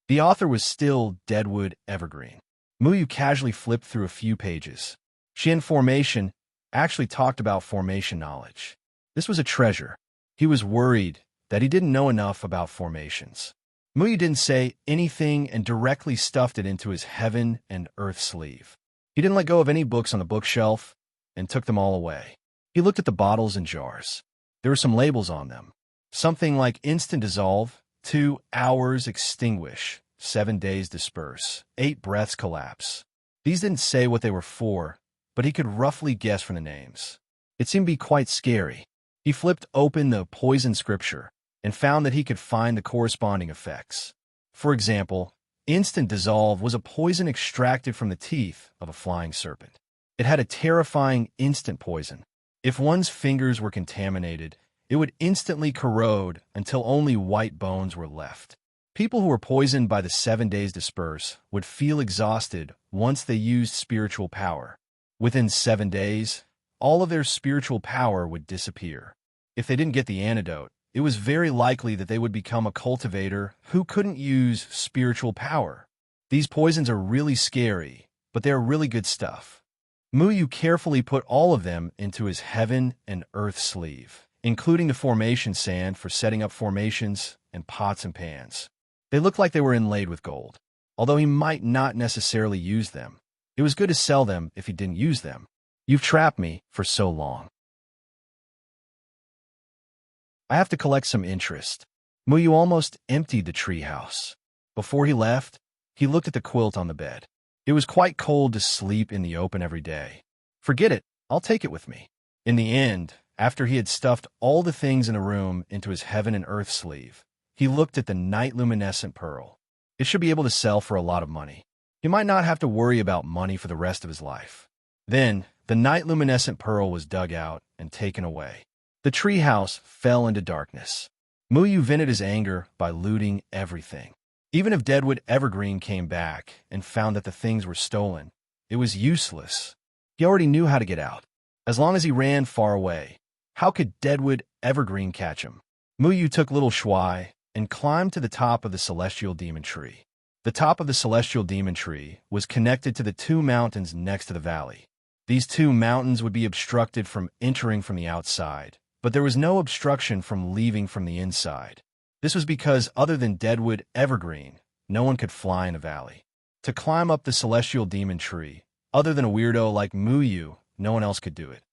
Speaker 1: The author was still Deadwood Evergreen. Muyu casually flipped through a few pages. Xian Formation actually talked about formation knowledge. This was a treasure. He was worried that he didn't know enough about formations. Muyu didn't say anything and directly stuffed it into his heaven and earth sleeve. He didn't let go of any books on the bookshelf and took them all away. He looked at the bottles and jars. There were some labels on them. Something like instant dissolve, 2 hours extinguish, 7 days disperse, 8 breaths collapse. These didn't say what they were for, but he could roughly guess from the names. It seemed to be quite scary. He flipped open the poison scripture and found that he could find the corresponding effects. For example, instant dissolve was a poison extracted from the teeth of a flying serpent. It had a terrifying instant poison. If one's fingers were contaminated, it would instantly corrode until only white bones were left. People who were poisoned by the 7 days disperse would feel exhausted once they used spiritual power. Within 7 days, all of their spiritual power would disappear. If they didn't get the antidote, it was very likely that they would become a cultivator who couldn't use spiritual power. These poisons are really scary, but they are really good stuff. Muyu carefully put all of them into his heaven and earth sleeve, including the formation sand for setting up formations and pots and pans. They looked like they were inlaid with gold. Although he might not necessarily use them, it was good to sell them if he didn't use them. You've trapped me for so long. I have to collect some interest. Muyu almost emptied the treehouse. Before he left, he looked at the quilt on the bed. It was quite cold to sleep in the open every day. Forget it, I'll take it with me. In the end, after he had stuffed all the things in the room into his heaven and earth sleeve, he looked at the night luminescent pearl. It should be able to sell for a lot of money. He might not have to worry about money for the rest of his life. Then, the night luminescent pearl was dug out and taken away. The treehouse fell into darkness. Muyu vented his anger by looting everything. Even if Deadwood Evergreen came back and found that the things were stolen, it was useless. He already knew how to get out. As long as he ran far away, how could Deadwood Evergreen catch him? Muyu took little Shuai and climbed to the top of the celestial demon tree. The top of the celestial demon tree was connected to the 2 mountains next to the valley. These 2 mountains would be obstructed from entering from the outside, but there was no obstruction from leaving from the inside. This was because, other than Deadwood Evergreen, no one could fly in the valley. To climb up the celestial demon tree, other than a weirdo like Muyu, no one else could do it.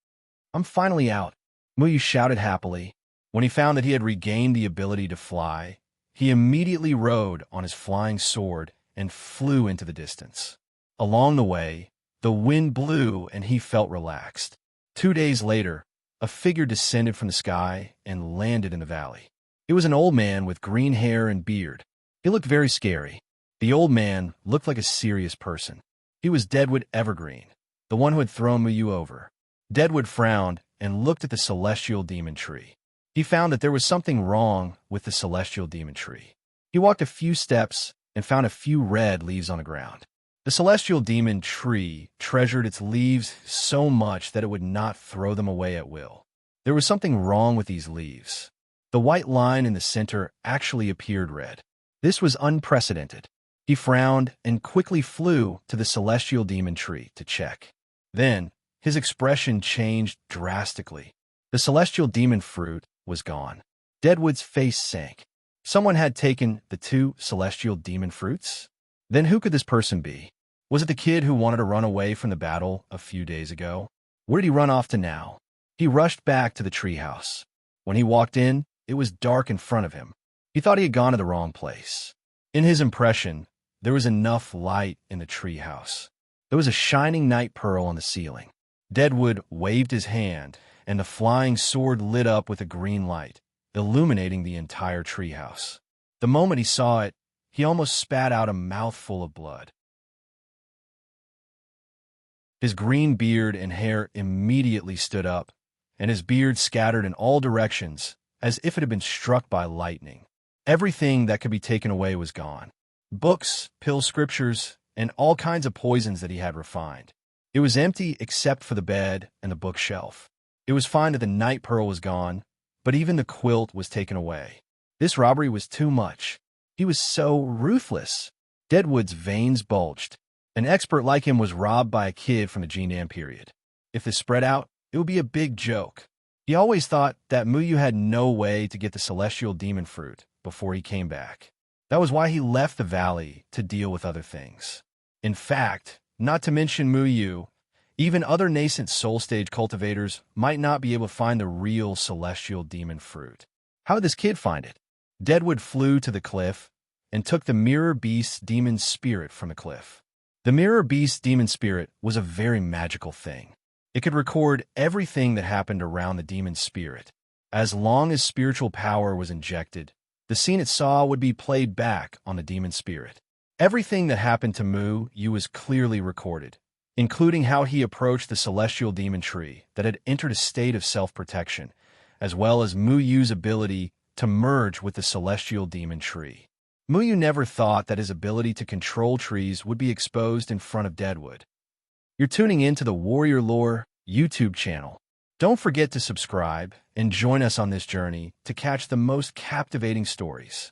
Speaker 1: I'm finally out, Muyu shouted happily. When he found that he had regained the ability to fly, he immediately rode on his flying sword and flew into the distance. Along the way, the wind blew and he felt relaxed. 2 days later, a figure descended from the sky and landed in the valley. It was an old man with green hair and beard. He looked very scary. The old man looked like a serious person. He was Deadwood Evergreen, the one who had thrown Muyu over. Deadwood frowned and looked at the celestial demon tree. He found that there was something wrong with the celestial demon tree. He walked a few steps and found a few red leaves on the ground. The celestial demon tree treasured its leaves so much that it would not throw them away at will. There was something wrong with these leaves. The white line in the center actually appeared red. This was unprecedented. He frowned and quickly flew to the celestial demon tree to check. Then, his expression changed drastically. The celestial demon fruit was gone. Deadwood's face sank. Someone had taken the 2 celestial demon fruits? Then who could this person be? Was it the kid who wanted to run away from the battle a few days ago? Where did he run off to now? He rushed back to the treehouse. When he walked in, it was dark in front of him. He thought he had gone to the wrong place. In his impression, there was enough light in the treehouse. There was a shining night pearl on the ceiling. Deadwood waved his hand, and the flying sword lit up with a green light, illuminating the entire treehouse. The moment he saw it, he almost spat out a mouthful of blood. His green beard and hair immediately stood up, and his beard scattered in all directions, as if it had been struck by lightning. Everything that could be taken away was gone. Books, pill scriptures, and all kinds of poisons that he had refined. It was empty except for the bed and the bookshelf. It was fine that the night pearl was gone, but even the quilt was taken away. This robbery was too much. He was so ruthless. Deadwood's veins bulged. An expert like him was robbed by a kid from the Jindan period. If this spread out, it would be a big joke. He always thought that Muyu had no way to get the celestial demon fruit before he came back. That was why he left the valley to deal with other things. In fact, not to mention Muyu, even other nascent soul stage cultivators might not be able to find the real celestial demon fruit. How did this kid find it? Deadwood flew to the cliff and took the mirror beast demon's spirit from the cliff. The Mirror Beast demon spirit was a very magical thing. It could record everything that happened around the demon spirit. As long as spiritual power was injected, the scene it saw would be played back on the demon spirit. Everything that happened to Mu Yu was clearly recorded, including how he approached the celestial demon tree that had entered a state of self-protection, as well as Mu Yu's ability to merge with the celestial demon tree. Mu Yu never thought that his ability to control trees would be exposed in front of Deadwood. You're tuning in to the Warrior Lore YouTube channel. Don't forget to subscribe and join us on this journey to catch the most captivating stories.